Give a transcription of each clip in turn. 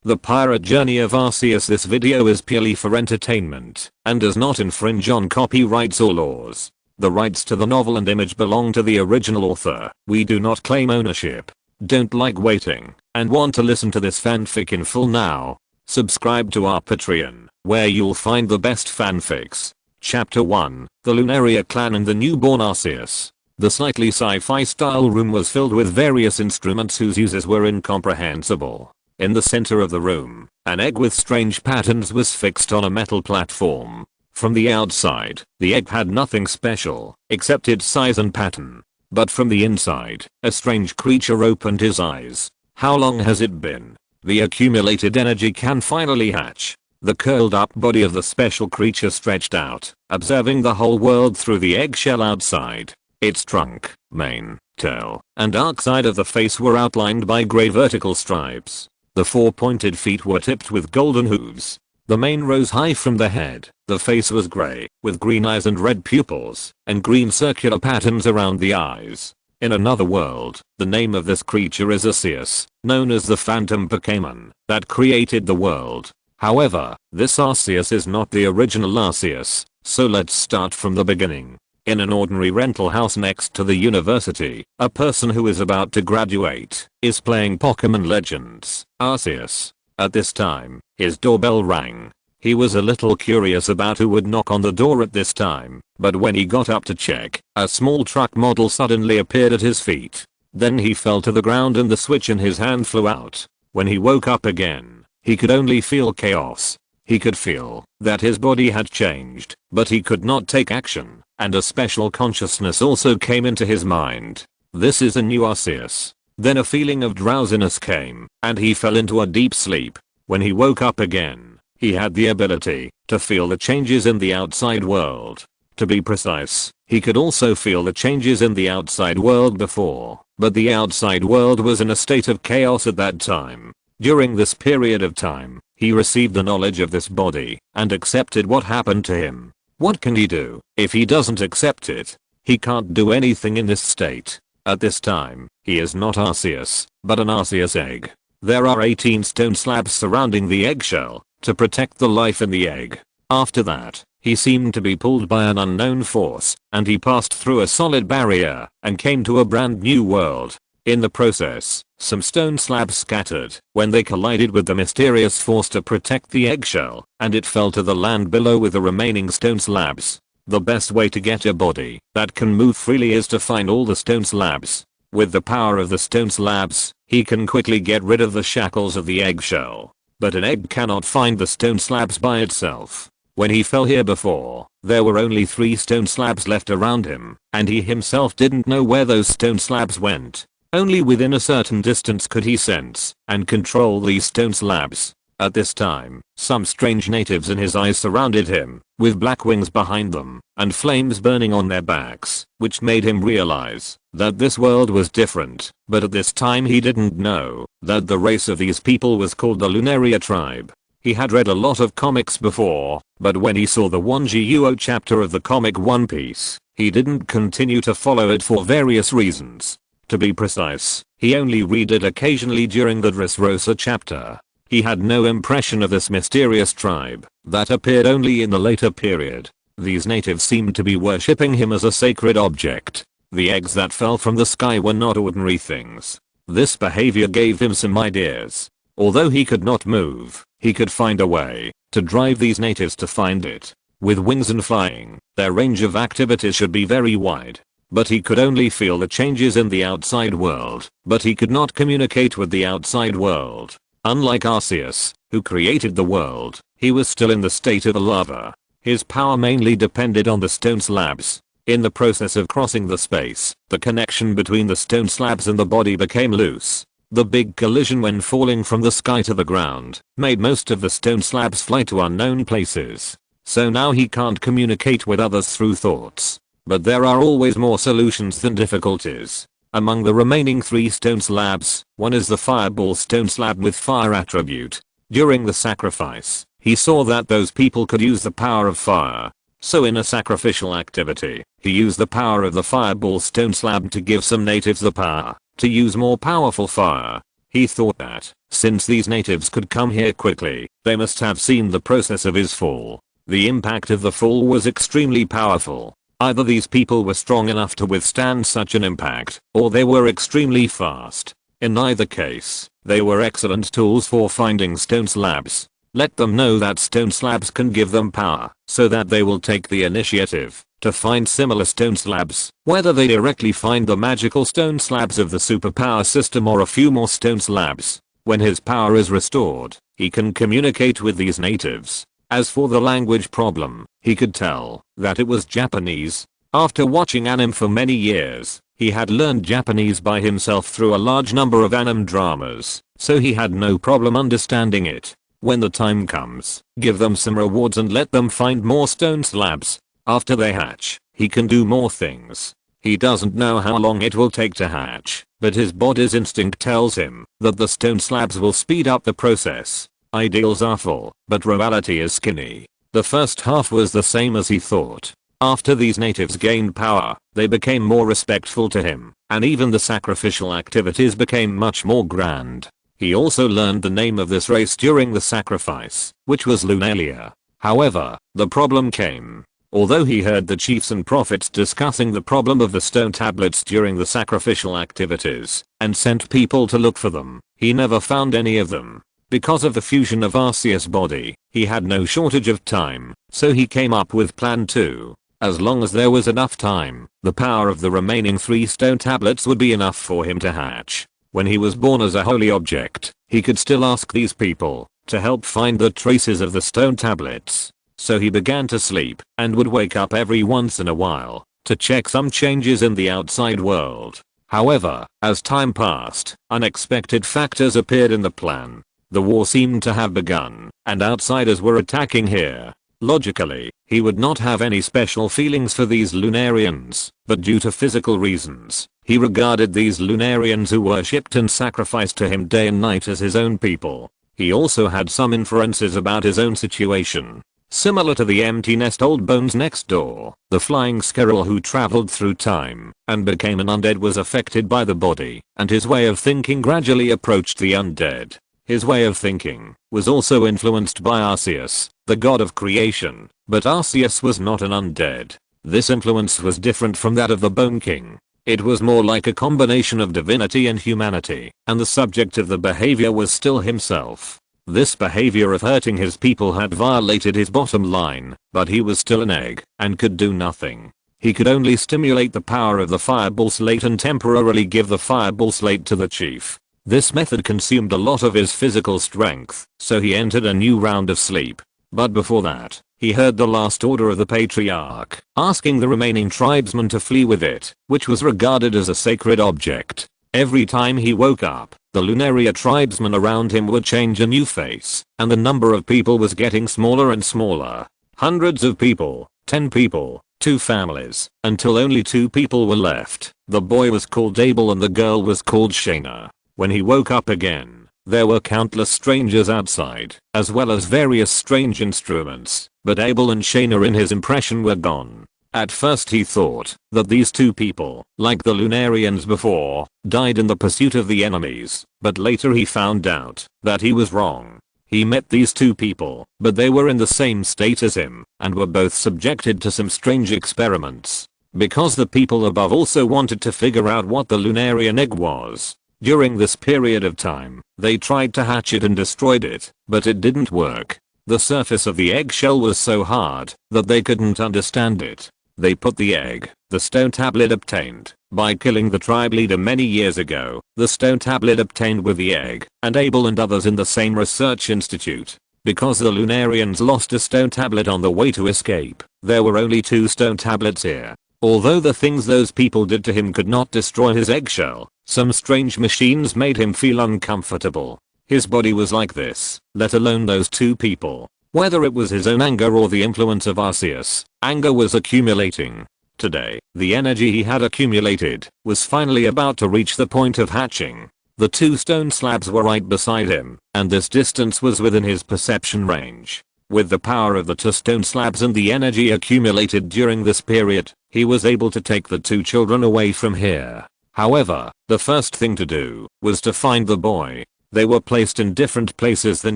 The Pirate Journey of Arceus. This video is purely for entertainment and does not infringe on copyrights or laws. The rights to the novel and image belong to the original author. We do not claim ownership. Don't like waiting and want to listen to this fanfic in full now? Subscribe to our Patreon, where you'll find the best fanfics. Chapter 1, The Lunaria Clan and the Newborn Arceus. The slightly sci-fi style room was filled with various instruments whose uses were incomprehensible. In the center of the room, an egg with strange patterns was fixed on a metal platform. From the outside, the egg had nothing special, except its size and pattern. But from the inside, a strange creature opened his eyes. How long has it been? The accumulated energy can finally hatch. The curled up body of the special creature stretched out, observing the whole world through the eggshell outside. Its trunk, mane, tail, and dark side of the face were outlined by gray vertical stripes. The four pointed feet were tipped with golden hooves. The mane rose high from the head. The face was gray, with green eyes and red pupils, and green circular patterns around the eyes. In another world, the name of this creature is Arceus, known as the Phantom Pokemon that created the world. However, this Arceus is not the original Arceus, so let's start from the beginning. In an ordinary rental house next to the university, a person who is about to graduate is playing Pokemon Legends Arceus. At this time, his doorbell rang. He was a little curious about who would knock on the door at this time, but when he got up to check, a small truck model suddenly appeared at his feet. Then he fell to the ground and the switch in his hand flew out. When he woke up again, he could only feel chaos. He could feel that his body had changed, but he could not take action, and a special consciousness also came into his mind. This is a new Arceus. Then a feeling of drowsiness came, and he fell into a deep sleep. When he woke up again, he had the ability to feel the changes in the outside world. To be precise, he could also feel the changes in the outside world before, but the outside world was in a state of chaos at that time. During this period of time, he received the knowledge of this body and accepted what happened to him. What can he do if he doesn't accept it? He can't do anything in this state. At this time, he is not Arceus, but an Arceus egg. There are 18 stone slabs surrounding the eggshell to protect the life in the egg. After that, he seemed to be pulled by an unknown force, and he passed through a solid barrier and came to a brand new world. In the process, some stone slabs scattered when they collided with the mysterious force to protect the eggshell, and it fell to the land below with the remaining stone slabs. The best way to get a body that can move freely is to find all the stone slabs. With the power of the stone slabs, he can quickly get rid of the shackles of the eggshell. But an egg cannot find the stone slabs by itself. When he fell here before, there were only 3 stone slabs left around him, and he himself didn't know where those stone slabs went. Only within a certain distance could he sense and control these stone slabs. At this time, some strange natives in his eyes surrounded him, with black wings behind them, and flames burning on their backs, which made him realize that this world was different. But at this time he didn't know that the race of these people was called the Lunaria tribe. He had read a lot of comics before, but when he saw the 1GUO chapter of the comic One Piece, he didn't continue to follow it for various reasons. To be precise, he only read it occasionally during the Dressrosa chapter. He had no impression of this mysterious tribe that appeared only in the later period. These natives seemed to be worshipping him as a sacred object. The eggs that fell from the sky were not ordinary things. This behavior gave him some ideas. Although he could not move, he could find a way to drive these natives to find it. With wings and flying, their range of activities should be very wide. But he could only feel the changes in the outside world, but he could not communicate with the outside world. Unlike Arceus, who created the world, he was still in the state of a lover. His power mainly depended on the stone slabs. In the process of crossing the space, the connection between the stone slabs and the body became loose. The big collision when falling from the sky to the ground made most of the stone slabs fly to unknown places. So now he can't communicate with others through thoughts. But there are always more solutions than difficulties. Among the remaining 3 stone slabs, one is the fireball stone slab with fire attribute. During the sacrifice, he saw that those people could use the power of fire. So in a sacrificial activity, he used the power of the fireball stone slab to give some natives the power to use more powerful fire. He thought that, since these natives could come here quickly, they must have seen the process of his fall. The impact of the fall was extremely powerful. Either these people were strong enough to withstand such an impact, or they were extremely fast. In either case, they were excellent tools for finding stone slabs. Let them know that stone slabs can give them power, so that they will take the initiative to find similar stone slabs, whether they directly find the magical stone slabs of the superpower system or a few more stone slabs. When his power is restored, he can communicate with these natives. As for the language problem, he could tell that it was Japanese. After watching anime for many years, he had learned Japanese by himself through a large number of anime dramas, so he had no problem understanding it. When the time comes, give them some rewards and let them find more stone slabs. After they hatch, he can do more things. He doesn't know how long it will take to hatch, but his body's instinct tells him that the stone slabs will speed up the process. Ideals are full, but reality is skinny. The first half was the same as he thought. After these natives gained power, they became more respectful to him, and even the sacrificial activities became much more grand. He also learned the name of this race during the sacrifice, which was Lunaria. However, the problem came. Although he heard the chiefs and prophets discussing the problem of the stone tablets during the sacrificial activities, and sent people to look for them, he never found any of them. Because of the fusion of Arceus' body, he had no shortage of time, so he came up with plan 2. As long as there was enough time, the power of the remaining 3 stone tablets would be enough for him to hatch. When he was born as a holy object, he could still ask these people to help find the traces of the stone tablets. So he began to sleep and would wake up every once in a while to check some changes in the outside world. However, as time passed, unexpected factors appeared in the plan. The war seemed to have begun, and outsiders were attacking here. Logically, he would not have any special feelings for these Lunarians, but due to physical reasons, he regarded these Lunarians who worshipped and sacrificed to him day and night as his own people. He also had some inferences about his own situation. Similar to the empty nest old bones next door, the flying squirrel who traveled through time and became an undead was affected by the body, and his way of thinking gradually approached the undead. His way of thinking was also influenced by Arceus, the god of creation, but Arceus was not an undead. This influence was different from that of the Bone King. It was more like a combination of divinity and humanity, and the subject of the behavior was still himself. This behavior of hurting his people had violated his bottom line, but he was still an egg and could do nothing. He could only stimulate the power of the fireball slate and temporarily give the fireball slate to the chief. This method consumed a lot of his physical strength, so he entered a new round of sleep. But before that, he heard the last order of the patriarch, asking the remaining tribesmen to flee with it, which was regarded as a sacred object. Every time he woke up, the Lunaria tribesmen around him would change a new face, and the number of people was getting smaller and smaller. Hundreds of people, 10 people, 2 families, until only 2 people were left. The boy was called Abel and the girl was called Shaina. When he woke up again, there were countless strangers outside, as well as various strange instruments, but Abel and Shaina in his impression were gone. At first he thought that these 2 people, like the Lunarians before, died in the pursuit of the enemies, but later he found out that he was wrong. He met these 2 people, but they were in the same state as him, and were both subjected to some strange experiments. Because the people above also wanted to figure out what the Lunarian egg was. During this period of time, they tried to hatch it and destroyed it, but it didn't work. The surface of the eggshell was so hard that they couldn't understand it. They put the egg, the stone tablet obtained, by killing the tribe leader many years ago, the stone tablet obtained with the egg, and Abel and others in the same research institute. Because the Lunarians lost a stone tablet on the way to escape, there were only 2 stone tablets here. Although the things those people did to him could not destroy his eggshell, some strange machines made him feel uncomfortable. His body was like this, let alone those 2 people. Whether it was his own anger or the influence of Arceus, anger was accumulating. Today, the energy he had accumulated was finally about to reach the point of hatching. The 2 stone slabs were right beside him, and this distance was within his perception range. With the power of the 2 stone slabs and the energy accumulated during this period, he was able to take the 2 children away from here. However, the first thing to do was to find the boy. They were placed in different places than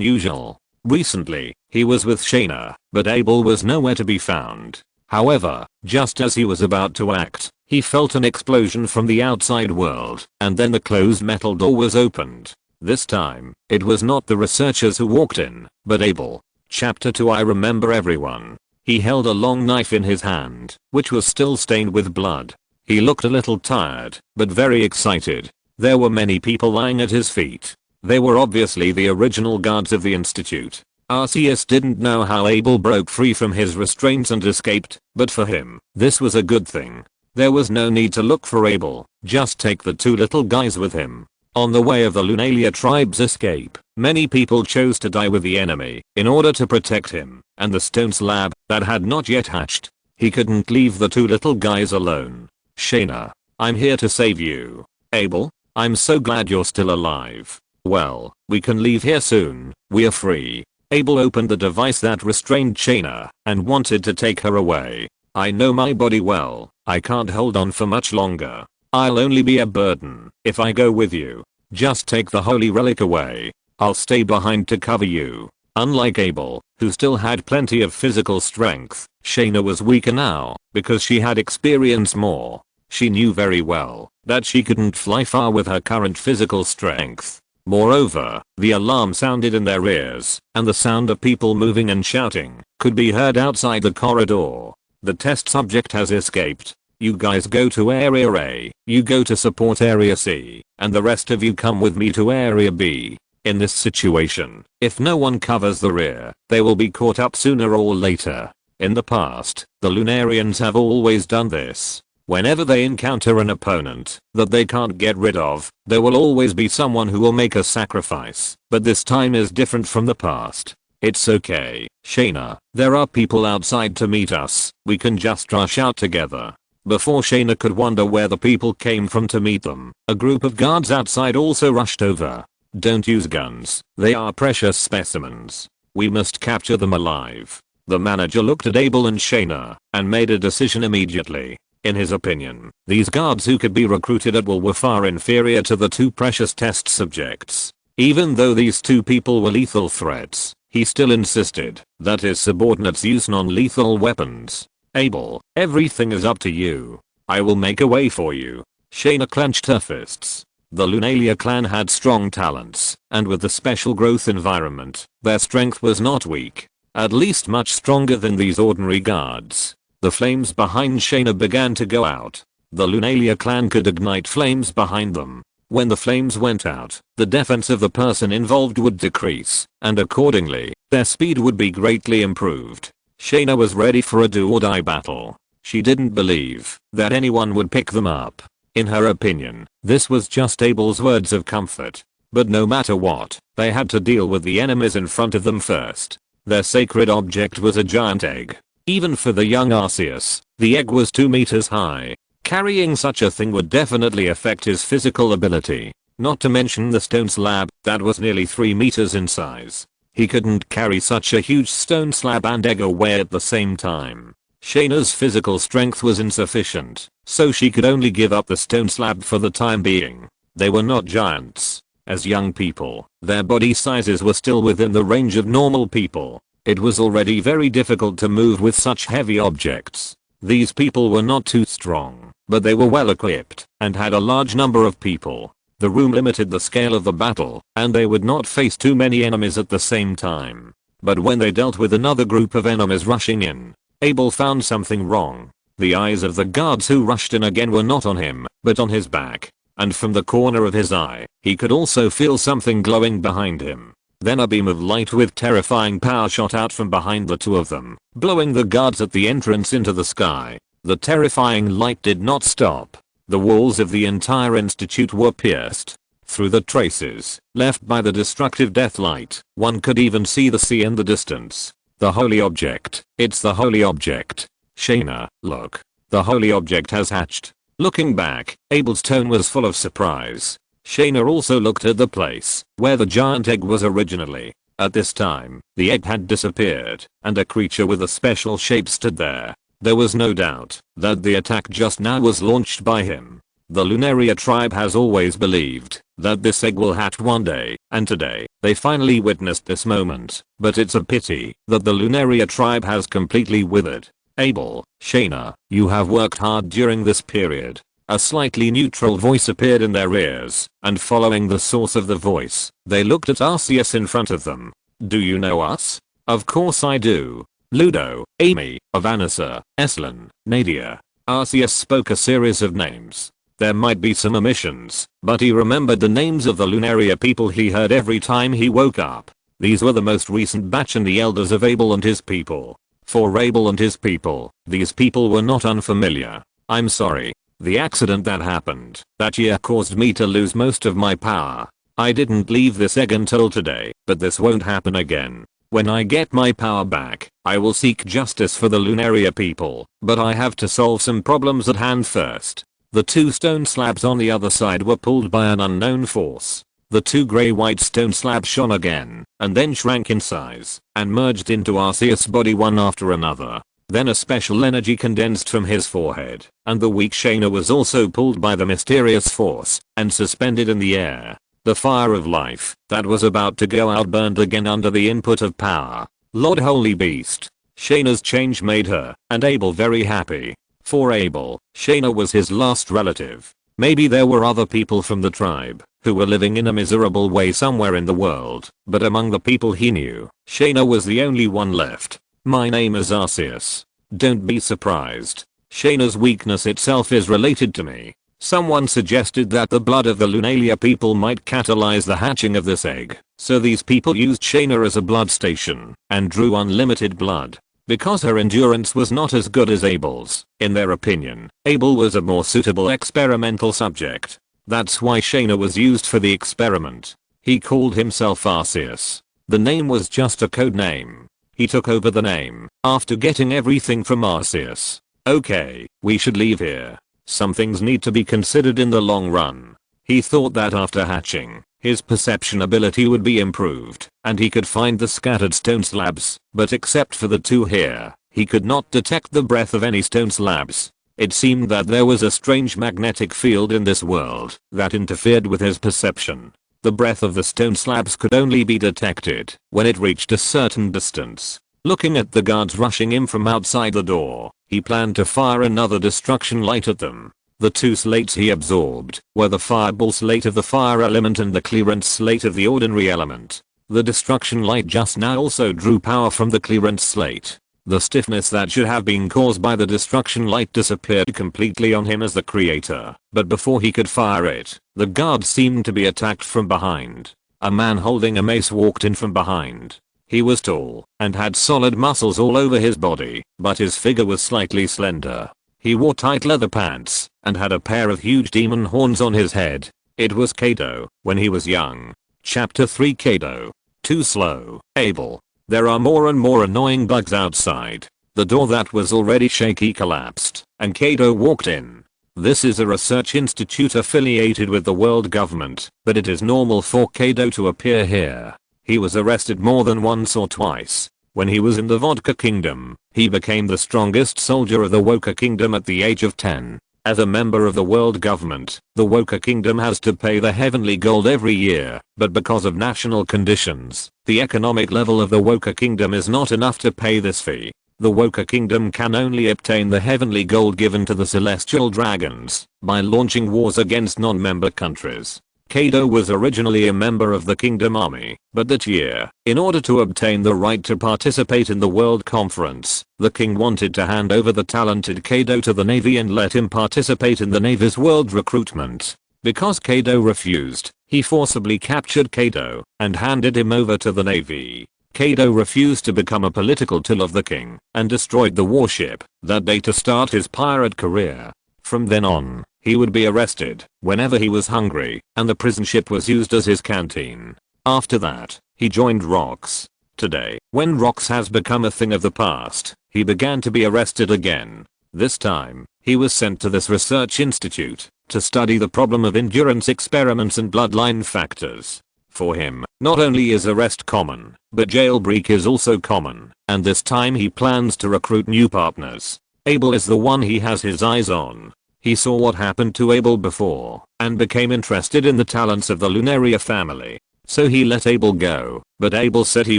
usual. Recently, he was with Shaina, but Abel was nowhere to be found. However, just as he was about to act, he felt an explosion from the outside world, and then the closed metal door was opened. This time, it was not the researchers who walked in, but Abel. Chapter 2. I remember everyone. He held a long knife in his hand, which was still stained with blood. He looked a little tired, but very excited. There were many people lying at his feet. They were obviously the original guards of the institute. Arceus didn't know how Abel broke free from his restraints and escaped, but for him, this was a good thing. There was no need to look for Abel, just take the two little guys with him. On the way of the Lunaria tribe's escape, many people chose to die with the enemy in order to protect him and the stone slab that had not yet hatched. He couldn't leave the two little guys alone. Shaina, I'm here to save you. Abel, I'm so glad you're still alive. Well, we can leave here soon, we're free. Abel opened the device that restrained Shaina and wanted to take her away. I know my body well, I can't hold on for much longer. I'll only be a burden if I go with you. Just take the holy relic away. I'll stay behind to cover you. Unlike Abel, who still had plenty of physical strength, Shaina was weaker now because she had experienced more. She knew very well that she couldn't fly far with her current physical strength. Moreover, the alarm sounded in their ears, and the sound of people moving and shouting could be heard outside the corridor. The test subject has escaped. You guys go to area A, you go to support area C, and the rest of you come with me to area B. In this situation, if no one covers the rear, they will be caught up sooner or later. In the past, the Lunarians have always done this. Whenever they encounter an opponent that they can't get rid of, there will always be someone who will make a sacrifice, but this time is different from the past. It's okay, Shaina, there are people outside to meet us, we can just rush out together. Before Shaina could wonder where the people came from to meet them, a group of guards outside also rushed over. Don't use guns, they are precious specimens. We must capture them alive. The manager looked at Abel and Shaina and made a decision immediately. In his opinion, these guards who could be recruited at will were far inferior to the two precious test subjects. Even though these two people were lethal threats, he still insisted that his subordinates use non-lethal weapons. Abel, everything is up to you. I will make a way for you. Shaina clenched her fists. The Lunaria clan had strong talents, and with the special growth environment, their strength was not weak. At least much stronger than these ordinary guards. The flames behind Shaina began to go out. The Lunaria clan could ignite flames behind them. When the flames went out, the defense of the person involved would decrease, and accordingly, their speed would be greatly improved. Shaina was ready for a do-or-die battle. She didn't believe that anyone would pick them up. In her opinion, this was just Abel's words of comfort. But no matter what, they had to deal with the enemies in front of them first. Their sacred object was a giant egg. Even for the young Arceus, the egg was 2 meters high. Carrying such a thing would definitely affect his physical ability. Not to mention the stone slab that was nearly 3 meters in size. He couldn't carry such a huge stone slab and egg away at the same time. Shaina's physical strength was insufficient, so she could only give up the stone slab for the time being. They were not giants. As young people, their body sizes were still within the range of normal people. It was already very difficult to move with such heavy objects. These people were not too strong, but they were well equipped and had a large number of people. The room limited the scale of the battle, and they would not face too many enemies at the same time. But when they dealt with another group of enemies rushing in, Abel found something wrong. The eyes of the guards who rushed in again were not on him, but on his back. And from the corner of his eye, he could also feel something glowing behind him. Then a beam of light with terrifying power shot out from behind the two of them, blowing the guards at the entrance into the sky. The terrifying light did not stop. The walls of the entire institute were pierced. Through the traces left by the destructive death light, one could even see the sea in the distance. The holy object. It's the holy object. Shaina, look. The holy object has hatched. Looking back, Abel's tone was full of surprise. Shaina also looked at the place where the giant egg was originally. At this time, the egg had disappeared, and a creature with a special shape stood there. There was no doubt that the attack just now was launched by him. The Lunaria tribe has always believed that this egg will hatch one day, and today, they finally witnessed this moment. But it's a pity that the Lunaria tribe has completely withered. Abel, Shaina, you have worked hard during this period. A slightly neutral voice appeared in their ears, and following the source of the voice, they looked at Arceus in front of them. Do you know us? Of course I do. Ludo, Amy, Avanessa, Eslan, Nadia. Arceus spoke a series of names. There might be some omissions, but he remembered the names of the Lunaria people he heard every time he woke up. These were the most recent batch and the elders of Abel and his people. For Abel and his people, these people were not unfamiliar. I'm sorry. The accident that happened that year caused me to lose most of my power. I didn't leave this egg until today, but this won't happen again. When I get my power back, I will seek justice for the Lunaria people, but I have to solve some problems at hand first. The two stone slabs on the other side were pulled by an unknown force. The two grey-white stone slabs shone again, and then shrank in size, and merged into Arceus' body one after another. Then a special energy condensed from his forehead, and the weak Shaina was also pulled by the mysterious force, and suspended in the air. The fire of life that was about to go out burned again under the input of power. Lord Holy Beast. Shaina's change made her and Abel very happy. For Abel, Shaina was his last relative. Maybe there were other people from the tribe who were living in a miserable way somewhere in the world, but among the people he knew, Shaina was the only one left. My name is Arceus. Don't be surprised. Shaina's weakness itself is related to me. Someone suggested that the blood of the Lunaria people might catalyze the hatching of this egg, so these people used Shaina as a blood station and drew unlimited blood. Because her endurance was not as good as Abel's, in their opinion, Abel was a more suitable experimental subject. That's why Shaina was used for the experiment. He called himself Arceus. The name was just a code name. He took over the name after getting everything from Arceus. Okay, we should leave here. Some things need to be considered in the long run. He thought that after hatching, his perception ability would be improved, and he could find the scattered stone slabs, but except for the two here, he could not detect the breath of any stone slabs. It seemed that there was a strange magnetic field in this world that interfered with his perception. The breath of the stone slabs could only be detected when it reached a certain distance. Looking at the guards rushing in from outside the door, he planned to fire another destruction light at them. The two slates he absorbed were the fireball slate of the fire element and the clearance slate of the ordinary element. The destruction light just now also drew power from the clearance slate. The stiffness that should have been caused by the destruction light disappeared completely on him as the creator, but before he could fire it, the guard seemed to be attacked from behind. A man holding a mace walked in from behind. He was tall and had solid muscles all over his body, but his figure was slightly slender. He wore tight leather pants and had a pair of huge demon horns on his head. It was Kaido when he was young. Chapter 3 Kaido. Too slow, Abel. There are more and more annoying bugs outside. The door that was already shaky collapsed, and Kaido walked in. This is a research institute affiliated with the world government, but it is normal for Kaido to appear here. He was arrested more than once or twice. When he was in the Vodka Kingdom, he became the strongest soldier of the Woka Kingdom at the age of 10. As a member of the world government, the Woka Kingdom has to pay the heavenly gold every year, but because of national conditions, the economic level of the Woka Kingdom is not enough to pay this fee. The Woka Kingdom can only obtain the heavenly gold given to the celestial dragons by launching wars against non-member countries. Kaido was originally a member of the Kingdom Army, but that year, in order to obtain the right to participate in the World Conference, the king wanted to hand over the talented Kaido to the Navy and let him participate in the Navy's world recruitment. Because Kaido refused, he forcibly captured Kaido and handed him over to the Navy. Kaido refused to become a political tool of the king and destroyed the warship that day to start his pirate career. From then on, he would be arrested whenever he was hungry, and the prison ship was used as his canteen. After that, he joined Rox. Today, when Rox has become a thing of the past, he began to be arrested again. This time, he was sent to this research institute to study the problem of endurance experiments and bloodline factors. For him, not only is arrest common, but jailbreak is also common, and this time he plans to recruit new partners. Abel is the one he has his eyes on. He saw what happened to Abel before and became interested in the talents of the Lunaria family. So he let Abel go, but Abel said he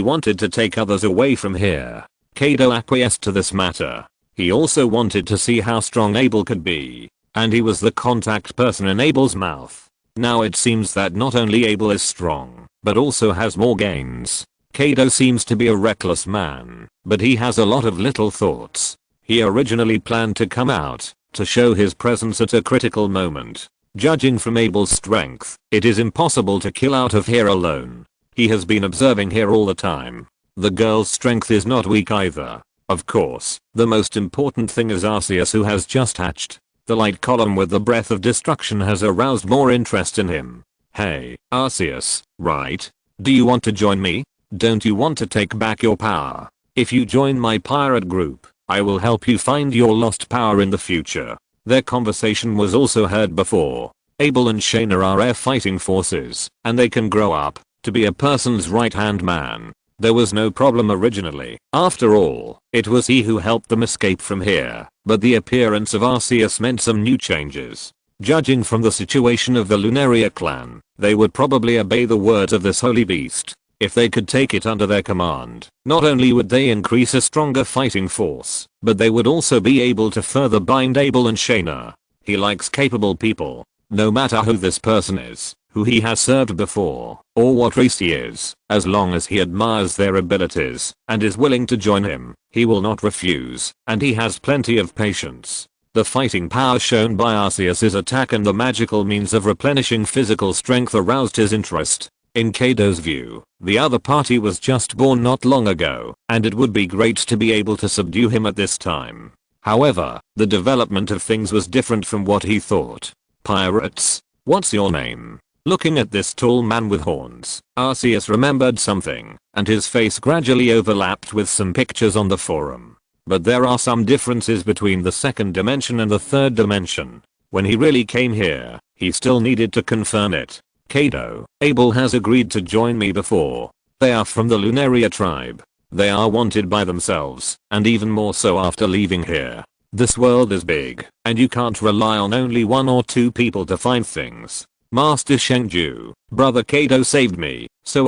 wanted to take others away from here. Kaido acquiesced to this matter. He also wanted to see how strong Abel could be, and he was the contact person in Abel's mouth. Now it seems that not only Abel is strong, but also has more gains. Kaido seems to be a reckless man, but he has a lot of little thoughts. He originally planned to come out to show his presence at a critical moment. Judging from Abel's strength, it is impossible to kill out of here alone. He has been observing here all the time. The girl's strength is not weak either. Of course, the most important thing is Arceus, who has just hatched. The light column with the breath of destruction has aroused more interest in him. Hey, Arceus, right? Do you want to join me? Don't you want to take back your power? If you join my pirate group, I will help you find your lost power in the future. Their conversation was also heard before. Abel and Shaina are air fighting forces, and they can grow up to be a person's right-hand man. There was no problem originally. After all, it was he who helped them escape from here, but the appearance of Arceus meant some new changes. Judging from the situation of the Lunaria clan, they would probably obey the words of this holy beast if they could take it under their command. Not only would they increase a stronger fighting force, but they would also be able to further bind Abel and Shaina. He likes capable people, no matter who this person is, who he has served before, or what race he is. As long as he admires their abilities and is willing to join him, he will not refuse, and he has plenty of patience. The fighting power shown by Arceus' attack and the magical means of replenishing physical strength aroused his interest. In Kaido's view, the other party was just born not long ago, and it would be great to be able to subdue him at this time. However, the development of things was different from what he thought. Pirates? What's your name? Looking at this tall man with horns, Arceus remembered something, and his face gradually overlapped with some pictures on the forum. But there are some differences between the second dimension and the third dimension. When he really came here, he still needed to confirm it. Kaido, Abel has agreed to join me before. They are from the Lunaria tribe. They are wanted by themselves, and even more so after leaving here. This world is big, and you can't rely on only one or two people to find things. Master Shengju, brother Kaido saved me, so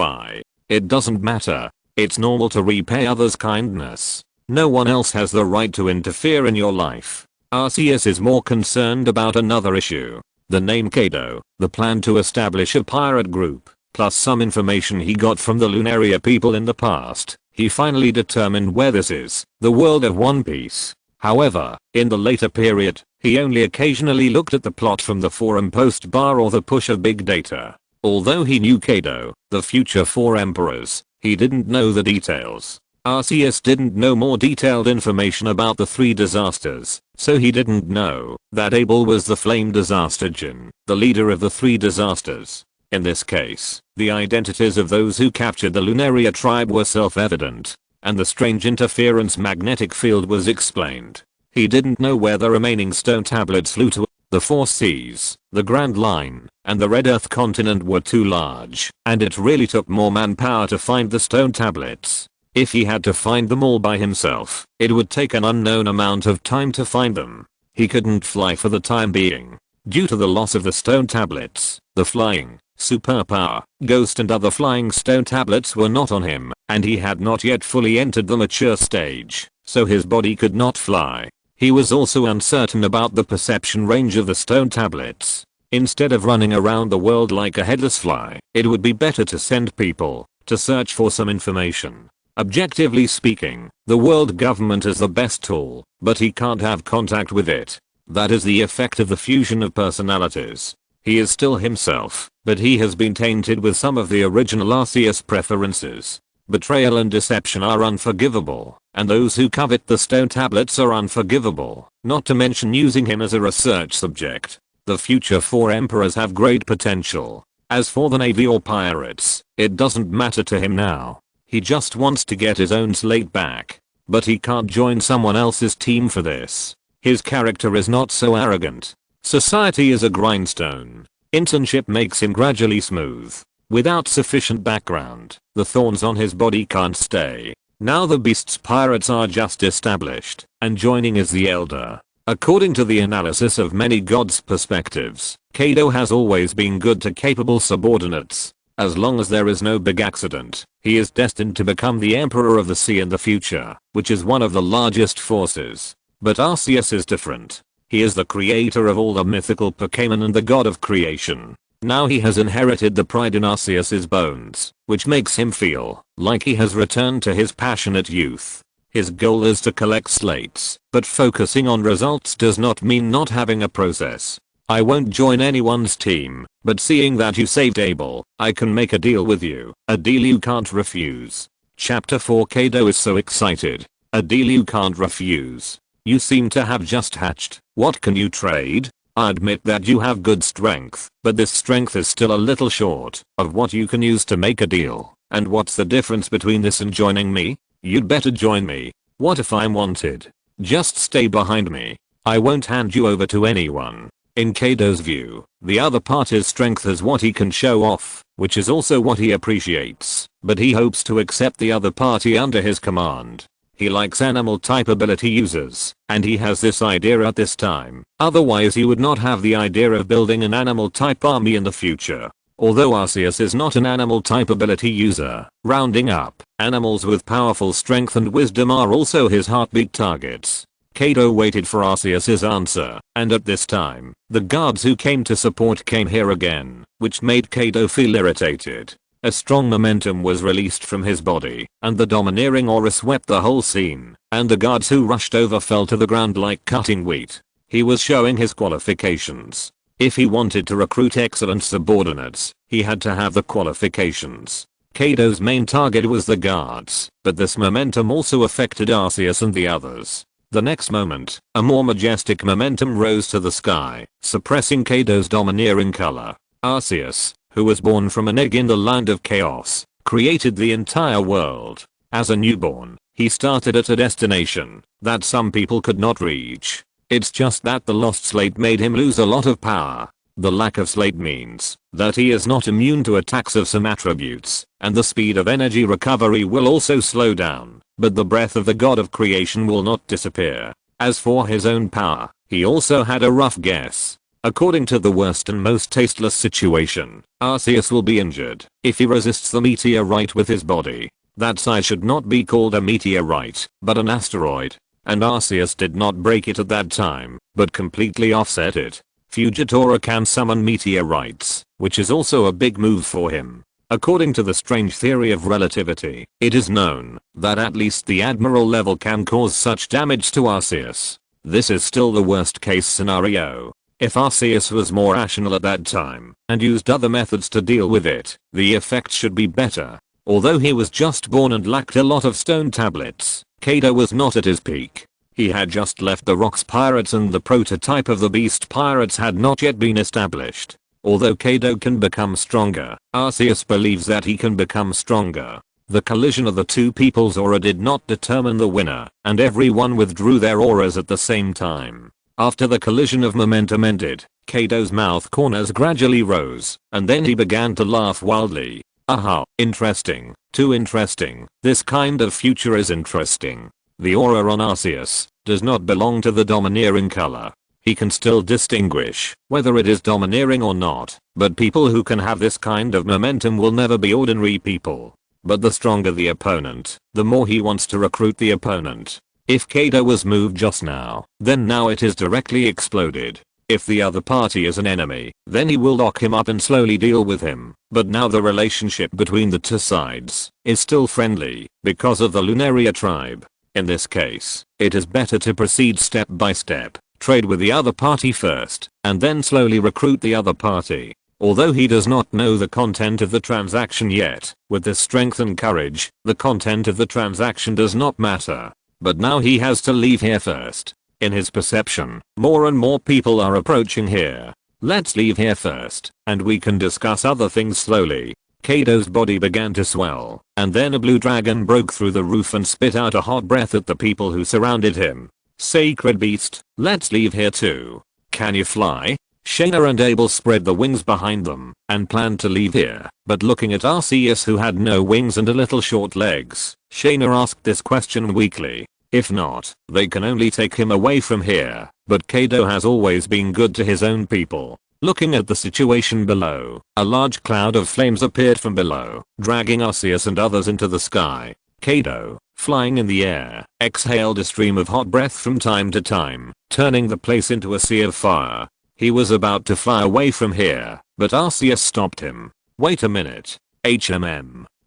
it doesn't matter. It's normal to repay others' kindness. No one else has the right to interfere in your life. Arceus is more concerned about another issue. The name Kaido, the plan to establish a pirate group, plus some information he got from the Lunaria people in the past. He finally determined where this is, the world of One Piece. However, in the later period, he only occasionally looked at the plot from the forum post bar or the push of big data. Although he knew Kaido, the future 4 emperors, he didn't know the details. Arceus didn't know more detailed information about the 3 disasters, so he didn't know that Abel was the Flame Disaster Jin, the leader of the 3 disasters. In this case, the identities of those who captured the Lunaria tribe were self-evident, and the strange interference magnetic field was explained. He didn't know where the remaining stone tablets flew to. The 4 seas, the Grand Line, and the Red Earth continent were too large, and it really took more manpower to find the stone tablets. If he had to find them all by himself, it would take an unknown amount of time to find them. He couldn't fly for the time being. Due to the loss of the stone tablets, the flying, superpower, ghost and other flying stone tablets were not on him, and he had not yet fully entered the mature stage, so his body could not fly. He was also uncertain about the perception range of the stone tablets. Instead of running around the world like a headless fly, it would be better to send people to search for some information. Objectively speaking, the world government is the best tool, but he can't have contact with it. That is the effect of the fusion of personalities. He is still himself, but he has been tainted with some of the original Arceus preferences. Betrayal and deception are unforgivable, and those who covet the stone tablets are unforgivable, not to mention using him as a research subject. The future 4 emperors have great potential. As for the navy or pirates, it doesn't matter to him now. He just wants to get his own slate back. But he can't join someone else's team for this. His character is not so arrogant. Society is a grindstone. Internship makes him gradually smooth. Without sufficient background, the thorns on his body can't stay. Now the beast's pirates are just established, and joining is the elder. According to the analysis of many gods' perspectives, Kaido has always been good to capable subordinates. As long as there is no big accident, he is destined to become the Emperor of the Sea in the future, which is one of the largest forces. But Arceus is different. He is the creator of all the mythical Pokemon and the god of creation. Now he has inherited the pride in Arceus's bones, which makes him feel like he has returned to his passionate youth. His goal is to collect slates, but focusing on results does not mean not having a process. I won't join anyone's team, but seeing that you saved Abel, I can make a deal with you, a deal you can't refuse. Chapter 4. Kaido is so excited. A deal you can't refuse. You seem to have just hatched. What can you trade? I admit that you have good strength, but this strength is still a little short of what you can use to make a deal. And what's the difference between this and joining me? You'd better join me. What if I'm wanted? Just stay behind me. I won't hand you over to anyone. In Kaido's view, the other party's strength is what he can show off, which is also what he appreciates, but he hopes to accept the other party under his command. He likes animal type ability users, and he has this idea at this time, otherwise he would not have the idea of building an animal type army in the future. Although Arceus is not an animal type ability user, rounding up, animals with powerful strength and wisdom are also his heartbeat targets. Kaido waited for Arceus's answer, and at this time, the guards who came to support came here again, which made Kaido feel irritated. A strong momentum was released from his body, and the domineering aura swept the whole scene, and the guards who rushed over fell to the ground like cutting wheat. He was showing his qualifications. If he wanted to recruit excellent subordinates, he had to have the qualifications. Kaido's main target was the guards, but this momentum also affected Arceus and the others. The next moment, a more majestic momentum rose to the sky, suppressing Kaido's domineering color. Arceus, who was born from an egg in the land of chaos, created the entire world. As a newborn, he started at a destination that some people could not reach. It's just that the lost slate made him lose a lot of power. The lack of slate means that he is not immune to attacks of some attributes, and the speed of energy recovery will also slow down, but the breath of the god of creation will not disappear. As for his own power, he also had a rough guess. According to the worst and most tasteless situation, Arceus will be injured if he resists the meteorite with his body. That size should not be called a meteorite, but an asteroid. And Arceus did not break it at that time, but completely offset it. Fujitora can summon meteorites, which is also a big move for him. According to the strange theory of relativity, it is known that at least the admiral level can cause such damage to Arceus. This is still the worst case scenario. If Arceus was more rational at that time and used other methods to deal with it, the effect should be better. Although he was just born and lacked a lot of stone tablets, Kaido was not at his peak. He had just left the Rocks Pirates and the prototype of the Beast Pirates had not yet been established. Although Kaido can become stronger, Arceus believes that he can become stronger. The collision of the two people's aura did not determine the winner, and everyone withdrew their auras at the same time. After the collision of momentum ended, Kaido's mouth corners gradually rose, and then he began to laugh wildly. Aha, interesting, too interesting, this kind of future is interesting. The aura on Arceus does not belong to the domineering color. He can still distinguish whether it is domineering or not, but people who can have this kind of momentum will never be ordinary people. But the stronger the opponent, the more he wants to recruit the opponent. If Kaido was moved just now, then now it is directly exploded. If the other party is an enemy, then he will lock him up and slowly deal with him. But now the relationship between the two sides is still friendly because of the Lunaria tribe. In this case, it is better to proceed step by step, trade with the other party first, and then slowly recruit the other party. Although he does not know the content of the transaction yet, with his strength and courage, the content of the transaction does not matter. But now he has to leave here first. In his perception, more and more people are approaching here. Let's leave here first, and we can discuss other things slowly. Kaido's body began to swell, and then a blue dragon broke through the roof and spit out a hot breath at the people who surrounded him. Sacred beast, let's leave here too. Can you fly? Shaina and Abel spread the wings behind them and planned to leave here, but looking at Arceus who had no wings and a little short legs, Shaina asked this question weakly. If not, they can only take him away from here. But Kaido has always been good to his own people. Looking at the situation below, a large cloud of flames appeared from below, dragging Arceus and others into the sky. Kaido, flying in the air, exhaled a stream of hot breath from time to time, turning the place into a sea of fire. He was about to fly away from here, but Arceus stopped him. Wait a minute.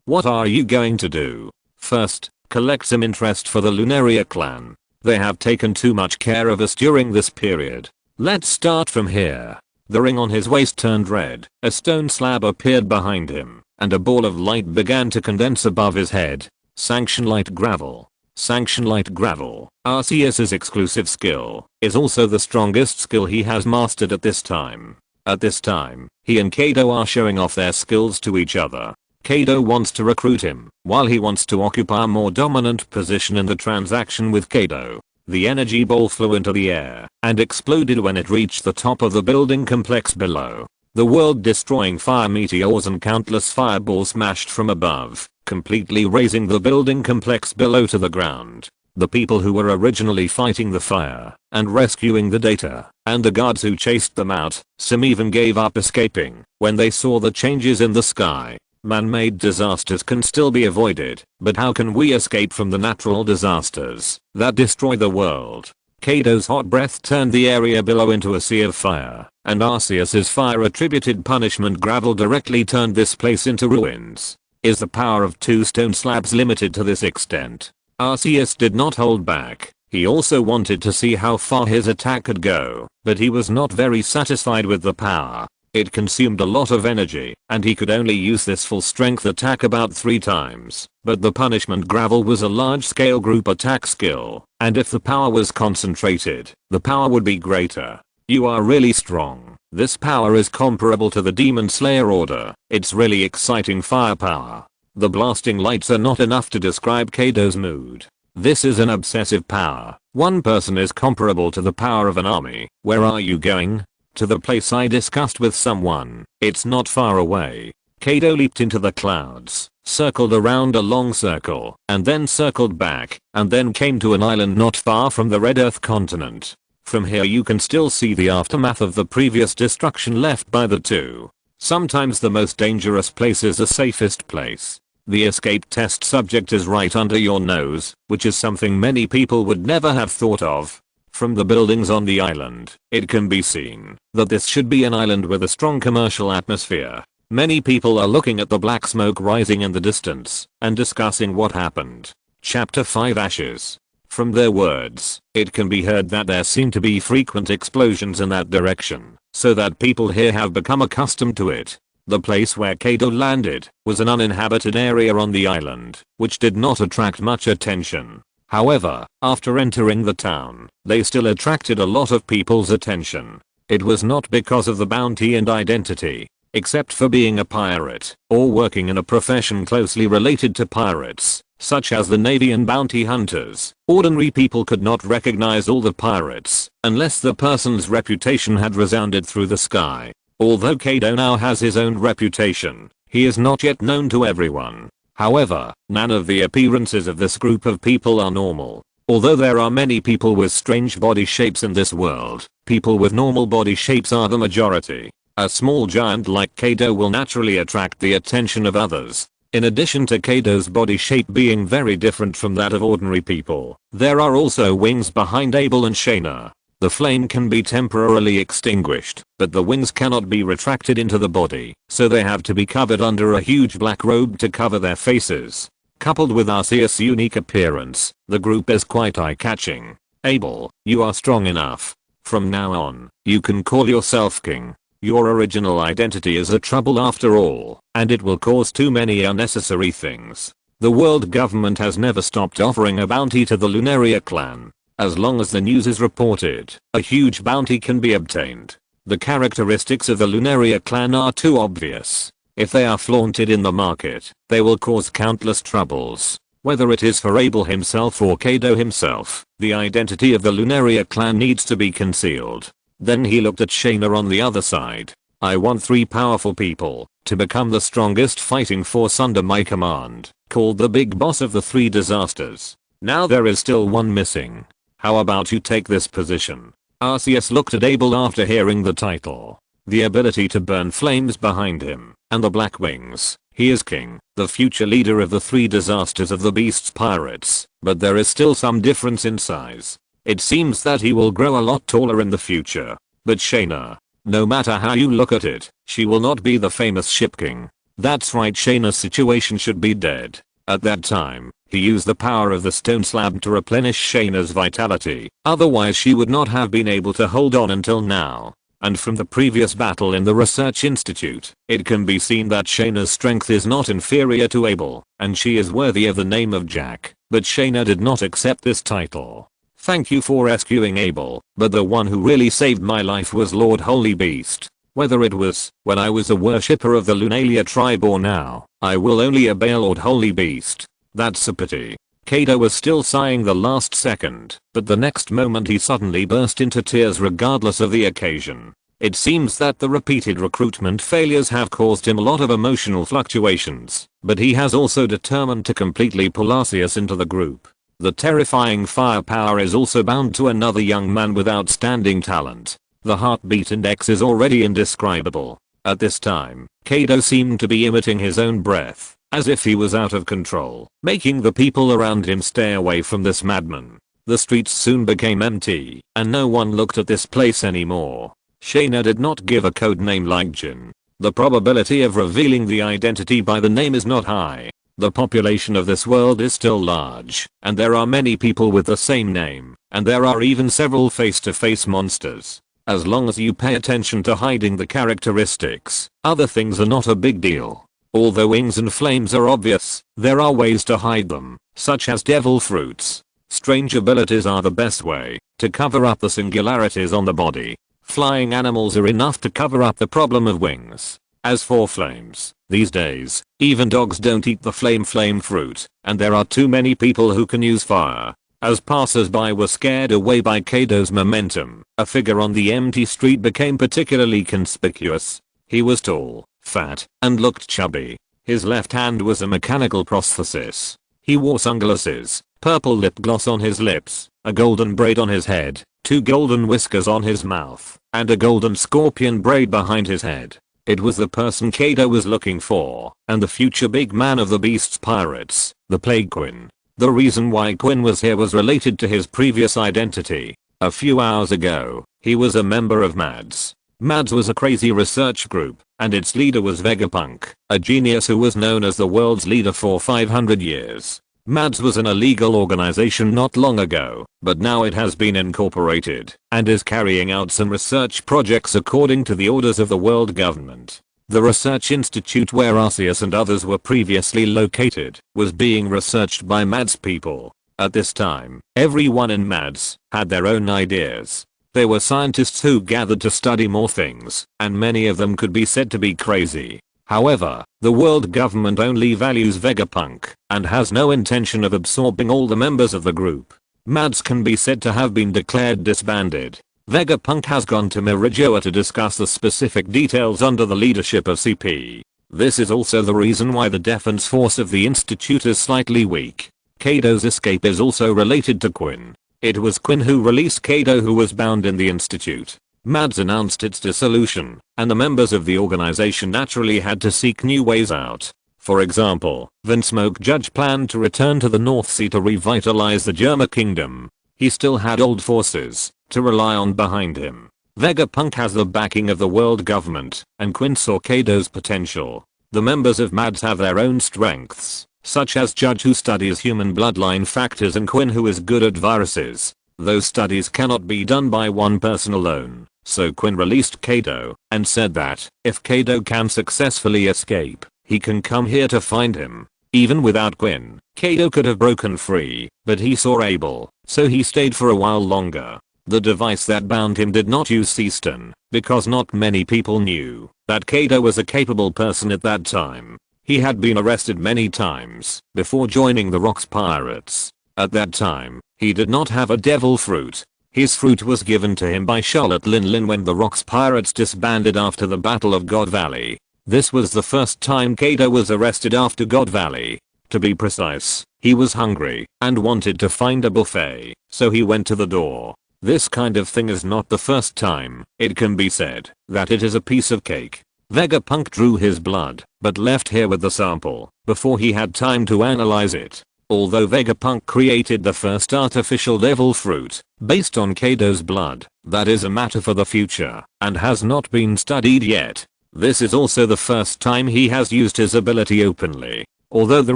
What are you going to do? First, collect some interest for the Lunaria clan. They have taken too much care of us during this period. Let's start from here. The ring on his waist turned red, a stone slab appeared behind him, and a ball of light began to condense above his head. Sanction light gravel. Sanction light gravel, Arceus' exclusive skill, is also the strongest skill he has mastered at this time. At this time, he and Kaido are showing off their skills to each other. Kaido wants to recruit him, while he wants to occupy a more dominant position in the transaction with Kaido. The energy ball flew into the air and exploded when it reached the top of the building complex below. The world-destroying fire meteors and countless fireballs smashed from above, completely razing the building complex below to the ground. The people who were originally fighting the fire and rescuing the data, and the guards who chased them out, some even gave up escaping when they saw the changes in the sky. Man-made disasters can still be avoided, but how can we escape from the natural disasters that destroy the world? Kaido's hot breath turned the area below into a sea of fire, and Arceus' fire-attributed punishment gravel directly turned this place into ruins. Is the power of 2 stone slabs limited to this extent? Arceus did not hold back. He also wanted to see how far his attack could go, but he was not very satisfied with the power. It consumed a lot of energy, and he could only use this full strength attack about 3 times. But the punishment gravel was a large-scale group attack skill, and if the power was concentrated, the power would be greater. You are really strong. This power is comparable to the Demon Slayer order. It's really exciting firepower. The blasting lights are not enough to describe Kaido's mood. This is an obsessive power. One person is comparable to the power of an army. Where are you going? To the place I discussed with someone. It's not far away. Kaido leaped into the clouds, circled around a long circle, and then circled back, and then came to an island not far from the Red Earth continent. From here you can still see the aftermath of the previous destruction left by the two. Sometimes the most dangerous place is the safest place. The escape test subject is right under your nose, which is something many people would never have thought of. From the buildings on the island, it can be seen that this should be an island with a strong commercial atmosphere. Many people are looking at the black smoke rising in the distance and discussing what happened. Chapter 5 Ashes. From their words, it can be heard that there seem to be frequent explosions in that direction, so that people here have become accustomed to it. The place where Kaido landed was an uninhabited area on the island, which did not attract much attention. However, after entering the town, they still attracted a lot of people's attention. It was not because of the bounty and identity, except for being a pirate, or working in a profession closely related to pirates, such as the Navy and bounty hunters. Ordinary people could not recognize all the pirates, unless the person's reputation had resounded through the sky. Although Kaido now has his own reputation, he is not yet known to everyone. However, none of the appearances of this group of people are normal. Although there are many people with strange body shapes in this world, people with normal body shapes are the majority. A small giant like Kaido will naturally attract the attention of others. In addition to Kaido's body shape being very different from that of ordinary people, there are also wings behind Abel and Shaina. The flame can be temporarily extinguished, but the wings cannot be retracted into the body, so they have to be covered under a huge black robe to cover their faces. Coupled with Arceus' unique appearance, the group is quite eye-catching. Abel, you are strong enough. From now on, you can call yourself king. Your original identity is a trouble after all, and it will cause too many unnecessary things. The world government has never stopped offering a bounty to the Lunaria clan. As long as the news is reported, a huge bounty can be obtained. The characteristics of the Lunaria clan are too obvious. If they are flaunted in the market, they will cause countless troubles. Whether it is for Abel himself or Kaido himself, the identity of the Lunaria clan needs to be concealed. Then he looked at Shaina on the other side. I want 3 powerful people to become the strongest fighting force under my command, called the big boss of the 3 disasters. Now there is still one missing. How about you take this position? Arceus looked at Abel after hearing the title. The ability to burn flames behind him, and the black wings. He is king, the future leader of the 3 disasters of the beast's pirates, but there is still some difference in size. It seems that he will grow a lot taller in the future. But Shaina, no matter how you look at it, she will not be the famous ship king. That's right, Shaina's situation should be dead. At that time, he used the power of the stone slab to replenish Shaina's vitality, otherwise she would not have been able to hold on until now. And from the previous battle in the research institute, it can be seen that Shaina's strength is not inferior to Abel, and she is worthy of the name of Jack, but Shaina did not accept this title. Thank you for rescuing Abel, but the one who really saved my life was Lord Holy Beast. Whether it was when I was a worshipper of the Lunaria tribe or now, I will only obey Lord Holy Beast. That's a pity. Kaido was still sighing the last second, but the next moment he suddenly burst into tears regardless of the occasion. It seems that the repeated recruitment failures have caused him a lot of emotional fluctuations, but he has also determined to completely pull Arceus into the group. The terrifying firepower is also bound to another young man with outstanding talent. The heartbeat index is already indescribable. At this time, Kaido seemed to be emitting his own breath, as if he was out of control, making the people around him stay away from this madman. The streets soon became empty, and no one looked at this place anymore. Shaina did not give a code name like Jin. The probability of revealing the identity by the name is not high. The population of this world is still large, and there are many people with the same name, and there are even several face-to-face monsters. As long as you pay attention to hiding the characteristics, other things are not a big deal. Although wings and flames are obvious, there are ways to hide them, such as devil fruits. Strange abilities are the best way to cover up the singularities on the body. Flying animals are enough to cover up the problem of wings. As for flames, these days, even dogs don't eat the flame fruit, and there are too many people who can use fire. As passers-by were scared away by Kaido's momentum, a figure on the empty street became particularly conspicuous. He was tall, fat, and looked chubby. His left hand was a mechanical prosthesis. He wore sunglasses, purple lip gloss on his lips, a golden braid on his head, 2 golden whiskers on his mouth, and a golden scorpion braid behind his head. It was the person Kaido was looking for, and the future big man of the beast's pirates, the Plague Queen. The reason why Quinn was here was related to his previous identity. A few hours ago, he was a member of MADS. MADS was a crazy research group, and its leader was Vegapunk, a genius who was known as the world's leader for 500 years. MADS was an illegal organization not long ago, but now it has been incorporated, and is carrying out some research projects according to the orders of the world government. The research institute where Arceus and others were previously located was being researched by MADS people. At this time, everyone in MADS had their own ideas. There were scientists who gathered to study more things, and many of them could be said to be crazy. However, the world government only values Vegapunk and has no intention of absorbing all the members of the group. MADS can be said to have been declared disbanded. Vegapunk has gone to Mirijoa to discuss the specific details under the leadership of CP. This is also the reason why the defense force of the institute is slightly weak. Kaido's escape is also related to Quinn. It was Quinn who released Kaido, who was bound in the institute. MADS announced its dissolution, and the members of the organization naturally had to seek new ways out. For example, Vinsmoke Judge planned to return to the North Sea to revitalize the Germa Kingdom. He still had old forces to rely on behind him. Vegapunk has the backing of the world government, and Quinn saw Kaido's potential. The members of MADS have their own strengths, such as Judge, who studies human bloodline factors, and Quinn, who is good at viruses. Those studies cannot be done by one person alone, so Quinn released Kaido and said that if Kaido can successfully escape, he can come here to find him. Even without Quinn, Kaido could have broken free, but he saw Abel, so he stayed for a while longer. The device that bound him did not use Seaston, because not many people knew that Kaido was a capable person at that time. He had been arrested many times before joining the Rocks Pirates. At that time, he did not have a devil fruit. His fruit was given to him by Charlotte Lin when the Rocks Pirates disbanded after the Battle of God Valley. This was the first time Kaido was arrested after God Valley. To be precise, he was hungry and wanted to find a buffet, so he went to the door. This kind of thing is not the first time it can be said that it is a piece of cake. Vegapunk drew his blood, but left here with the sample before he had time to analyze it. Although Vegapunk created the first artificial devil fruit based on Kaido's blood, that is a matter for the future and has not been studied yet. This is also the first time he has used his ability openly. Although the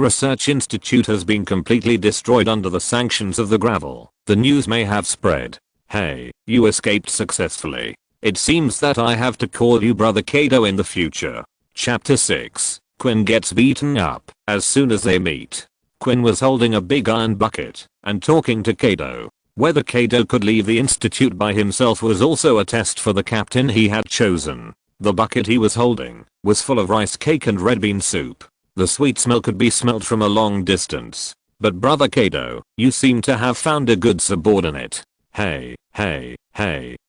research institute has been completely destroyed under the sanctions of the gravel, the news may have spread. Hey, you escaped successfully. It seems that I have to call you Brother Kaido in the future. Chapter 6. Quinn gets beaten up. As soon as they meet, Quinn was holding a big iron bucket and talking to Kaido. Whether Kaido could leave the institute by himself was also a test for the captain he had chosen. The bucket he was holding was full of rice cake and red bean soup. The sweet smell could be smelled from a long distance. But Brother Kaido, you seem to have found a good subordinate. Hey,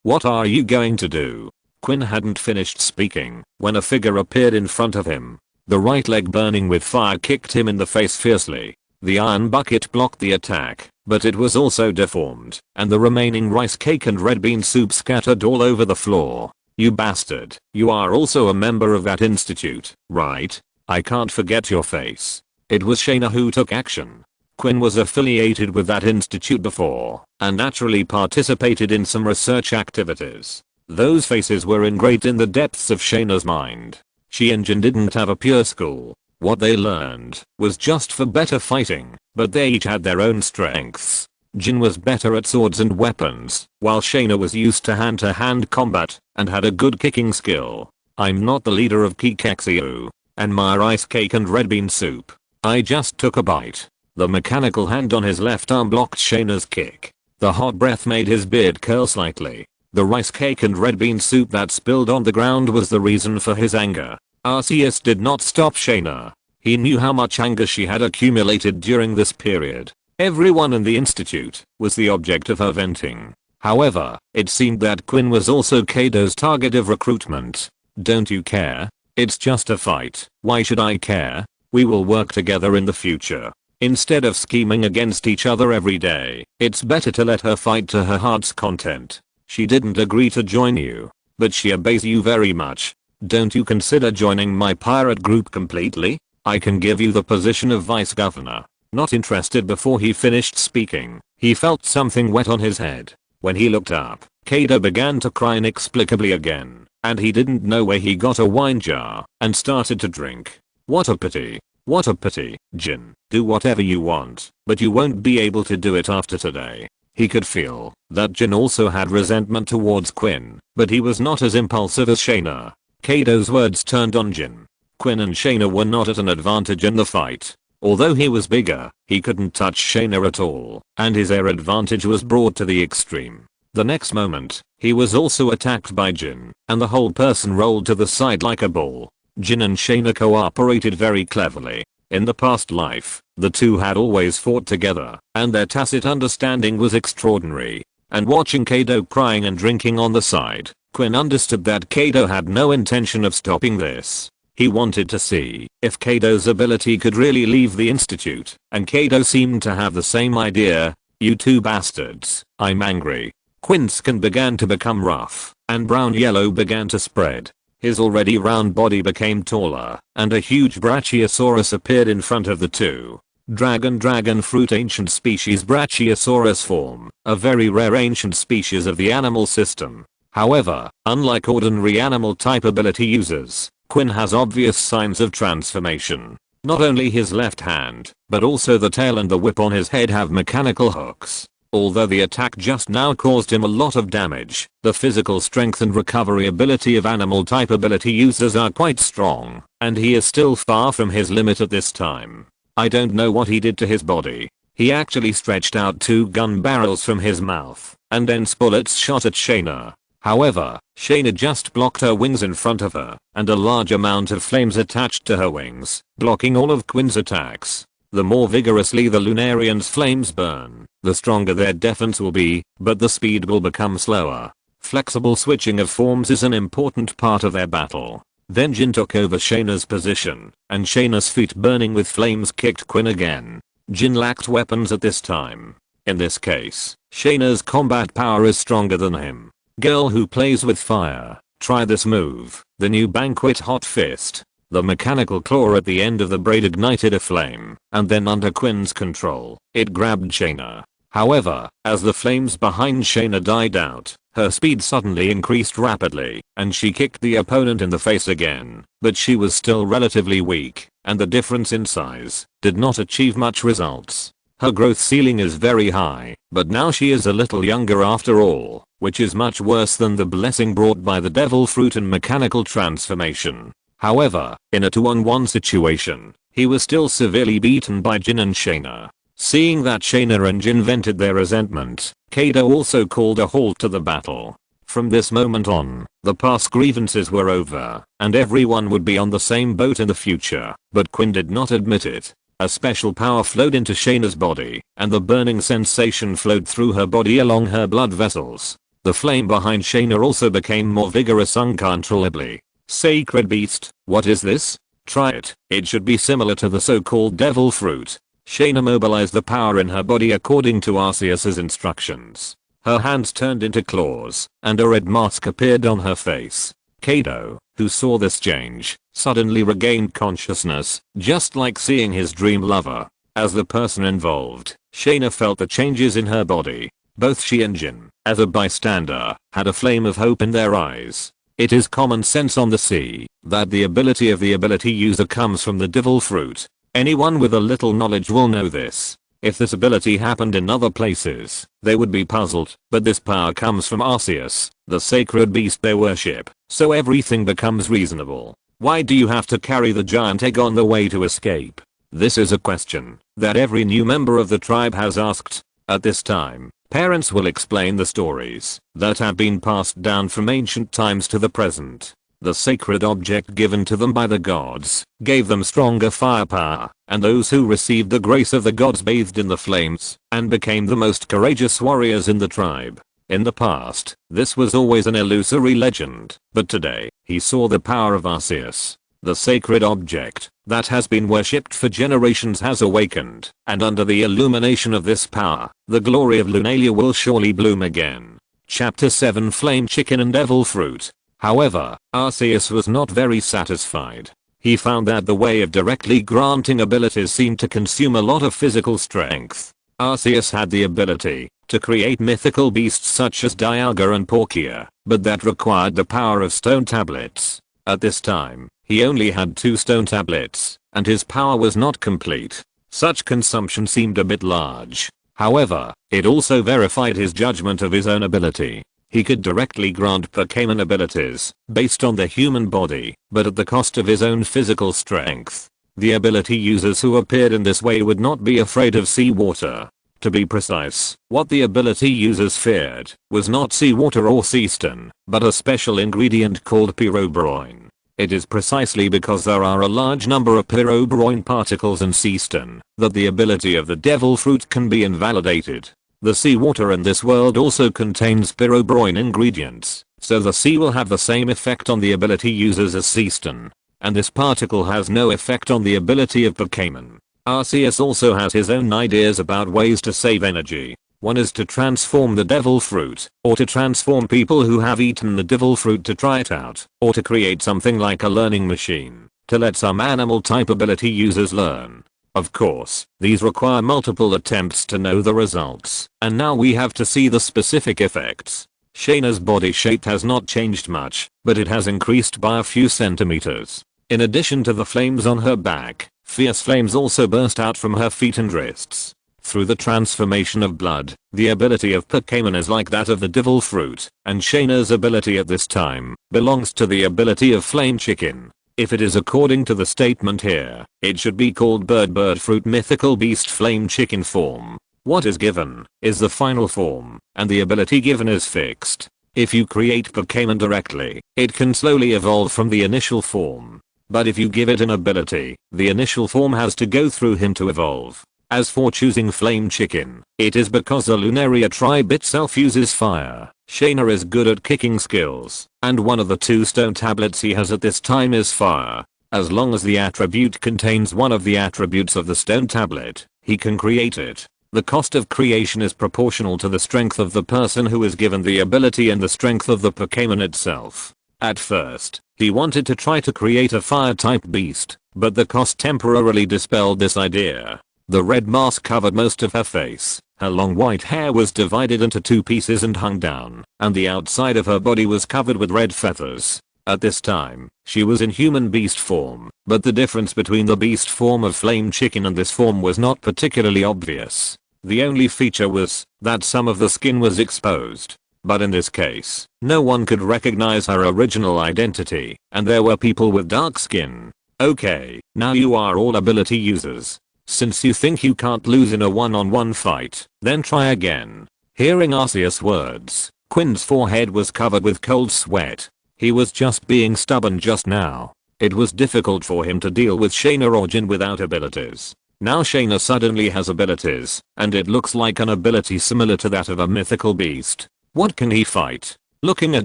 what are you going to do? Quinn hadn't finished speaking when a figure appeared in front of him. The right leg burning with fire kicked him in the face fiercely. The iron bucket blocked the attack, but it was also deformed, and the remaining rice cake and red bean soup scattered all over the floor. You bastard, you are also a member of that institute, right? I can't forget your face. It was Shaina who took action. Quinn was affiliated with that institute before, and naturally participated in some research activities. Those faces were ingrained in the depths of Shaina's mind. She and Jin didn't have a pure school. What they learned was just for better fighting, but they each had their own strengths. Jin was better at swords and weapons, while Shaina was used to hand-to-hand combat and had a good kicking skill. I'm not the leader of Kikexyu, and my rice cake and red bean soup. I just took a bite. The mechanical hand on his left arm blocked Shaina's kick. The hot breath made his beard curl slightly. The rice cake and red bean soup that spilled on the ground was the reason for his anger. Arceus did not stop Shaina. He knew how much anger she had accumulated during this period. Everyone in the institute was the object of her venting. However, it seemed that Quinn was also Kaido's target of recruitment. Don't you care? It's just a fight. Why should I care? We will work together in the future. Instead of scheming against each other every day, it's better to let her fight to her heart's content. She didn't agree to join you, but she obeys you very much. Don't you consider joining my pirate group completely? I can give you the position of vice governor. Not interested. Before he finished speaking, he felt something wet on his head. When he looked up, Kaido began to cry inexplicably again, and he didn't know where he got a wine jar and started to drink. What a pity. What a pity. Jin, do whatever you want, but you won't be able to do it after today. He could feel that Jin also had resentment towards Quinn, but he was not as impulsive as Shaina. Kaido's words turned on Jin. Quinn and Shaina were not at an advantage in the fight. Although he was bigger, he couldn't touch Shaina at all, and his air advantage was brought to the extreme. The next moment, he was also attacked by Jin, and the whole person rolled to the side like a ball. Jin and Shaina cooperated very cleverly. In the past life, the two had always fought together, and their tacit understanding was extraordinary. And watching Kaido crying and drinking on the side, Quinn understood that Kaido had no intention of stopping this. He wanted to see if Kaido's ability could really leave the institute, and Kaido seemed to have the same idea. You two bastards, I'm angry. Quinn's skin began to become rough, and brown yellow began to spread. His already round body became taller, and a huge Brachiosaurus appeared in front of the two. Dragon fruit ancient species Brachiosaurus form, a very rare ancient species of the animal system. However, unlike ordinary animal type ability users, Quinn has obvious signs of transformation. Not only his left hand, but also the tail and the whip on his head have mechanical hooks. Although the attack just now caused him a lot of damage, the physical strength and recovery ability of animal type ability users are quite strong, and he is still far from his limit at this time. I don't know what he did to his body. He actually stretched out 2 gun barrels from his mouth, and then bullets shot at Shaina. However, Shaina just blocked her wings in front of her, and a large amount of flames attached to her wings, blocking all of Quinn's attacks. The more vigorously the Lunarians' flames burn, the stronger their defense will be, but the speed will become slower. Flexible switching of forms is an important part of their battle. Then Jin took over Shaina's position, and Shaina's feet burning with flames kicked Quinn again. Jin lacked weapons at this time. In this case, Shaina's combat power is stronger than him. Girl who plays with fire, try this move, the new banquet hot fist. The mechanical claw at the end of the blade ignited a flame, and then under Quinn's control, it grabbed Shaina. However, as the flames behind Shaina died out, her speed suddenly increased rapidly, and she kicked the opponent in the face again, but she was still relatively weak, and the difference in size did not achieve much results. Her growth ceiling is very high, but now she is a little younger after all, which is much worse than the blessing brought by the devil fruit and mechanical transformation. However, in a 2-on-1 situation, he was still severely beaten by Jin and Shaina. Seeing that Shaina and Jin vented their resentment, Kaido also called a halt to the battle. From this moment on, the past grievances were over, and everyone would be on the same boat in the future, but Quinn did not admit it. A special power flowed into Shaina's body, and the burning sensation flowed through her body along her blood vessels. The flame behind Shaina also became more vigorous uncontrollably. Sacred beast, what is this? Try it, it should be similar to the so-called devil fruit. Shaina mobilized the power in her body according to Arceus's instructions. Her hands turned into claws, and a red mask appeared on her face. Kaido, who saw this change, suddenly regained consciousness, just like seeing his dream lover. As the person involved, Shaina felt the changes in her body. Both she and Jin, as a bystander, had a flame of hope in their eyes. It is common sense on the sea that the ability of the ability user comes from the devil fruit. Anyone with a little knowledge will know this. If this ability happened in other places, they would be puzzled, but this power comes from Arceus, the sacred beast they worship, so everything becomes reasonable. Why do you have to carry the giant egg on the way to escape? This is a question that every new member of the tribe has asked. At this time, parents will explain the stories that have been passed down from ancient times to the present. The sacred object given to them by the gods gave them stronger firepower, and those who received the grace of the gods bathed in the flames and became the most courageous warriors in the tribe. In the past, this was always an illusory legend, but today, he saw the power of Arceus. The sacred object that has been worshipped for generations has awakened, and under the illumination of this power, the glory of Lunaria will surely bloom again. Chapter 7 Flame Chicken and Devil Fruit. However, Arceus was not very satisfied. He found that the way of directly granting abilities seemed to consume a lot of physical strength. Arceus had the ability to create mythical beasts such as Dialga and Porkia, but that required the power of stone tablets. At this time, he only had 2 stone tablets, and his power was not complete. Such consumption seemed a bit large. However, it also verified his judgment of his own ability. He could directly grant Pokemon abilities based on the human body, but at the cost of his own physical strength. The ability users who appeared in this way would not be afraid of seawater. To be precise, what the ability users feared was not seawater or sea stone, but a special ingredient called pyrobrine. It is precisely because there are a large number of pyrobrine particles in sea stone that the ability of the devil fruit can be invalidated. The seawater in this world also contains pyrobrine ingredients, so the sea will have the same effect on the ability users as sea stone. And this particle has no effect on the ability of Pokemon. Arceus also has his own ideas about ways to save energy. One is to transform the devil fruit, or to transform people who have eaten the devil fruit to try it out, or to create something like a learning machine, to let some animal type ability users learn. Of course, these require multiple attempts to know the results, and now we have to see the specific effects. Shaina's body shape has not changed much, but it has increased by a few centimeters. In addition to the flames on her back, fierce flames also burst out from her feet and wrists. Through the transformation of blood, the ability of Pokemon is like that of the devil fruit, and Shaina's ability at this time belongs to the ability of Flame Chicken. If it is according to the statement here, it should be called bird fruit mythical beast flame chicken form. What is given is the final form, and the ability given is fixed. If you create Pokemon directly, it can slowly evolve from the initial form. But if you give it an ability, the initial form has to go through him to evolve. As for choosing flame chicken, it is because the Lunaria tribe itself uses fire. Shaina is good at kicking skills, and one of the 2 stone tablets he has at this time is fire. As long as the attribute contains one of the attributes of the stone tablet, he can create it. The cost of creation is proportional to the strength of the person who is given the ability and the strength of the Pokemon itself. At first, he wanted to try to create a fire-type beast, but the cost temporarily dispelled this idea. The red mask covered most of her face, her long white hair was divided into 2 pieces and hung down, and the outside of her body was covered with red feathers. At this time, she was in human beast form, but the difference between the beast form of Flame Chicken and this form was not particularly obvious. The only feature was that some of the skin was exposed. But in this case, no one could recognize her original identity, and there were people with dark skin. Okay, now you are all ability users. Since you think you can't lose in a one-on-one fight, then try again. Hearing Arceus' words, Quinn's forehead was covered with cold sweat. He was just being stubborn just now. It was difficult for him to deal with Shaina or Jin without abilities. Now Shaina suddenly has abilities, and it looks like an ability similar to that of a mythical beast. What can he fight? Looking at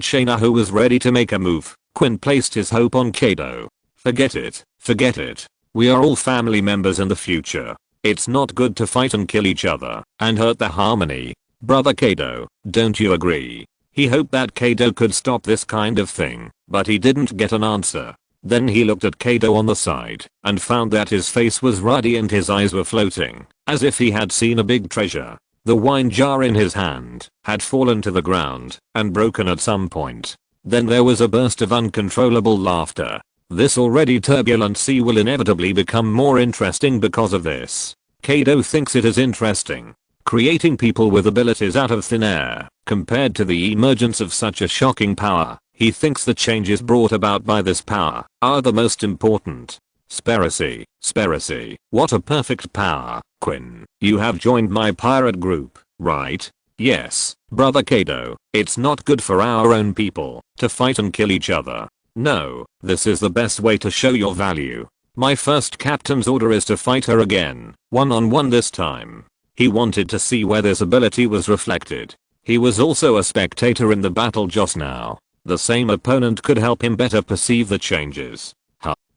Shaina, who was ready to make a move, Quinn placed his hope on Kaido. Forget it. Forget it. We are all family members in the future. It's not good to fight and kill each other and hurt the harmony. Brother Kaido, don't you agree? He hoped that Kaido could stop this kind of thing, but he didn't get an answer. Then he looked at Kaido on the side and found that his face was ruddy and his eyes were floating, as if he had seen a big treasure. The wine jar in his hand had fallen to the ground and broken at some point. Then there was a burst of uncontrollable laughter. This already turbulent sea will inevitably become more interesting because of this. Kaido thinks it is interesting. Creating people with abilities out of thin air, compared to the emergence of such a shocking power, he thinks the changes brought about by this power are the most important. Speracy, Speracy, what a perfect power. Quinn, you have joined my pirate group, right? Yes, brother Kaido, it's not good for our own people to fight and kill each other. No, this is the best way to show your value. My first captain's order is to fight her again, one-on-one this time. He wanted to see where this ability was reflected. He was also a spectator in the battle just now. The same opponent could help him better perceive the changes.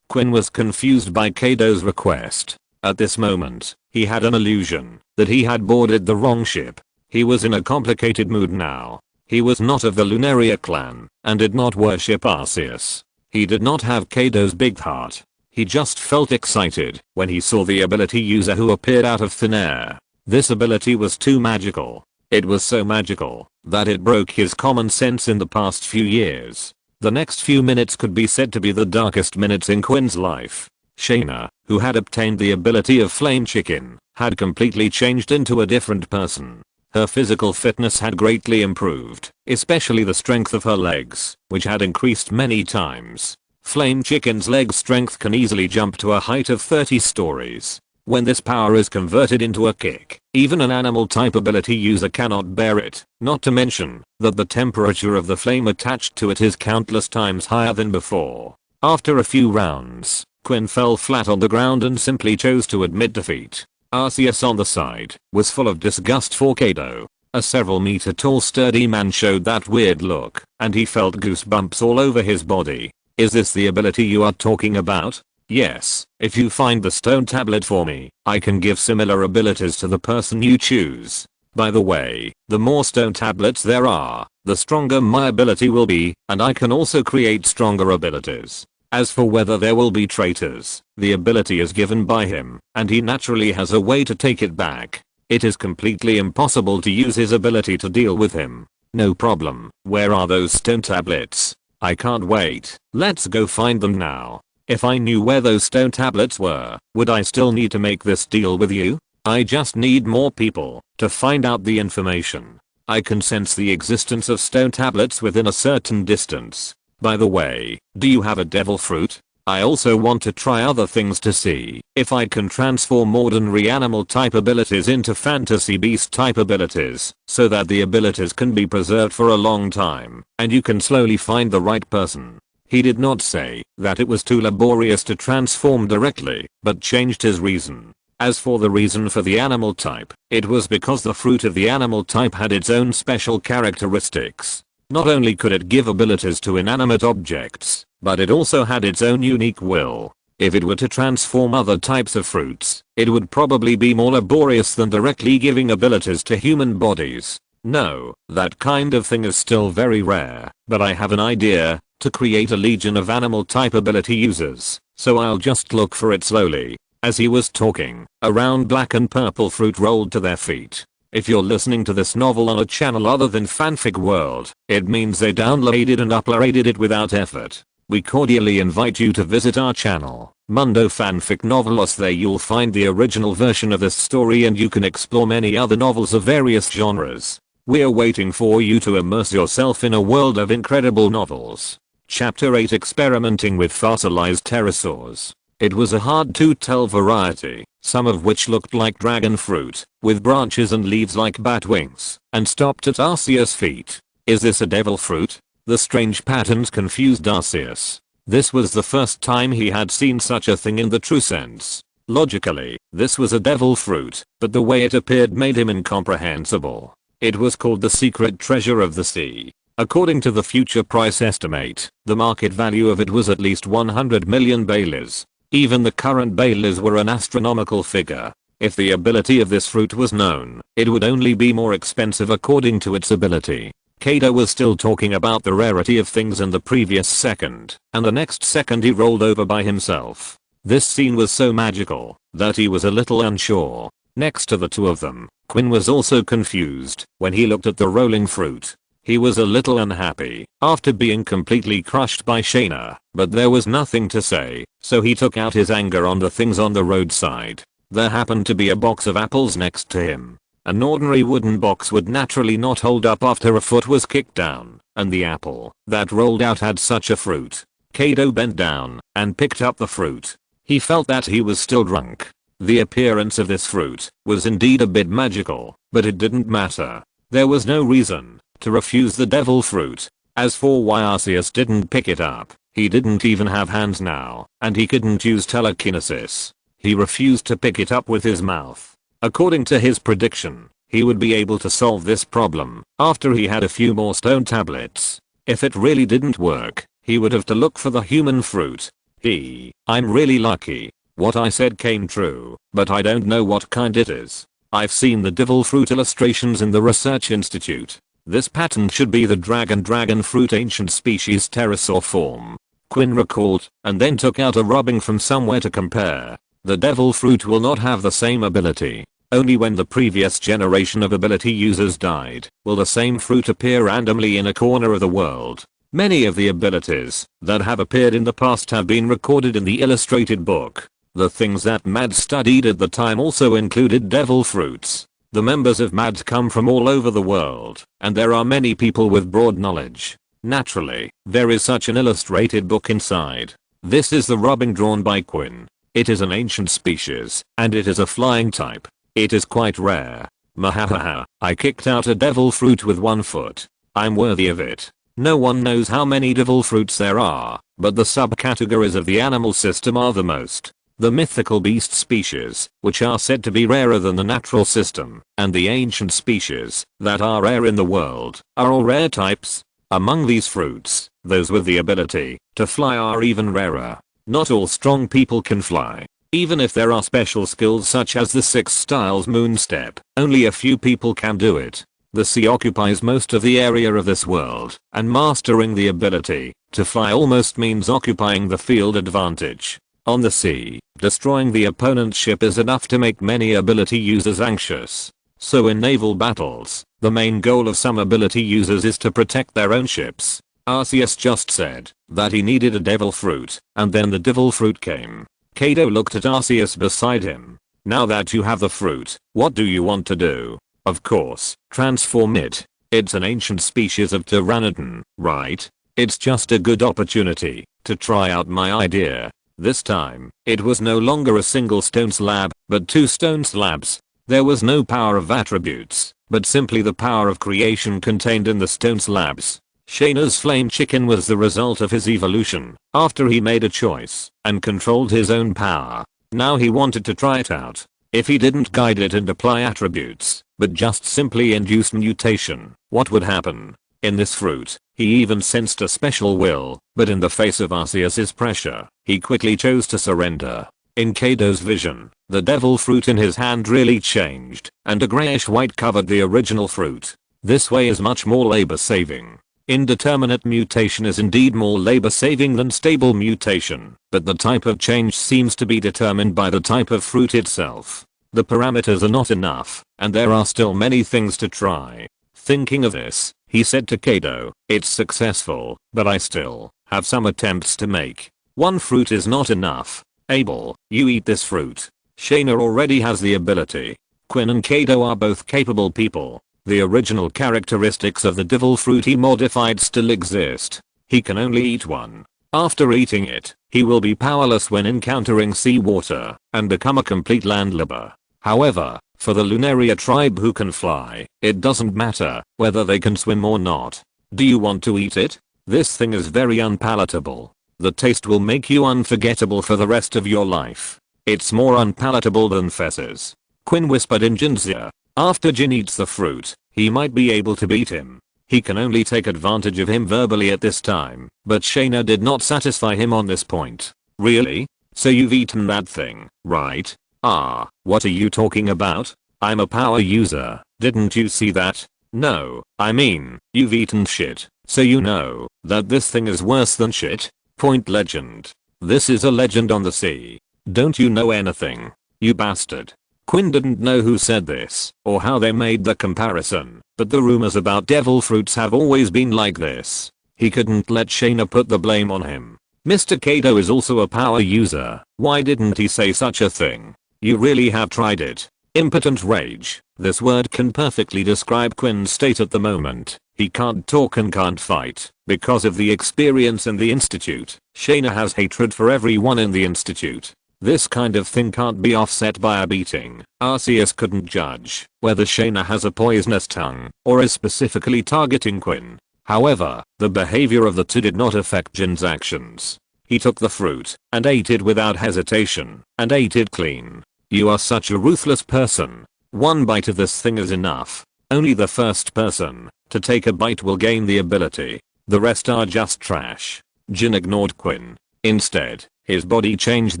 Quinn was confused by Kaido's request. At this moment, he had an illusion that he had boarded the wrong ship. He was in a complicated mood now. He was not of the Lunaria clan and did not worship Arceus. He did not have Kaido's big heart. He just felt excited when he saw the ability user who appeared out of thin air. This ability was too magical. It was so magical that it broke his common sense in the past few years. The next few minutes could be said to be the darkest minutes in Quinn's life. Shaina, who had obtained the ability of Flame Chicken, had completely changed into a different person. Her physical fitness had greatly improved, especially the strength of her legs, which had increased many times. Flame Chicken's leg strength can easily jump to a height of 30 stories. When this power is converted into a kick, even an animal type ability user cannot bear it, not to mention that the temperature of the flame attached to it is countless times higher than before. After a few rounds, Quinn fell flat on the ground and simply chose to admit defeat. Arceus on the side was full of disgust for Kaido. A several meter tall sturdy man showed that weird look, and he felt goosebumps all over his body. Is this the ability you are talking about? Yes, if you find the stone tablet for me, I can give similar abilities to the person you choose. By the way, the more stone tablets there are, the stronger my ability will be, and I can also create stronger abilities. As for whether there will be traitors, the ability is given by him, and he naturally has a way to take it back. It is completely impossible to use his ability to deal with him. No problem. Where are those stone tablets? I can't wait. Let's go find them now. If I knew where those stone tablets were, would I still need to make this deal with you? I just need more people to find out the information. I can sense the existence of stone tablets within a certain distance. By the way, do you have a devil fruit? I also want to try other things to see if I can transform ordinary animal type abilities into fantasy beast type abilities so that the abilities can be preserved for a long time and you can slowly find the right person. He did not say that it was too laborious to transform directly, but changed his reason. As for the reason for the animal type, it was because the fruit of the animal type had its own special characteristics. Not only could it give abilities to inanimate objects, but it also had its own unique will. If it were to transform other types of fruits, it would probably be more laborious than directly giving abilities to human bodies. No, that kind of thing is still very rare, but I have an idea, to create a legion of animal type ability users, so I'll just look for it slowly. As he was talking, a round black and purple fruit rolled to their feet. If you're listening to this novel on a channel other than Fanfic World, it means they downloaded and uploaded it without effort. We cordially invite you to visit our channel, Mundo Fanfic Novelos. There you'll find the original version of this story and you can explore many other novels of various genres. We're waiting for you to immerse yourself in a world of incredible novels. Chapter 8: Experimenting with Fossilized Pterosaurs. It was a hard-to-tell variety, some of which looked like dragon fruit, with branches and leaves like bat wings, and stopped at Arceus' feet. Is this a devil fruit? The strange patterns confused Arceus. This was the first time he had seen such a thing in the true sense. Logically, this was a devil fruit, but the way it appeared made him incomprehensible. It was called the secret treasure of the sea. According to the future price estimate, the market value of it was at least 100 million Baileys. Even the current Baileys were an astronomical figure. If the ability of this fruit was known, it would only be more expensive according to its ability. Kaido was still talking about the rarity of things in the previous second, and the next second he rolled over by himself. This scene was so magical that he was a little unsure. Next to the two of them, Quinn was also confused when he looked at the rolling fruit. He was a little unhappy after being completely crushed by Shaina, but there was nothing to say, so he took out his anger on the things on the roadside. There happened to be a box of apples next to him. An ordinary wooden box would naturally not hold up after a foot was kicked down, and the apple that rolled out had such a fruit. Kaido bent down and picked up the fruit. He felt that he was still drunk. The appearance of this fruit was indeed a bit magical, but it didn't matter. There was no reason to refuse the devil fruit. As for why Arceus didn't pick it up, he didn't even have hands now, and he couldn't use telekinesis. He refused to pick it up with his mouth. According to his prediction, he would be able to solve this problem after he had a few more stone tablets. If it really didn't work, he would have to look for the human fruit. I'm really lucky. What I said came true, but I don't know what kind it is. I've seen the devil fruit illustrations in the research institute. This pattern should be the dragon fruit ancient species pterosaur form. Quinn recalled, and then took out a rubbing from somewhere to compare. The devil fruit will not have the same ability. Only when the previous generation of ability users died will the same fruit appear randomly in a corner of the world. Many of the abilities that have appeared in the past have been recorded in the illustrated book. The things that MAD studied at the time also included devil fruits. The members of MAD come from all over the world, and there are many people with broad knowledge. Naturally, there is such an illustrated book inside. This is the rubbing drawn by Quinn. It is an ancient species, and it is a flying type. It is quite rare. Mahahaha, I kicked out a devil fruit with 1 foot. I'm worthy of it. No one knows how many devil fruits there are, but the subcategories of the animal system are the most. The mythical beast species, which are said to be rarer than the natural system, and the ancient species, that are rare in the world, are all rare types. Among these fruits, those with the ability to fly are even rarer. Not all strong people can fly. Even if there are special skills such as the 6 styles moon step, only a few people can do it. The sea occupies most of the area of this world, and mastering the ability to fly almost means occupying the field advantage. On the sea, destroying the opponent's ship is enough to make many ability users anxious. So in naval battles, the main goal of some ability users is to protect their own ships. Arceus just said that he needed a devil fruit, and then the devil fruit came. Kaido looked at Arceus beside him. Now that you have the fruit, what do you want to do? Of course, transform it. It's an ancient species of pteranodon, right? It's just a good opportunity to try out my idea. This time, it was no longer a single stone slab, but 2 stone slabs. There was no power of attributes, but simply the power of creation contained in the stone slabs. Shaina's flame chicken was the result of his evolution, after he made a choice, and controlled his own power. Now he wanted to try it out. If he didn't guide it and apply attributes, but just simply induced mutation, what would happen? In this fruit, he even sensed a special will, but in the face of Arceus's pressure, he quickly chose to surrender. In Kaido's vision, the devil fruit in his hand really changed, and a grayish-white covered the original fruit. This way is much more labor-saving. Indeterminate mutation is indeed more labor-saving than stable mutation, but the type of change seems to be determined by the type of fruit itself. The parameters are not enough, and there are still many things to try. Thinking of this, he said to Kaido, "It's successful, but I still have some attempts to make. One fruit is not enough. Abel, you eat this fruit. Shaina already has the ability. Quinn and Kaido are both capable people. The original characteristics of the devil fruit he modified still exist. He can only eat one. After eating it, he will be powerless when encountering seawater and become a complete landlubber. However, for the Lunaria tribe who can fly, it doesn't matter whether they can swim or not. Do you want to eat it? This thing is very unpalatable. The taste will make you unforgettable for the rest of your life. It's more unpalatable than fezzes." Quinn whispered in Jin's ear. After Jin eats the fruit, he might be able to beat him. He can only take advantage of him verbally at this time, but Shaina did not satisfy him on this point. "Really? So you've eaten that thing, right? Ah, what are you talking about? I'm a power user, didn't you see that? No, I mean, you've eaten shit, so you know that this thing is worse than shit? Point legend. This is a legend on the sea. Don't you know anything? You bastard." Quinn didn't know who said this, or how they made the comparison, but the rumors about devil fruits have always been like this. He couldn't let Shaina put the blame on him. Mr. Kaido is also a power user, why didn't he say such a thing? You really have tried it. Impotent rage. This word can perfectly describe Quinn's state at the moment. He can't talk and can't fight, because of the experience in the institute. Shaina has hatred for everyone in the institute. This kind of thing can't be offset by a beating. Arceus couldn't judge whether Shaina has a poisonous tongue or is specifically targeting Quinn. However, the behavior of the two did not affect Jin's actions. He took the fruit and ate it without hesitation and ate it clean. You are such a ruthless person. One bite of this thing is enough. Only the first person to take a bite will gain the ability. The rest are just trash. Jin ignored Quinn. Instead, his body changed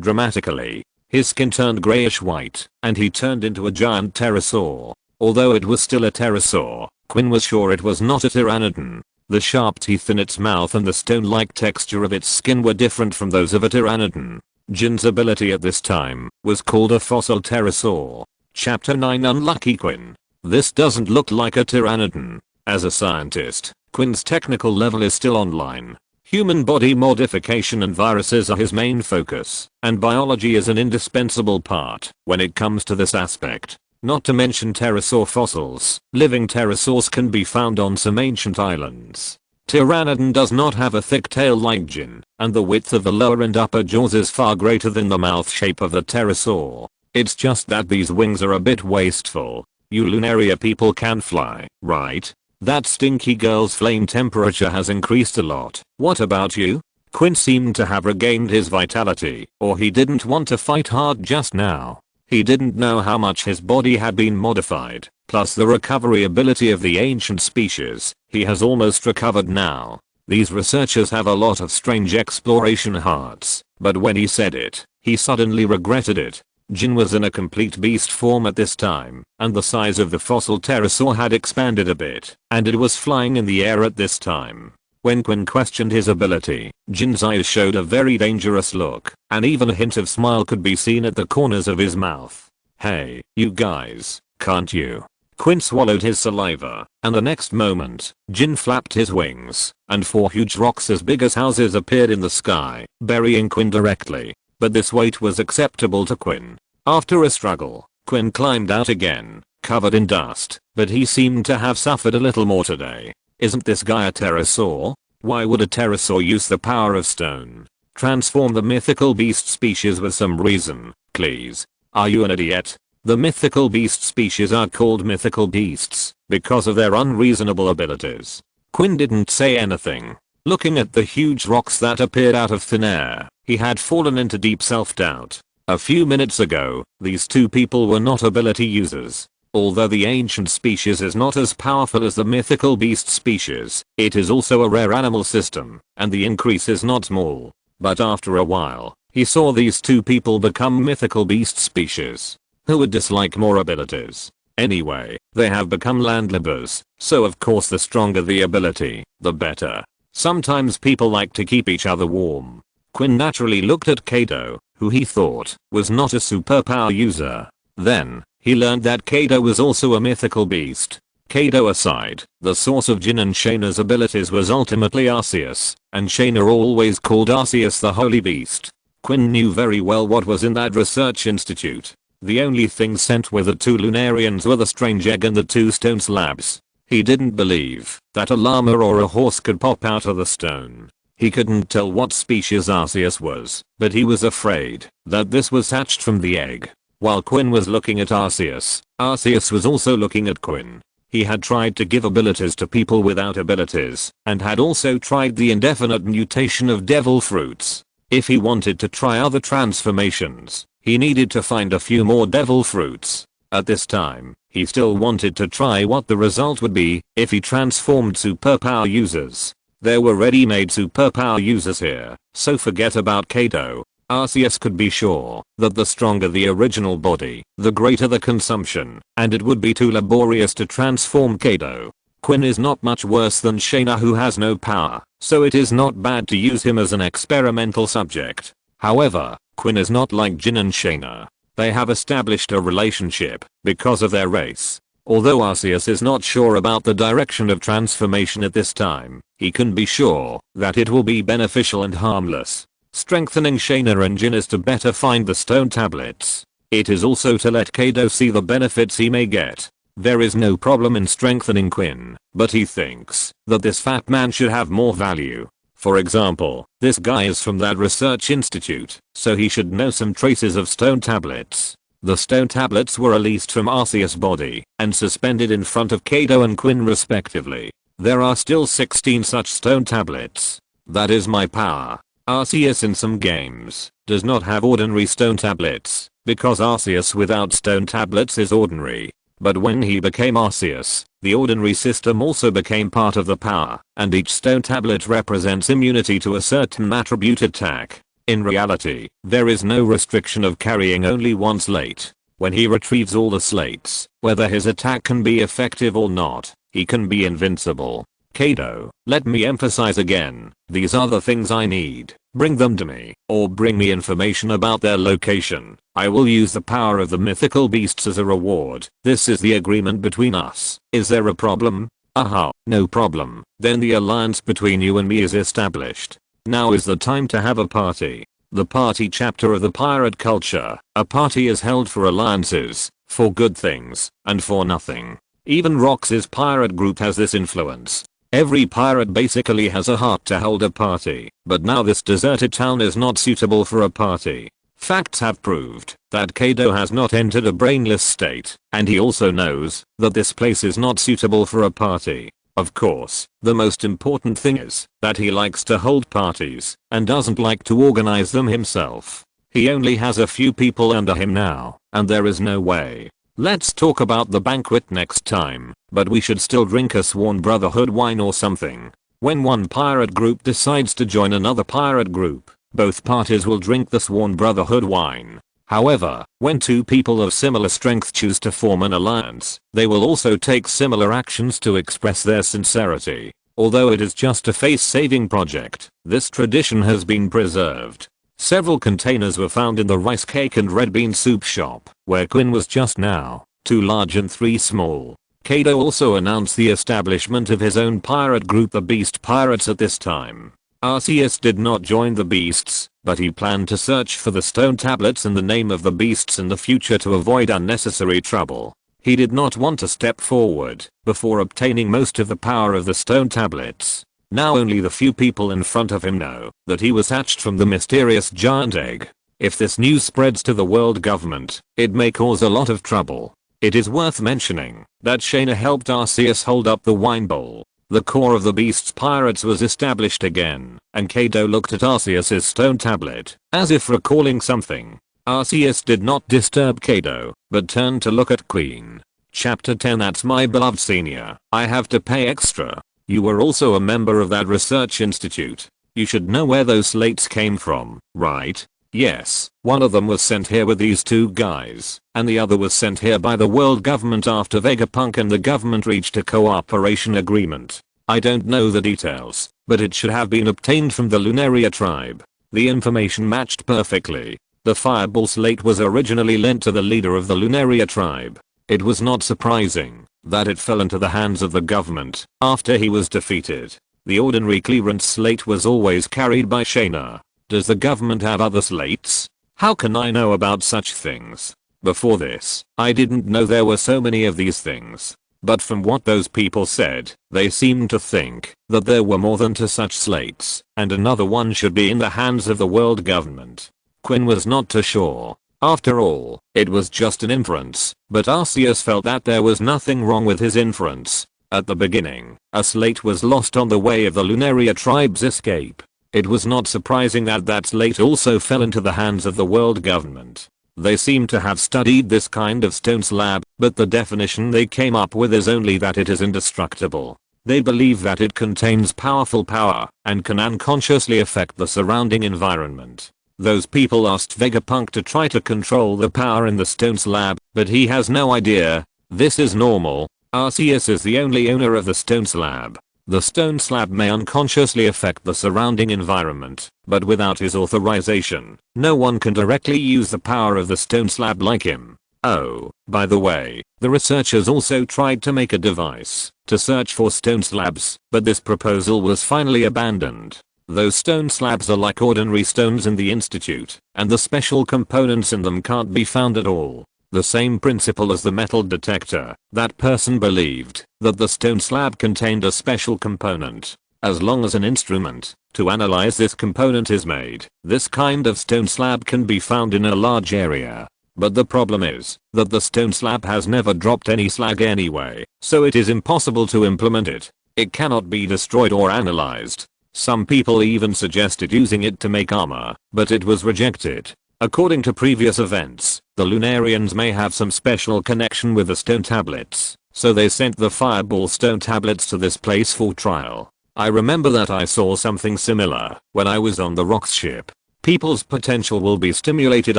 dramatically. His skin turned grayish white, and he turned into a giant pterosaur. Although it was still a pterosaur, Quinn was sure it was not a pteranodon. The sharp teeth in its mouth and the stone-like texture of its skin were different from those of a pteranodon. Jin's ability at this time was called a fossil pterosaur. Chapter 9 Unlucky Quinn. This doesn't look like a pteranodon. As a scientist, Quinn's technical level is still online. Human body modification and viruses are his main focus, and biology is an indispensable part when it comes to this aspect. Not to mention pterosaur fossils. Living pterosaurs can be found on some ancient islands. Pteranodon does not have a thick tail like Jin, and the width of the lower and upper jaws is far greater than the mouth shape of the pterosaur. It's just that these wings are a bit wasteful. You Lunaria people can fly, right? That stinky girl's flame temperature has increased a lot. What about you? Quinn seemed to have regained his vitality, or he didn't want to fight hard just now. He didn't know how much his body had been modified, plus the recovery ability of the ancient species. He has almost recovered now. These researchers have a lot of strange exploration hearts, but when he said it, he suddenly regretted it. Jin was in a complete beast form at this time, and the size of the fossil pterosaur had expanded a bit, and it was flying in the air at this time. When Quinn questioned his ability, Jin's eyes showed a very dangerous look, and even a hint of smile could be seen at the corners of his mouth. "Hey, you guys, can't you?" Quinn swallowed his saliva, and the next moment, Jin flapped his wings, and 4 huge rocks as big as houses appeared in the sky, burying Quinn directly. But this weight was acceptable to Quinn. After a struggle, Quinn climbed out again, covered in dust, but he seemed to have suffered a little more today. Isn't this guy a pterosaur? Why would a pterosaur use the power of stone? Transform the mythical beast species with some reason, please. Are you an idiot? The mythical beast species are called mythical beasts because of their unreasonable abilities. Quinn didn't say anything. Looking at the huge rocks that appeared out of thin air, he had fallen into deep self-doubt. A few minutes ago, these two people were not ability users. Although the ancient species is not as powerful as the mythical beast species, it is also a rare animal system, and the increase is not small. But after a while, he saw these two people become mythical beast species. Who would dislike more abilities? Anyway, they have become landlubbers, so of course the stronger the ability, the better. Sometimes people like to keep each other warm. Quinn naturally looked at Kaido, who he thought was not a superpower user. Then, he learned that Kaido was also a mythical beast. Kaido aside, the source of Jin and Shaina's abilities was ultimately Arceus, and Shaina always called Arceus the Holy Beast. Quinn knew very well what was in that research institute. The only things sent with the two Lunarians were the strange egg and the two stone slabs. He didn't believe that a llama or a horse could pop out of the stone. He couldn't tell what species Arceus was, but he was afraid that this was hatched from the egg. While Quinn was looking at Arceus, Arceus was also looking at Quinn. He had tried to give abilities to people without abilities, and had also tried the indefinite mutation of devil fruits. If he wanted to try other transformations, he needed to find a few more devil fruits. At this time, he still wanted to try what the result would be if he transformed superpower users. There were ready-made superpower users here, so forget about Kaido. Arceus could be sure that the stronger the original body, the greater the consumption, and it would be too laborious to transform Kaido. Quinn is not much worse than Shaina, who has no power, so it is not bad to use him as an experimental subject. However, Quinn is not like Jin and Shaina. They have established a relationship because of their race. Although Arceus is not sure about the direction of transformation at this time, he can be sure that it will be beneficial and harmless. Strengthening Shaina and Jin is to better find the stone tablets. It is also to let Kaido see the benefits he may get. There is no problem in strengthening Quinn, but he thinks that this fat man should have more value. For example, this guy is from that research institute, so he should know some traces of stone tablets. The stone tablets were released from Arceus' body and suspended in front of Kaido and Quinn respectively. There are still 16 such stone tablets. That is my power. Arceus in some games does not have ordinary stone tablets, because Arceus without stone tablets is ordinary. But when he became Arceus, the ordinary system also became part of the power, and each stone tablet represents immunity to a certain attribute attack. In reality, there is no restriction of carrying only one slate. When he retrieves all the slates, whether his attack can be effective or not, he can be invincible. Kaido, let me emphasize again, these are the things I need. Bring them to me, or bring me information about their location. I will use the power of the mythical beasts as a reward. This is the agreement between us. Is there a problem? Aha, no problem. Then the alliance between you and me is established. Now is the time to have a party. The party chapter of the pirate culture. A party is held for alliances, for good things, and for nothing. Even Rox's pirate group has this influence. Every pirate basically has a heart to hold a party, but now this deserted town is not suitable for a party. Facts have proved that Kaido has not entered a brainless state, and he also knows that this place is not suitable for a party. Of course, the most important thing is that he likes to hold parties and doesn't like to organize them himself. He only has a few people under him now, and there is no way. Let's talk about the banquet next time, but we should still drink a Sworn Brotherhood wine or something. When one pirate group decides to join another pirate group, both parties will drink the Sworn Brotherhood wine. However, when two people of similar strength choose to form an alliance, they will also take similar actions to express their sincerity. Although it is just a face-saving project, this tradition has been preserved. Several containers were found in the rice cake and red bean soup shop, where Quinn was just now, 2 large and 3 small. Kaido also announced the establishment of his own pirate group, the Beast Pirates, at this time. Arceus did not join the beasts, but he planned to search for the stone tablets in the name of the beasts in the future to avoid unnecessary trouble. He did not want to step forward before obtaining most of the power of the stone tablets. Now only the few people in front of him know that he was hatched from the mysterious giant egg. If this news spreads to the world government, it may cause a lot of trouble. It is worth mentioning that Shaina helped Arceus hold up the wine bowl. The core of the Beast's Pirates was established again, and Kaido looked at Arceus's stone tablet, as if recalling something. Arceus did not disturb Kaido, but turned to look at Queen. Chapter 10. That's my beloved senior. I have to pay extra. You were also a member of that research institute. You should know where those slates came from, right? Yes, one of them was sent here with these two guys, and the other was sent here by the world government after Vegapunk and the government reached a cooperation agreement. I don't know the details, but it should have been obtained from the Lunaria tribe. The information matched perfectly. The fireball slate was originally lent to the leader of the Lunaria tribe. It was not surprising that it fell into the hands of the government after he was defeated. The ordinary clearance slate was always carried by Shaina. Does the government have other slates? How can I know about such things? Before this, I didn't know there were so many of these things. But from what those people said, they seemed to think that there were more than two such slates, and another one should be in the hands of the world government. Quinn was not too sure. After all, it was just an inference, but Arceus felt that there was nothing wrong with his inference. At the beginning, a slate was lost on the way of the Lunaria tribe's escape. It was not surprising that that slate also fell into the hands of the world government. They seem to have studied this kind of stone slab, but the definition they came up with is only that it is indestructible. They believe that it contains powerful power and can unconsciously affect the surrounding environment. Those people asked Vegapunk to try to control the power in the stone slab, but he has no idea. This is normal. Arceus is the only owner of the stone slab. The stone slab may unconsciously affect the surrounding environment, but without his authorization, no one can directly use the power of the stone slab like him. Oh, by the way, the researchers also tried to make a device to search for stone slabs, but this proposal was finally abandoned. Those stone slabs are like ordinary stones in the institute, and the special components in them can't be found at all. The same principle as the metal detector, that person believed that the stone slab contained a special component. As long as an instrument to analyze this component is made, this kind of stone slab can be found in a large area. But the problem is that the stone slab has never dropped any slag anyway, so it is impossible to implement it. It cannot be destroyed or analyzed. Some people even suggested using it to make armor, but it was rejected. According to previous events, the Lunarians may have some special connection with the stone tablets, so they sent the fireball stone tablets to this place for trial. I remember that I saw something similar when I was on the Rocks ship. People's potential will be stimulated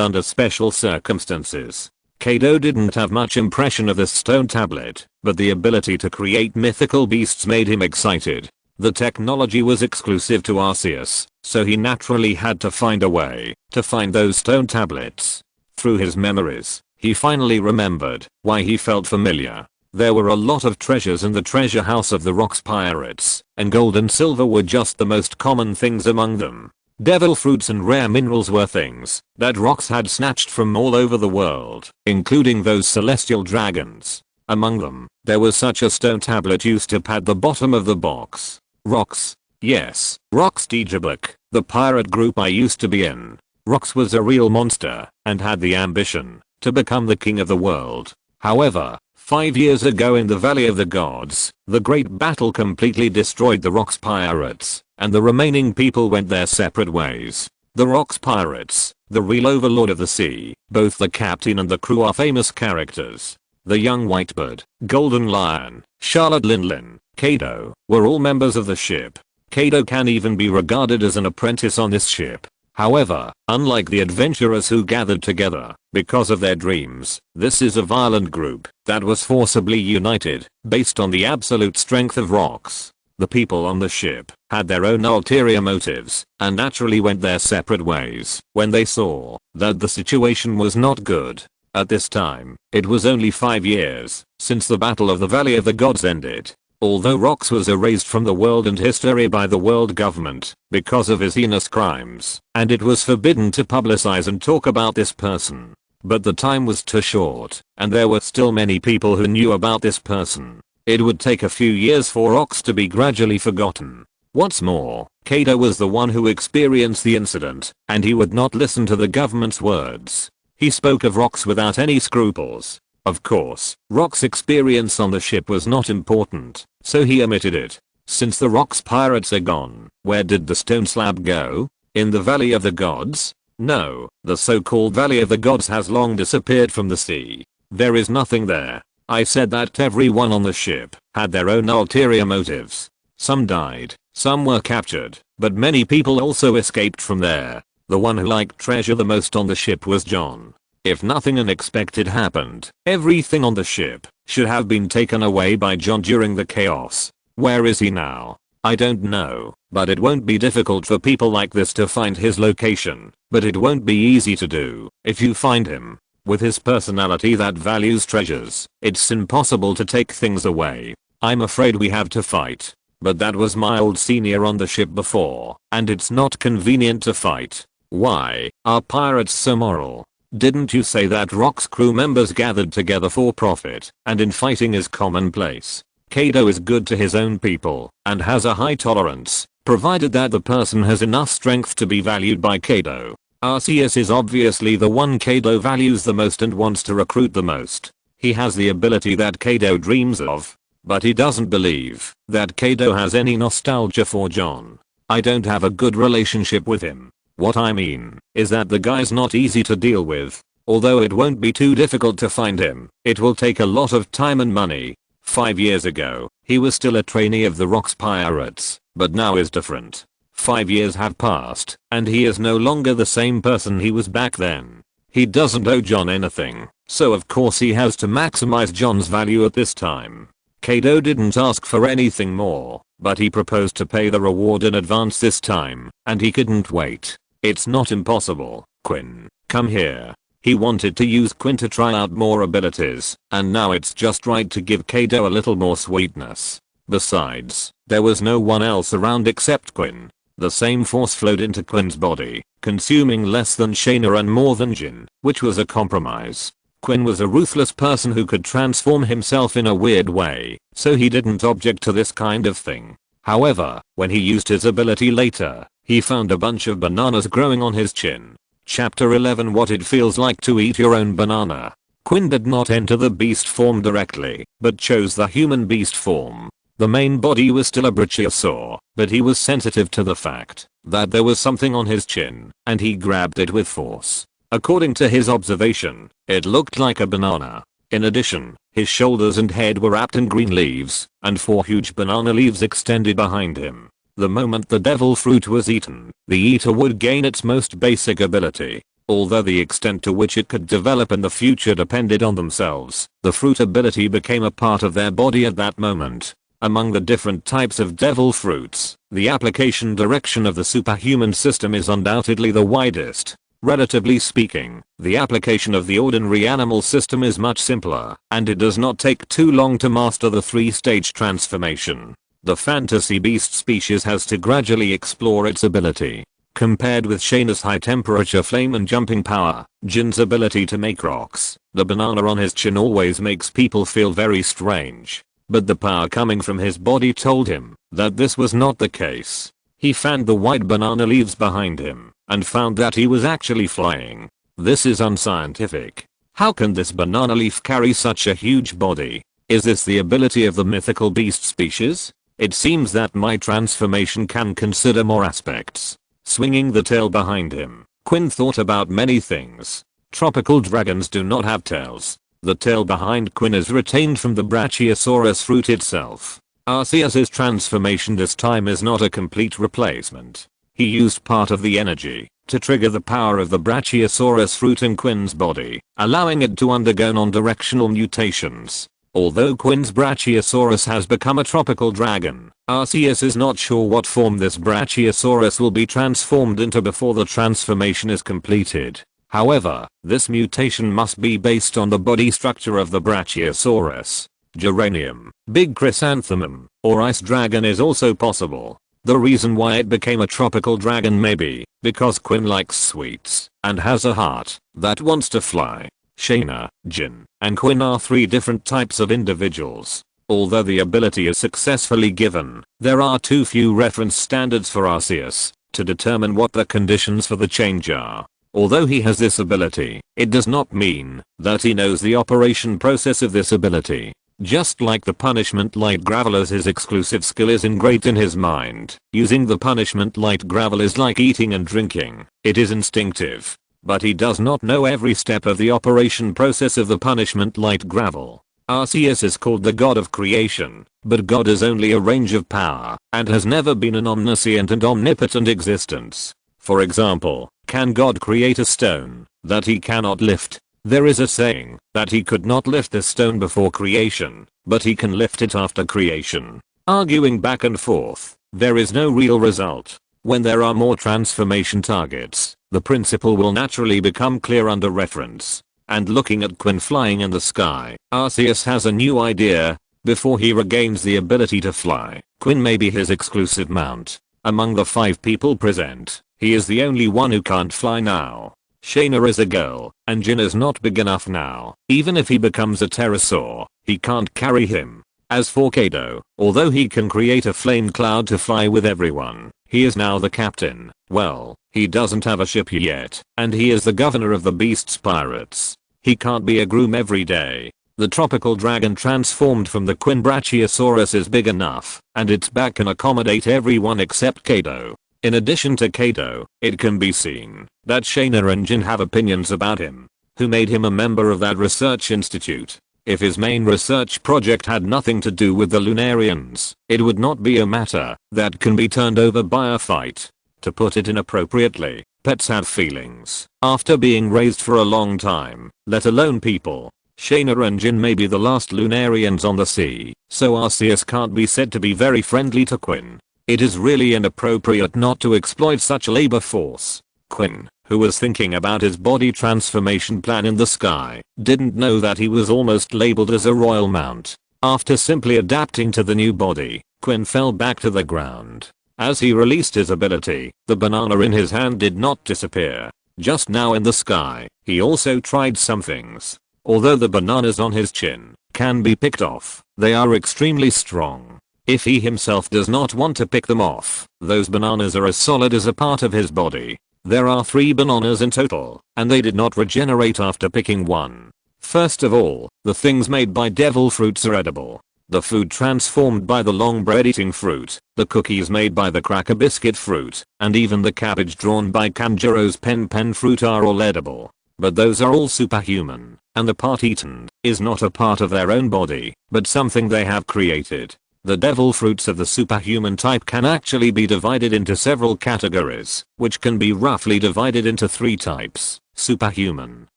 under special circumstances. Kaido didn't have much impression of this stone tablet, but the ability to create mythical beasts made him excited. The technology was exclusive to Arceus, so he naturally had to find a way to find those stone tablets. Through his memories, he finally remembered why he felt familiar. There were a lot of treasures in the treasure house of the Rocks pirates, and gold and silver were just the most common things among them. Devil fruits and rare minerals were things that Rocks had snatched from all over the world, including those celestial dragons. Among them, there was such a stone tablet used to pad the bottom of the box. Rocks. Yes, Rocks Djabuk, the pirate group I used to be in. Rocks was a real monster and had the ambition to become the king of the world. However, 5 years ago in the Valley of the Gods, the great battle completely destroyed the Rocks pirates, and the remaining people went their separate ways. The Rocks pirates, the real overlord of the sea, both the captain and the crew are famous characters. The young Whitebird, Golden Lion, Charlotte Linlin, Kaido, were all members of the ship. Kaido can even be regarded as an apprentice on this ship. However, unlike the adventurers who gathered together because of their dreams, this is a violent group that was forcibly united based on the absolute strength of Rocks. The people on the ship had their own ulterior motives and naturally went their separate ways when they saw that the situation was not good. At this time, it was only 5 years since the Battle of the Valley of the Gods ended. Although Rocks was erased from the world and history by the world government because of his heinous crimes, and it was forbidden to publicize and talk about this person. But the time was too short, and there were still many people who knew about this person. It would take a few years for Rocks to be gradually forgotten. What's more, Kaido was the one who experienced the incident, and he would not listen to the government's words. He spoke of Rocks without any scruples. Of course, Rocks' experience on the ship was not important, so he omitted it. Since the Rocks pirates are gone, where did the stone slab go? In the Valley of the Gods? No, the so-called Valley of the Gods has long disappeared from the sea. There is nothing there. I said that everyone on the ship had their own ulterior motives. Some died, some were captured, but many people also escaped from there. The one who liked treasure the most on the ship was John. If nothing unexpected happened, everything on the ship should have been taken away by John during the chaos. Where is he now? I don't know, but it won't be difficult for people like this to find his location, but it won't be easy to do if you find him. With his personality that values treasures, it's impossible to take things away. I'm afraid we have to fight. But that was my old senior on the ship before, and it's not convenient to fight. Why are pirates so moral? Didn't you say that Rock's crew members gathered together for profit, and infighting is commonplace? Kaido is good to his own people, and has a high tolerance, provided that the person has enough strength to be valued by Kaido. Arceus is obviously the one Kaido values the most and wants to recruit the most. He has the ability that Kaido dreams of, but he doesn't believe that Kaido has any nostalgia for John. I don't have a good relationship with him. What I mean is that the guy's not easy to deal with. Although it won't be too difficult to find him, it will take a lot of time and money. 5 years ago, he was still a trainee of the Rock's pirates, but now is different. 5 years have passed, and he is no longer the same person he was back then. He doesn't owe John anything, so of course he has to maximize John's value at this time. Kaido didn't ask for anything more, but he proposed to pay the reward in advance this time, and he couldn't wait. It's not impossible. Quinn, come here. He wanted to use Quinn to try out more abilities, and now it's just right to give Kaido a little more sweetness. Besides, there was no one else around except Quinn. The same force flowed into Quinn's body, consuming less than Shaina and more than Jin, which was a compromise. Quinn was a ruthless person who could transform himself in a weird way, so he didn't object to this kind of thing. However, when he used his ability later, he found a bunch of bananas growing on his chin. Chapter 11 What it feels like to eat your own banana. Quinn did not enter the beast form directly, but chose the human beast form. The main body was still a brachiosaur, but he was sensitive to the fact that there was something on his chin, and he grabbed it with force. According to his observation, it looked like a banana. In addition, his shoulders and head were wrapped in green leaves, and 4 huge banana leaves extended behind him. The moment the devil fruit was eaten, the eater would gain its most basic ability. Although the extent to which it could develop in the future depended on themselves, the fruit ability became a part of their body at that moment. Among the different types of devil fruits, the application direction of the superhuman system is undoubtedly the widest. Relatively speaking, the application of the ordinary animal system is much simpler, and it does not take too long to master the 3-stage transformation. The fantasy beast species has to gradually explore its ability. Compared with Shaina's high temperature flame and jumping power, Jin's ability to make rocks, the banana on his chin always makes people feel very strange. But the power coming from his body told him that this was not the case. He fanned the white banana leaves behind him and found that he was actually flying. This is unscientific. How can this banana leaf carry such a huge body? Is this the ability of the mythical beast species? It seems that my transformation can consider more aspects. Swinging the tail behind him, Quinn thought about many things. Tropical dragons do not have tails. The tail behind Quinn is retained from the Brachiosaurus fruit itself. Arceus's transformation this time is not a complete replacement. He used part of the energy to trigger the power of the Brachiosaurus fruit in Quinn's body, allowing it to undergo non-directional mutations. Although Quinn's Brachiosaurus has become a tropical dragon, Arceus is not sure what form this Brachiosaurus will be transformed into before the transformation is completed. However, this mutation must be based on the body structure of the Brachiosaurus. Geranium, big chrysanthemum, or ice dragon is also possible. The reason why it became a tropical dragon may be because Quinn likes sweets and has a heart that wants to fly. Shaina, Jin, and Quinn are 3 different types of individuals. Although the ability is successfully given, there are too few reference standards for Arceus to determine what the conditions for the change are. Although he has this ability, it does not mean that he knows the operation process of this ability. Just like the punishment light graveler's, his exclusive skill is ingrained in his mind. Using the punishment light gravel is like eating and drinking. It is instinctive. But he does not know every step of the operation process of the punishment light gravel. Arceus is called the god of creation, but God is only a range of power, and has never been an omniscient and omnipotent existence. For example, can God create a stone that he cannot lift? There is a saying that he could not lift the stone before creation, but he can lift it after creation. Arguing back and forth, there is no real result. When there are more transformation targets, the principle will naturally become clear under reference. And looking at Quinn flying in the sky, Arceus has a new idea. Before he regains the ability to fly, Quinn may be his exclusive mount. Among the 5 people present, he is the only one who can't fly now. Shaina is a girl, and Jin is not big enough now. Even if he becomes a pterosaur, he can't carry him. As for Kaido, although he can create a flame cloud to fly with everyone, he is now the captain. Well, he doesn't have a ship yet, and he is the governor of the beasts pirates. He can't be a groom every day. The tropical dragon transformed from the Quinn Brachiosaurus is big enough, and its back can accommodate everyone except Kaido. In addition to Kaido, it can be seen that Shaina and Jin have opinions about him. Who made him a member of that research institute? If his main research project had nothing to do with the Lunarians, it would not be a matter that can be turned over by a fight. To put it inappropriately, pets have feelings after being raised for a long time, let alone people. Shaina and Jin may be the last Lunarians on the sea, so Arceus can't be said to be very friendly to Quinn. It is really inappropriate not to exploit such labor force. Quinn, who was thinking about his body transformation plan in the sky, didn't know that he was almost labeled as a royal mount. After simply adapting to the new body, Quinn fell back to the ground. As he released his ability, the banana in his hand did not disappear. Just now in the sky, he also tried some things. Although the bananas on his chin can be picked off, they are extremely strong. If he himself does not want to pick them off, those bananas are as solid as a part of his body. There are 3 bananas in total, and they did not regenerate after picking one. First of all, the things made by devil fruits are edible. The food transformed by the long bread eating fruit, the cookies made by the cracker biscuit fruit, and even the cabbage drawn by Kanjuro's pen fruit are all edible. But those are all superhuman, and the part eaten is not a part of their own body, but something they have created. The devil fruits of the superhuman type can actually be divided into several categories, which can be roughly divided into 3 types: superhuman,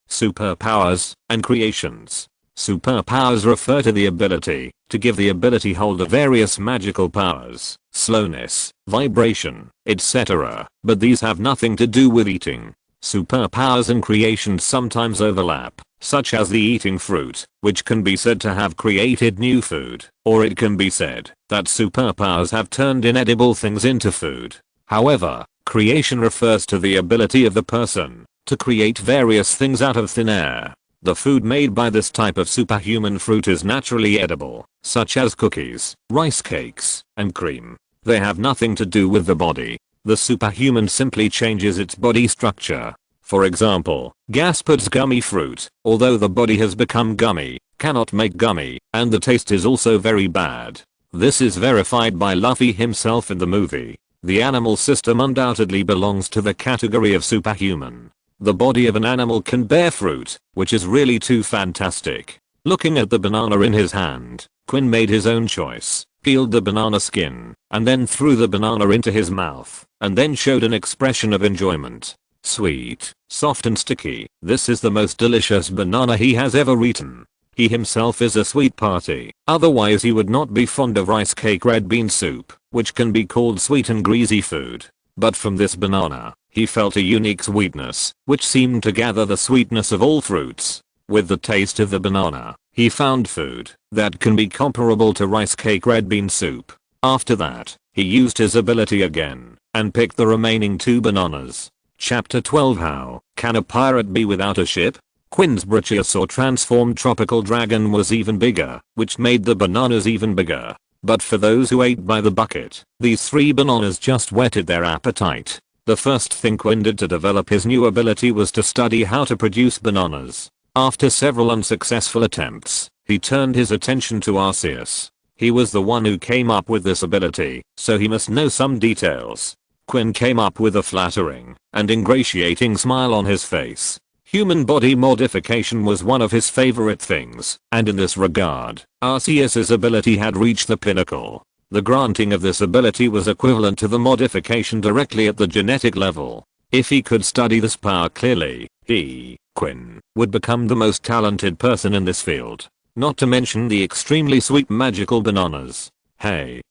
superpowers, and creations. Superpowers refer to the ability to give the ability holder various magical powers, slowness, vibration, etc., but these have nothing to do with eating. Superpowers and creations sometimes overlap, such as the eating fruit, which can be said to have created new food, or it can be said that superpowers have turned inedible things into food. However, creation refers to the ability of the person to create various things out of thin air. The food made by this type of superhuman fruit is naturally edible, such as cookies, rice cakes, and cream. They have nothing to do with the body. The superhuman simply changes its body structure. For example, Gaspard's gummy fruit, although the body has become gummy, cannot make gummy, and the taste is also very bad. This is verified by Luffy himself in the movie. The animal system undoubtedly belongs to the category of superhuman. The body of an animal can bear fruit, which is really too fantastic. Looking at the banana in his hand, Quinn made his own choice, peeled the banana skin, and then threw the banana into his mouth, and then showed an expression of enjoyment. Sweet, soft and sticky, this is the most delicious banana he has ever eaten. He himself is a sweet party, otherwise he would not be fond of rice cake red bean soup, which can be called sweet and greasy food. But from this banana, he felt a unique sweetness, which seemed to gather the sweetness of all fruits. With the taste of the banana, he found food that can be comparable to rice cake red bean soup. After that, he used his ability again, and picked the remaining 2 bananas. Chapter 12 How can a pirate be without a ship? Quinn's Brachiosaur transformed tropical dragon was even bigger, which made the bananas even bigger. But for those who ate by the bucket, these 3 bananas just whetted their appetite. The first thing Quinn did to develop his new ability was to study how to produce bananas. After several unsuccessful attempts, He turned his attention to Arceus. He was the one who came up with this ability, so he must know some details. Quinn came up with a flattering and ingratiating smile on his face. Human body modification was one of his favorite things, and in this regard, Arceus's ability had reached the pinnacle. The granting of this ability was equivalent to the modification directly at the genetic level. If he could study this power clearly, he, Quinn, would become the most talented person in this field. Not to mention the extremely sweet magical bananas. Hey,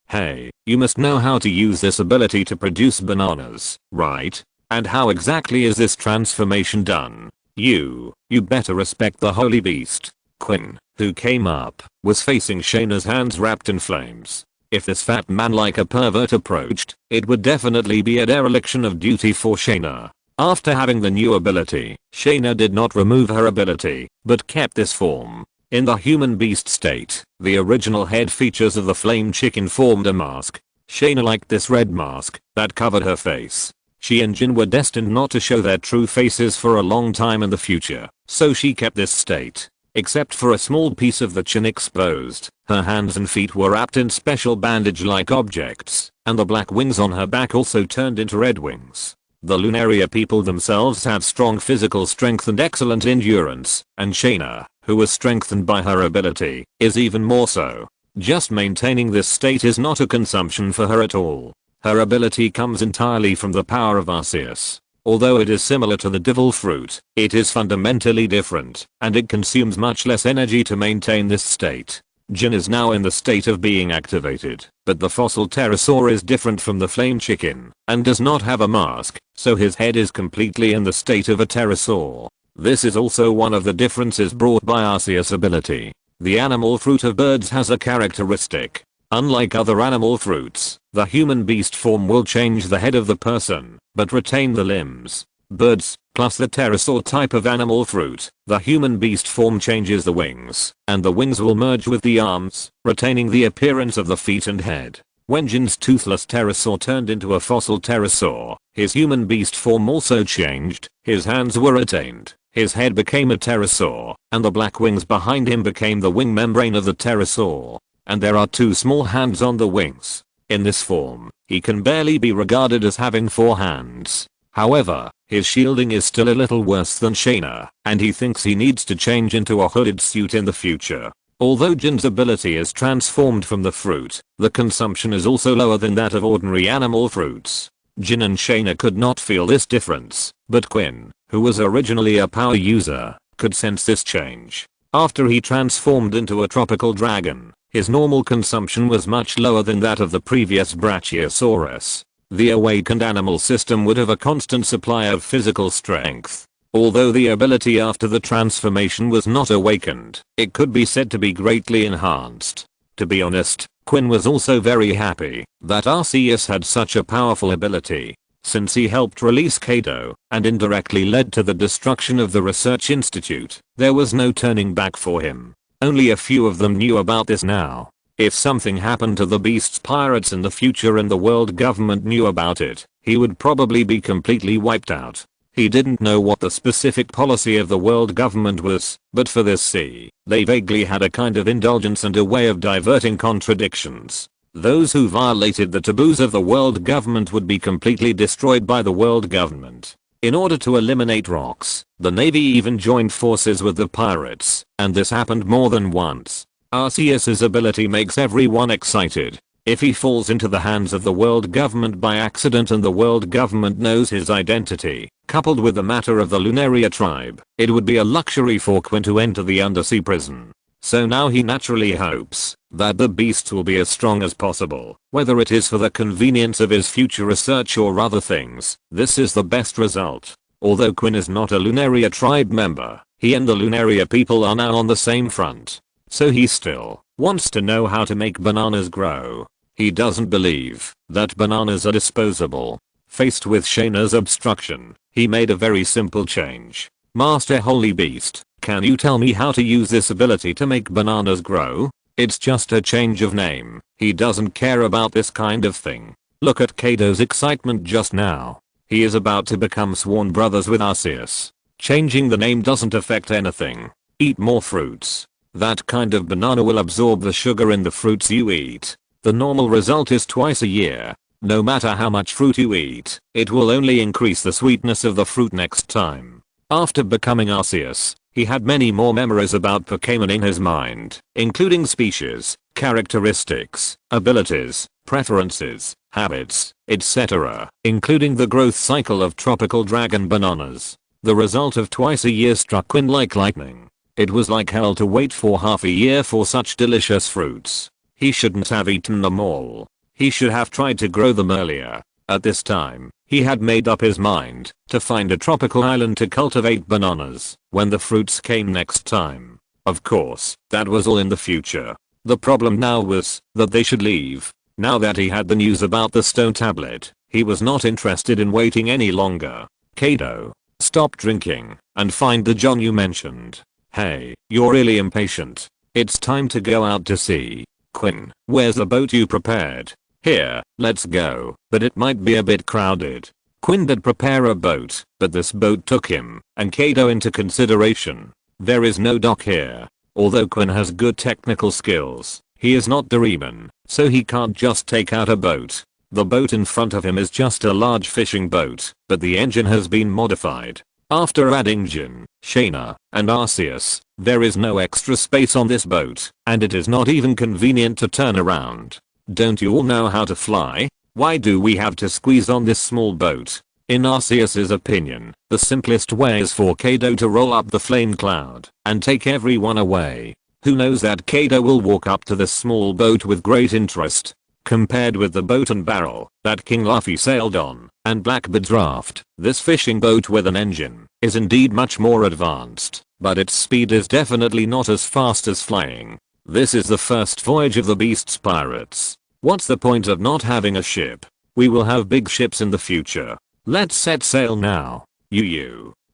you must know how to use this ability to produce bananas, right? And how exactly is this transformation done? You better respect the holy beast. Quinn, who came up, was facing Shaina's hands wrapped in flames. If this fat man like a pervert approached, it would definitely be a dereliction of duty for Shaina. After having the new ability, Shaina did not remove her ability, but kept this form. In the human beast state, the original head features of the flame chicken formed a mask. Shaina liked this red mask that covered her face. She and Jin were destined not to show their true faces for a long time in the future, so she kept this state. Except for a small piece of the chin exposed, her hands and feet were wrapped in special bandage-like objects, and the black wings on her back also turned into red wings. The Lunaria people themselves have strong physical strength and excellent endurance, and Shaina, who was strengthened by her ability, is even more so. Just maintaining this state is not a consumption for her at all. Her ability comes entirely from the power of Arceus. Although it is similar to the devil fruit, it is fundamentally different, and it consumes much less energy to maintain this state. Jin is now in the state of being activated, but the fossil pterosaur is different from the flame chicken, and does not have a mask, so his head is completely in the state of a pterosaur. This is also one of the differences brought by Arceus' ability. The animal fruit of birds has a characteristic. Unlike other animal fruits, the human beast form will change the head of the person, but retain the limbs. Birds, plus the pterosaur type of animal fruit, the human beast form changes the wings, and the wings will merge with the arms, retaining the appearance of the feet and head. When Jin's toothless pterosaur turned into a fossil pterosaur, his human beast form also changed, his hands were retained, his head became a pterosaur, and the black wings behind him became the wing membrane of the pterosaur. And there are two small hands on the wings. In this form, he can barely be regarded as having 4 hands. However, his shielding is still a little worse than Shaina, and he thinks he needs to change into a hooded suit in the future. Although Jin's ability is transformed from the fruit, the consumption is also lower than that of ordinary animal fruits. Jin and Shaina could not feel this difference, but Quinn, who was originally a power user, could sense this change. After he transformed into a tropical dragon, his normal consumption was much lower than that of the previous Brachiosaurus. The awakened animal system would have a constant supply of physical strength. Although the ability after the transformation was not awakened, it could be said to be greatly enhanced. To be honest, Quinn was also very happy that Arceus had such a powerful ability, since he helped release Kaido and indirectly led to the destruction of the research institute. There was no turning back for him. Only a few of them knew about this now. If something happened to the beast's pirates in the future and the world government knew about it, he would probably be completely wiped out. He didn't know what the specific policy of the world government was, but for this they vaguely had a kind of indulgence and a way of diverting contradictions. Those who violated the taboos of the world government would be completely destroyed by the world government. In order to eliminate rocks, the navy even joined forces with the pirates, and this happened more than once. Arceus' ability makes everyone excited. If he falls into the hands of the world government by accident and the world government knows his identity, coupled with the matter of the Lunaria tribe, it would be a luxury for Quinn to enter the undersea prison. So now he naturally hopes that the beasts will be as strong as possible, whether it is for the convenience of his future research or other things. This is the best result. Although Quinn is not a Lunaria tribe member, he and the Lunaria people are now on the same front. So he still wants to know how to make bananas grow. He doesn't believe that bananas are disposable. Faced with Shaina's obstruction, he made a very simple change. Master Holy Beast, can you tell me how to use this ability to make bananas grow? It's just a change of name. He doesn't care about this kind of thing. Look at Kaido's excitement just now. He is about to become sworn brothers with Arceus. Changing the name doesn't affect anything. Eat more fruits. That kind of banana will absorb the sugar in the fruits you eat. The normal result is twice a year. No matter how much fruit you eat, it will only increase the sweetness of the fruit next time. After becoming Arceus, he had many more memories about Pokemon in his mind, including species, characteristics, abilities, preferences, habits, etc., including the growth cycle of tropical dragon bananas. The result of twice a year struck Quinn like lightning. It was like hell to wait for half a year for such delicious fruits. He shouldn't have eaten them all. He should have tried to grow them earlier. At this time, he had made up his mind to find a tropical island to cultivate bananas when the fruits came next time. Of course, that was all in the future. The problem now was that they should leave. Now that he had the news about the stone tablet, he was not interested in waiting any longer. Kaido, stop drinking and find the John you mentioned. Hey, you're really impatient. It's time to go out to sea. Quinn, where's the boat you prepared? Here, let's go, but it might be a bit crowded. Quinn did prepare a boat, but this boat took him and Kaido into consideration. There is no dock here. Although Quinn has good technical skills, he is not Doraemon, so he can't just take out a boat. The boat in front of him is just a large fishing boat, but the engine has been modified. After adding Jin, Shaina, and Arceus, there is no extra space on this boat, and it is not even convenient to turn around. Don't you all know how to fly? Why do we have to squeeze on this small boat? In Arceus's opinion, the simplest way is for Kaido to roll up the flame cloud and take everyone away. Who knows that Kaido will walk up to this small boat with great interest. Compared with the boat and barrel that King Luffy sailed on and Blackbeard Draft, this fishing boat with an engine is indeed much more advanced, but its speed is definitely not as fast as flying. This is the first voyage of the Beast's pirates. What's the point of not having a ship? We will have big ships in the future. Let's set sail now.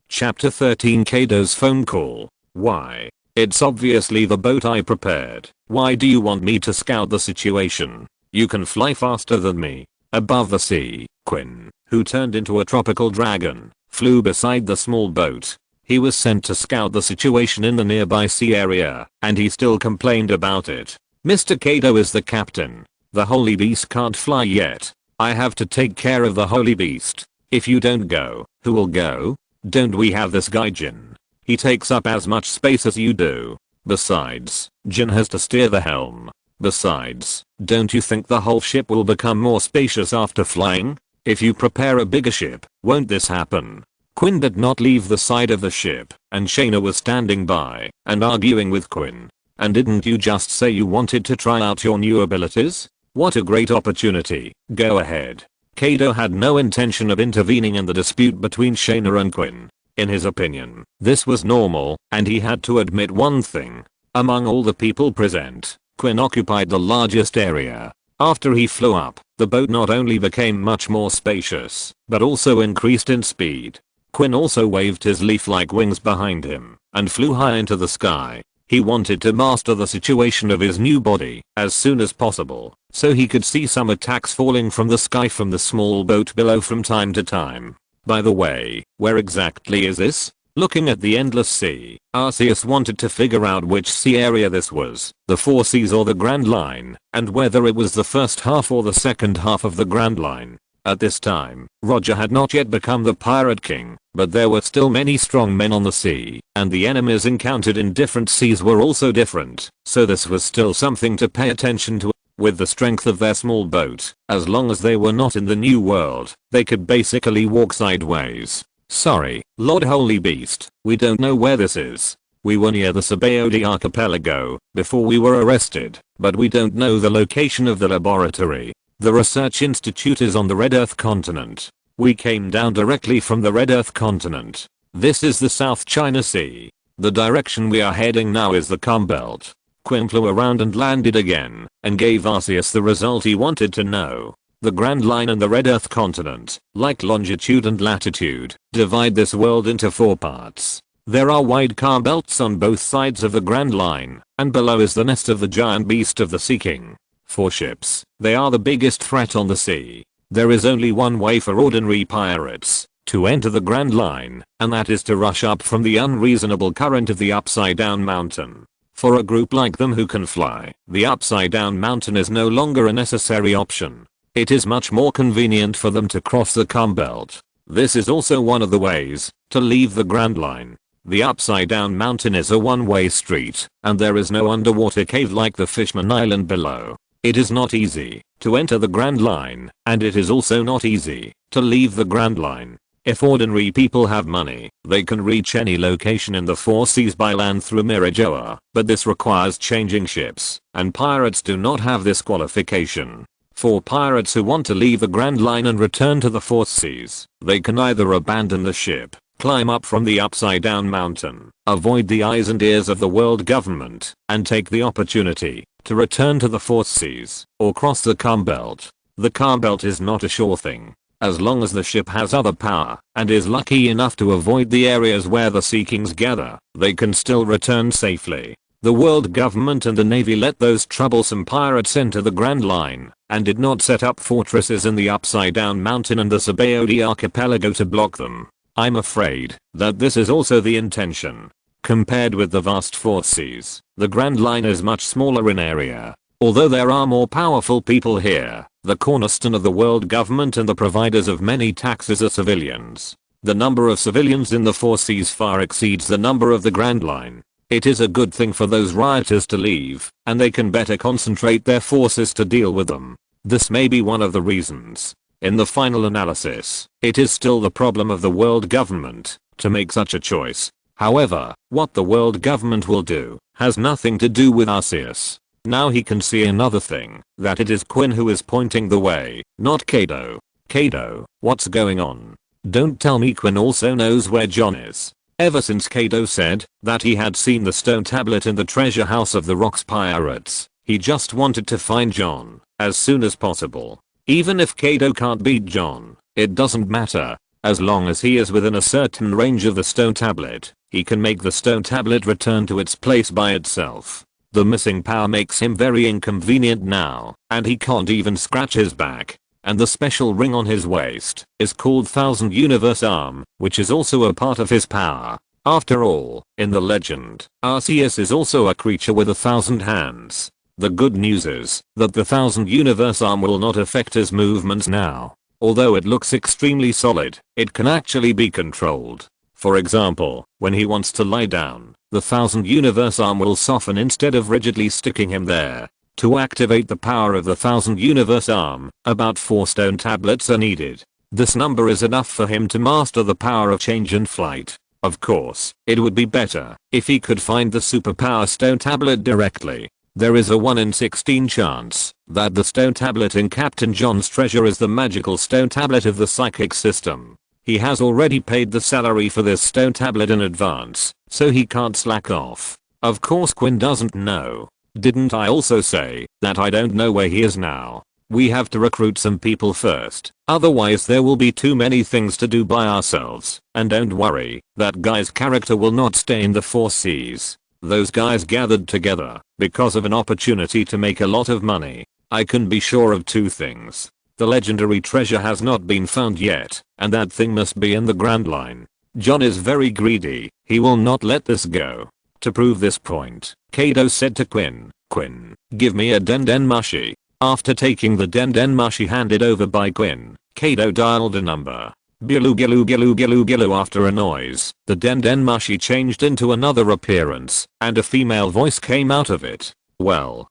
Chapter 13 Kaido's phone call. Why? It's obviously the boat I prepared. Why do you want me to scout the situation? You can fly faster than me. Above the sea, Quinn, who turned into a tropical dragon, flew beside the small boat. He was sent to scout the situation in the nearby sea area, and he still complained about it. Mr. Kaido is the captain. The holy beast can't fly yet. I have to take care of the holy beast. If you don't go, who will go? Don't we have this guy Jin? He takes up as much space as you do. Besides, Jin has to steer the helm. Besides, don't you think the whole ship will become more spacious after flying? If you prepare a bigger ship, won't this happen? Quinn did not leave the side of the ship, and Shaina was standing by and arguing with Quinn. And didn't you just say you wanted to try out your new abilities? What a great opportunity, go ahead. Kaido had no intention of intervening in the dispute between Shaina and Quinn. In his opinion, this was normal, and he had to admit one thing. Among all the people present, Quinn occupied the largest area. After he flew up, the boat not only became much more spacious, but also increased in speed. Quinn also waved his leaf-like wings behind him and flew high into the sky. He wanted to master the situation of his new body as soon as possible, so he could see some attacks falling from the sky from the small boat below from time to time. By the way, where exactly is this? Looking at the endless sea, Arceus wanted to figure out which sea area this was, the Four Seas or the Grand Line, and whether it was the first half or the second half of the Grand Line. At this time, Roger had not yet become the Pirate King, but there were still many strong men on the sea, and the enemies encountered in different seas were also different, so this was still something to pay attention to. With the strength of their small boat, as long as they were not in the New World, they could basically walk sideways. Sorry, Lord Holy Beast, we don't know where this is. We were near the Sabaody archipelago before we were arrested, but we don't know the location of the laboratory. The research institute is on the Red Earth continent. We came down directly from the Red Earth continent. This is the South China Sea. The direction we are heading now is the Calm Belt. Quinn flew around and landed again, and gave Arceus the result he wanted to know. The Grand Line and the Red Earth continent, like longitude and latitude, divide this world into 4 parts. There are wide calm belts on both sides of the Grand Line, and below is the nest of the giant beast of the Sea King. For ships, they are the biggest threat on the sea. There is only one way for ordinary pirates to enter the Grand Line, and that is to rush up from the unreasonable current of the upside down mountain. For a group like them who can fly, the upside down mountain is no longer a necessary option. It is much more convenient for them to cross the calm belt. This is also one of the ways to leave the Grand Line. The upside down mountain is a one-way street, and there is no underwater cave like the Fishman Island below. It is not easy to enter the Grand Line, and it is also not easy to leave the Grand Line. If ordinary people have money, they can reach any location in the four seas by land through Mirajoa, but this requires changing ships, and pirates do not have this qualification. For pirates who want to leave the Grand Line and return to the fourth seas, they can either abandon the ship, climb up from the upside down mountain, avoid the eyes and ears of the world government, and take the opportunity to return to the fourth seas, or cross the calm belt. The calm belt is not a sure thing. As long as the ship has other power, and is lucky enough to avoid the areas where the Sea Kings gather, they can still return safely. The world government and the navy let those troublesome pirates enter the Grand Line, and did not set up fortresses in the upside down mountain and the Sabaody archipelago to block them. I'm afraid that this is also the intention. Compared with the vast fourth seas, the Grand Line is much smaller in area. Although there are more powerful people here, the cornerstone of the world government and the providers of many taxes are civilians. The number of civilians in the four seas far exceeds the number of the Grand Line. It is a good thing for those rioters to leave, and they can better concentrate their forces to deal with them. This may be one of the reasons. In the final analysis, it is still the problem of the world government to make such a choice. However, what the world government will do has nothing to do with Arceus. Now he can see another thing, that it is Quinn who is pointing the way, not Kaido. Kaido, what's going on? Don't tell me Quinn also knows where John is. Ever since Kaido said that he had seen the stone tablet in the treasure house of the Rocks Pirates, he just wanted to find John as soon as possible. Even if Kaido can't beat John, it doesn't matter. As long as he is within a certain range of the stone tablet, he can make the stone tablet return to its place by itself. The missing power makes him very inconvenient now, and he can't even scratch his back. And the special ring on his waist is called Thousand Universe Arm, which is also a part of his power. After all, in the legend, Arceus is also a creature with 1,000 hands. The good news is that the Thousand Universe Arm will not affect his movements now. Although it looks extremely solid, it can actually be controlled. For example, when he wants to lie down, the Thousand Universe Arm will soften instead of rigidly sticking him there. To activate the power of the Thousand Universe Arm, about 4 stone tablets are needed. This number is enough for him to master the power of change and flight. Of course, it would be better if he could find the superpower stone tablet directly. There is a 1 in 16 chance that the stone tablet in Captain John's treasure is the magical stone tablet of the psychic system. He has already paid the salary for this stone tablet in advance, so he can't slack off. Of course Quinn doesn't know. Didn't I also say that I don't know where he is now? We have to recruit some people first, otherwise there will be too many things to do by ourselves. And don't worry, that guy's character will not stay in the four seas. Those guys gathered together because of an opportunity to make a lot of money. I can be sure of 2 things. The legendary treasure has not been found yet, and that thing must be in the Grand Line. John is very greedy, he will not let this go. To prove this point, Kaido said to Quinn, "Quinn, give me a Den Mushi." After taking the Den Mushi handed over by Quinn, Kaido dialed a number. Bilu bilu bilu bilu bilu. After a noise, the Den Mushi changed into another appearance, and a female voice came out of it. Well,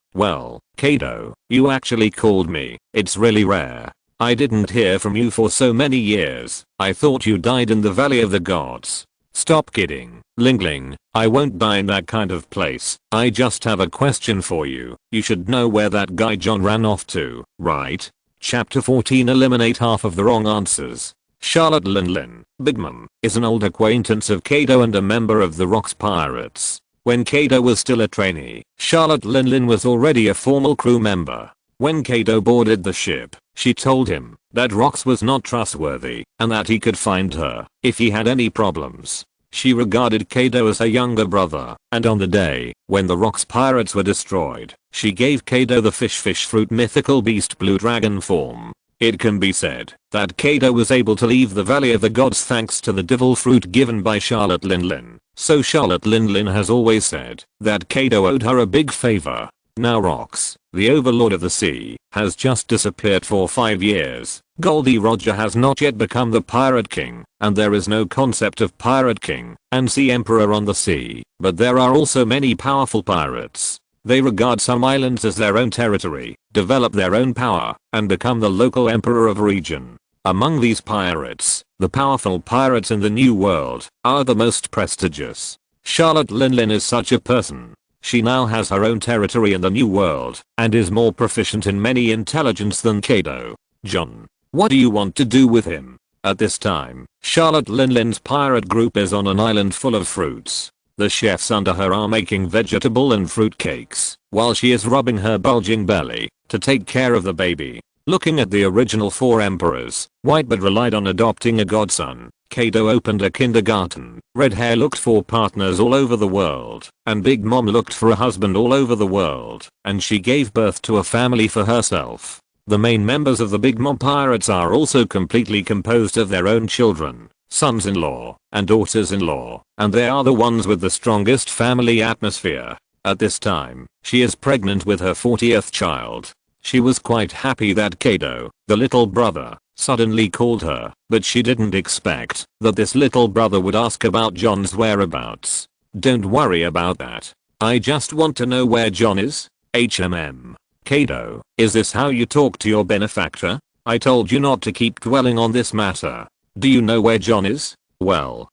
Kaido, you actually called me. It's really rare. I didn't hear from you for so many years. I thought you died in the Valley of the Gods. Stop kidding, Lingling. I won't die in that kind of place. I just have a question for you. You should know where that guy John ran off to, right? Chapter 14. Eliminate half of the wrong answers. Charlotte Linlin, Big Mom, is an old acquaintance of Kaido and a member of the Rocks Pirates. When Kaido was still a trainee, Charlotte Linlin was already a formal crew member. When Kaido boarded the ship, she told him that Rocks was not trustworthy and that he could find her if he had any problems. She regarded Kaido as her younger brother, and on the day when the Rocks Pirates were destroyed, she gave Kaido the fish fruit mythical beast blue dragon form. It can be said that Kaido was able to leave the Valley of the Gods thanks to the devil fruit given by Charlotte Linlin. So Charlotte Linlin has always said that Kaido owed her a big favor. Now Rox, the overlord of the sea, has just disappeared for 5 years. Goldie Roger has not yet become the Pirate King, and there is no concept of Pirate King and Sea Emperor on the sea. But there are also many powerful pirates. They regard some islands as their own territory, develop their own power, and become the local emperor of a region. Among these pirates, the powerful pirates in the New World are the most prestigious. Charlotte Linlin is such a person. She now has her own territory in the New World and is more proficient in many intelligence than Kaido. John, what do you want to do with him? At this time, Charlotte Linlin's pirate group is on an island full of fruits. The chefs under her are making vegetable and fruit cakes while she is rubbing her bulging belly to take care of the baby. Looking at the original 4 emperors, Whitebeard relied on adopting a godson. Kaido opened a kindergarten. Red Hair looked for partners all over the world, and Big Mom looked for a husband all over the world, and she gave birth to a family for herself. The main members of the Big Mom pirates are also completely composed of their own children, sons-in-law, and daughters-in-law, and they are the ones with the strongest family atmosphere. At this time, she is pregnant with her 40th child. She was quite happy that Kaido, the little brother, suddenly called her, but she didn't expect that this little brother would ask about John's whereabouts. Don't worry about that. I just want to know where John is. Kaido, is this how you talk to your benefactor? I told you not to keep dwelling on this matter. Do you know where John is? Well,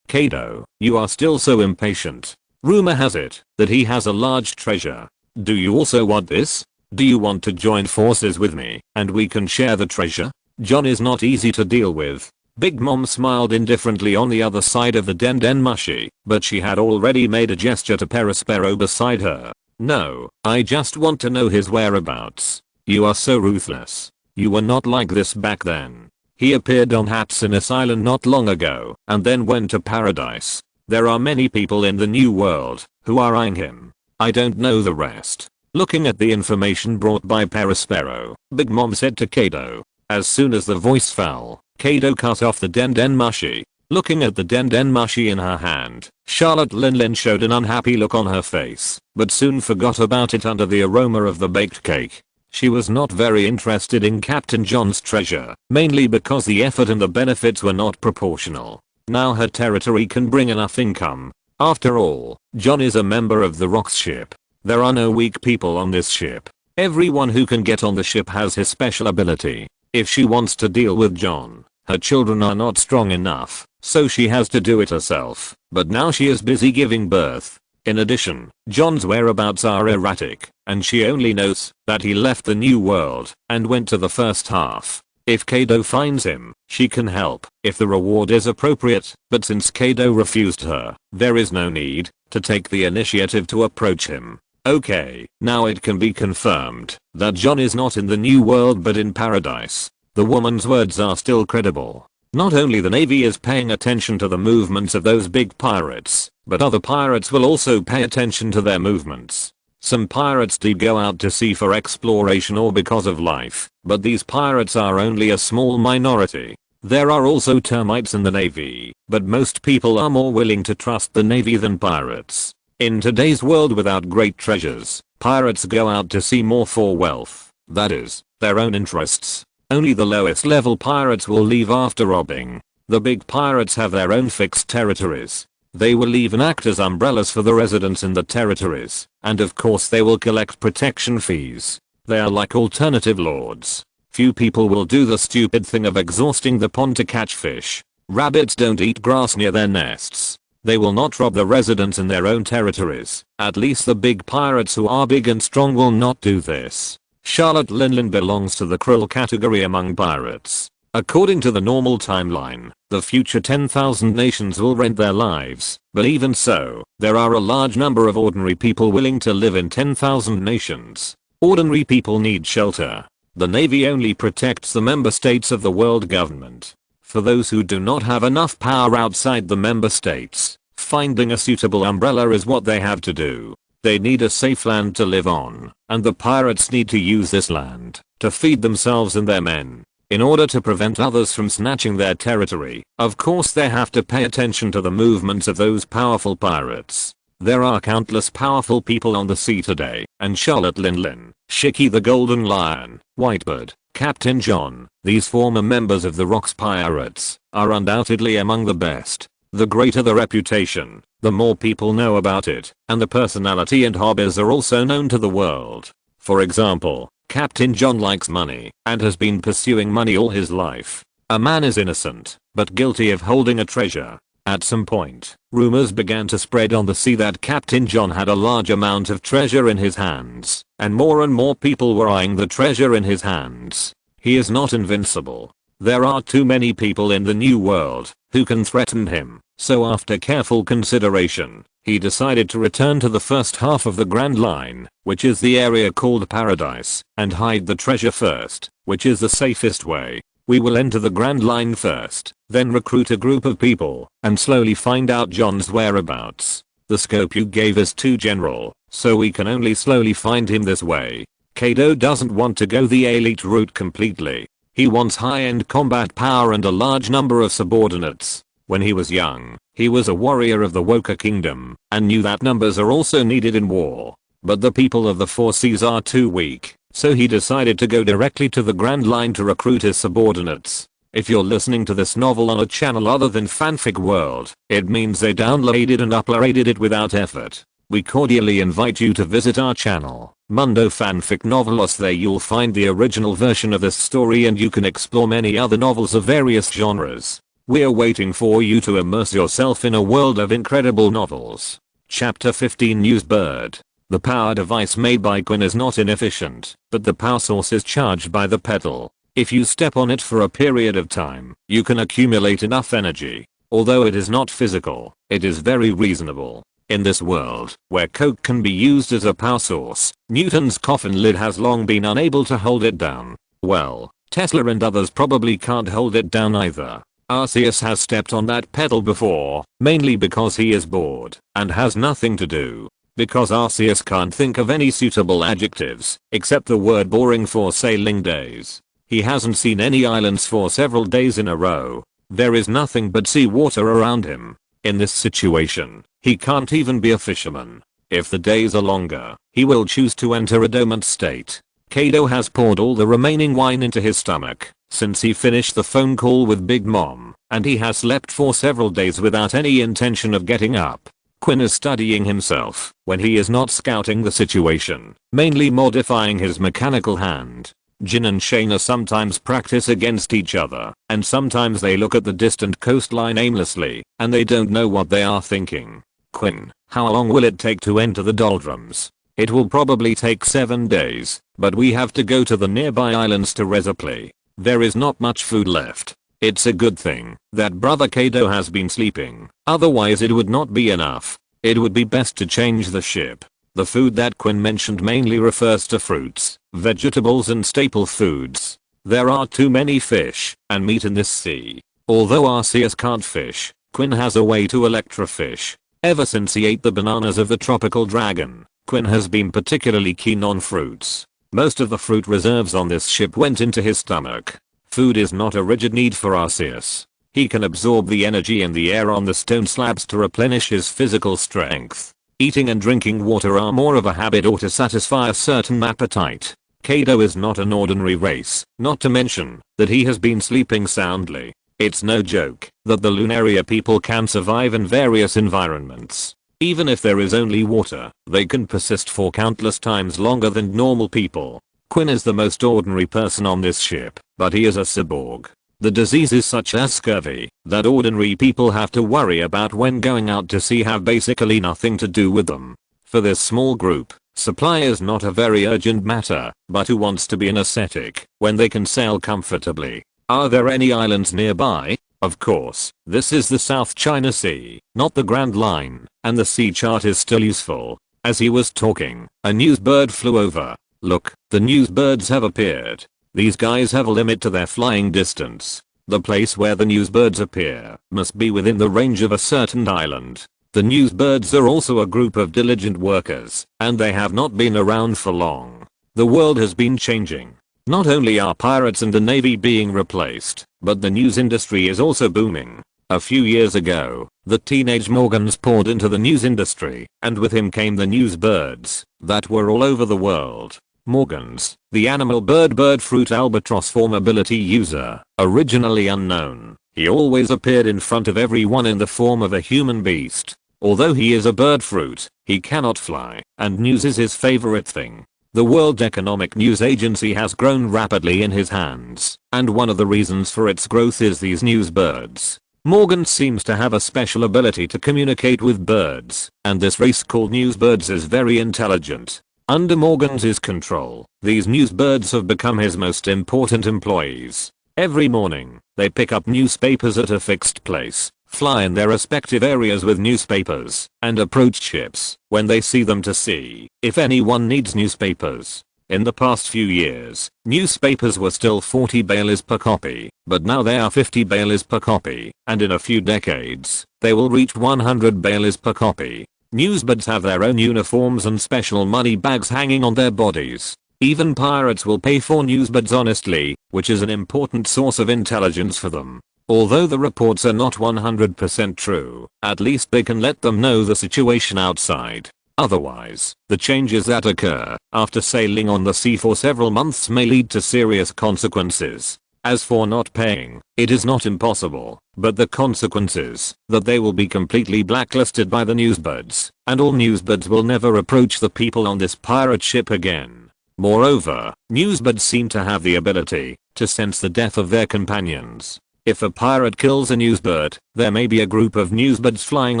Kaido, you are still so impatient. Rumor has it that he has a large treasure. Do you also want this? Do you want to join forces with me and we can share the treasure? John is not easy to deal with. Big Mom smiled indifferently on the other side of the Den Mushi, but she had already made a gesture to Perospero beside her. No, I just want to know his whereabouts. You are so ruthless. You were not like this back then. He appeared on Hatsune's Island not long ago and then went to paradise. There are many people in the New World who are eyeing him. I don't know the rest. Looking at the information brought by Perospero, Big Mom said to Kaido. As soon as the voice fell, Kaido cut off the Den Mushi. Looking at the Den Mushi in her hand, Charlotte Linlin showed an unhappy look on her face, but soon forgot about it under the aroma of the baked cake. She was not very interested in Captain John's treasure, mainly because the effort and the benefits were not proportional. Now her territory can bring enough income. After all, John is a member of the Rox ship. There are no weak people on this ship. Everyone who can get on the ship has his special ability. If she wants to deal with John, her children are not strong enough, so she has to do it herself. But now she is busy giving birth. In addition, John's whereabouts are erratic, and she only knows that he left the New World and went to the first half. If Kaido finds him, she can help if the reward is appropriate, but since Kaido refused her, there is no need to take the initiative to approach him. Okay, now it can be confirmed that John is not in the New World but in paradise. The woman's words are still credible. Not only the Navy is paying attention to the movements of those big pirates, but other pirates will also pay attention to their movements. Some pirates do go out to sea for exploration or because of life, but these pirates are only a small minority. There are also termites in the Navy, but most people are more willing to trust the Navy than pirates. In today's world without great treasures, pirates go out to sea more for wealth, that is, their own interests. Only the lowest level pirates will leave after robbing. The big pirates have their own fixed territories. They will even act as umbrellas for the residents in the territories, and of course they will collect protection fees. They are like alternative lords. Few people will do the stupid thing of exhausting the pond to catch fish. Rabbits don't eat grass near their nests. They will not rob the residents in their own territories. At least the big pirates who are big and strong will not do this. Charlotte Linlin belongs to the cruel category among pirates. According to the normal timeline, the future 10,000 nations will rent their lives, but even so, there are a large number of ordinary people willing to live in 10,000 nations. Ordinary people need shelter. The Navy only protects the member states of the world government. For those who do not have enough power outside the member states, finding a suitable umbrella is what they have to do. They need a safe land to live on, and the pirates need to use this land to feed themselves and their men. In order to prevent others from snatching their territory, of course they have to pay attention to the movements of those powerful pirates. There are countless powerful people on the sea today, and Charlotte Linlin, Shiki the Golden Lion, Whitebird, Captain John, these former members of the Rocks Pirates, are undoubtedly among the best. The greater the reputation, the more people know about it, and the personality and hobbies are also known to the world. For example, Captain John likes money, and has been pursuing money all his life. A man is innocent, but guilty of holding a treasure. At some point, rumors began to spread on the sea that Captain John had a large amount of treasure in his hands, and more people were eyeing the treasure in his hands. He is not invincible. There are too many people in the new world who can threaten him, so after careful consideration, he decided to return to the first half of the Grand Line, which is the area called Paradise, and hide the treasure first, which is the safest way. We will enter the Grand Line first, then recruit a group of people, and slowly find out John's whereabouts. The scope you gave is too general, so we can only slowly find him this way. Kaido doesn't want to go the elite route completely. He wants high-end combat power and a large number of subordinates. When he was young, he was a warrior of the Woka Kingdom, and knew that numbers are also needed in war. But the people of the Four Seas are too weak. So he decided to go directly to the Grand Line to recruit his subordinates. If you're listening to this novel on a channel other than Fanfic World, it means they downloaded and uploaded it without effort. We cordially invite you to visit our channel, Mundo Fanfic Novelos. There you'll find the original version of this story and you can explore many other novels of various genres. We're waiting for you to immerse yourself in a world of incredible novels. Chapter 15 Newsbird. The power device made by Quinn is not inefficient, but the power source is charged by the pedal. If you step on it for a period of time, you can accumulate enough energy. Although it is not physical, it is very reasonable. In this world, where coke can be used as a power source, Newton's coffin lid has long been unable to hold it down. Well, Tesla and others probably can't hold it down either. Arceus has stepped on that pedal before, mainly because he is bored, and has nothing to do. Because Arceus can't think of any suitable adjectives, except the word boring for sailing days. He hasn't seen any islands for several days in a row. There is nothing but sea water around him. In this situation, he can't even be a fisherman. If the days are longer, he will choose to enter a dormant state. Kaido has poured all the remaining wine into his stomach, since he finished the phone call with Big Mom, and he has slept for several days without any intention of getting up. Quinn is studying himself when he is not scouting the situation, mainly modifying his mechanical hand. Jin and Shaina sometimes practice against each other, and sometimes they look at the distant coastline aimlessly, and they don't know what they are thinking. Quinn, how long will it take to enter the doldrums? It will probably take 7 days, but we have to go to the nearby islands to resupply. There is not much food left. It's a good thing that brother Kaido has been sleeping, otherwise it would not be enough. It would be best to change the ship. The food that Quinn mentioned mainly refers to fruits, vegetables and staple foods. There are too many fish and meat in this sea. Although Arceus can't fish, Quinn has a way to electrofish. Ever since he ate the bananas of the tropical dragon, Quinn has been particularly keen on fruits. Most of the fruit reserves on this ship went into his stomach. Food is not a rigid need for Arceus. He can absorb the energy in the air on the stone slabs to replenish his physical strength. Eating and drinking water are more of a habit or to satisfy a certain appetite. Kaido is not an ordinary race, not to mention that he has been sleeping soundly. It's no joke that the Lunaria people can survive in various environments. Even if there is only water, they can persist for countless times longer than normal people. Quinn is the most ordinary person on this ship, but he is a cyborg. The diseases such as scurvy that ordinary people have to worry about when going out to sea have basically nothing to do with them. For this small group, supply is not a very urgent matter, but who wants to be an ascetic when they can sail comfortably? Are there any islands nearby? Of course, this is the South China Sea, not the Grand Line, and the sea chart is still useful. As he was talking, a newsbird flew over. Look, the newsbirds have appeared. These guys have a limit to their flying distance. The place where the newsbirds appear must be within the range of a certain island. The newsbirds are also a group of diligent workers, and they have not been around for long. The world has been changing. Not only are pirates and the navy being replaced, but the news industry is also booming. A few years ago, the teenage Morgans poured into the news industry, and with him came the newsbirds that were all over the world. Morgans, the animal bird fruit albatross form ability user, originally unknown. He always appeared in front of everyone in the form of a human beast. Although he is a bird fruit, he cannot fly, and news is his favorite thing. The World Economic News Agency has grown rapidly in his hands, and one of the reasons for its growth is these newsbirds. Morgan seems to have a special ability to communicate with birds, and this race called newsbirds is very intelligent. Under Morgan's control, these newsbirds have become his most important employees. Every morning, they pick up newspapers at a fixed place, fly in their respective areas with newspapers, and approach ships when they see them to see if anyone needs newspapers. In the past few years, newspapers were still 40 baileys per copy, but now they are 50 baileys per copy, and in a few decades, they will reach 100 baileys per copy. Newsbirds have their own uniforms and special money bags hanging on their bodies. Even pirates will pay for newsbirds honestly, which is an important source of intelligence for them. Although the reports are not 100% true, at least they can let them know the situation outside. Otherwise, the changes that occur after sailing on the sea for several months may lead to serious consequences. As for not paying, it is not impossible, but the consequences that they will be completely blacklisted by the newsbirds, and all newsbirds will never approach the people on this pirate ship again. Moreover, newsbirds seem to have the ability to sense the death of their companions. If a pirate kills a newsbird, there may be a group of newsbirds flying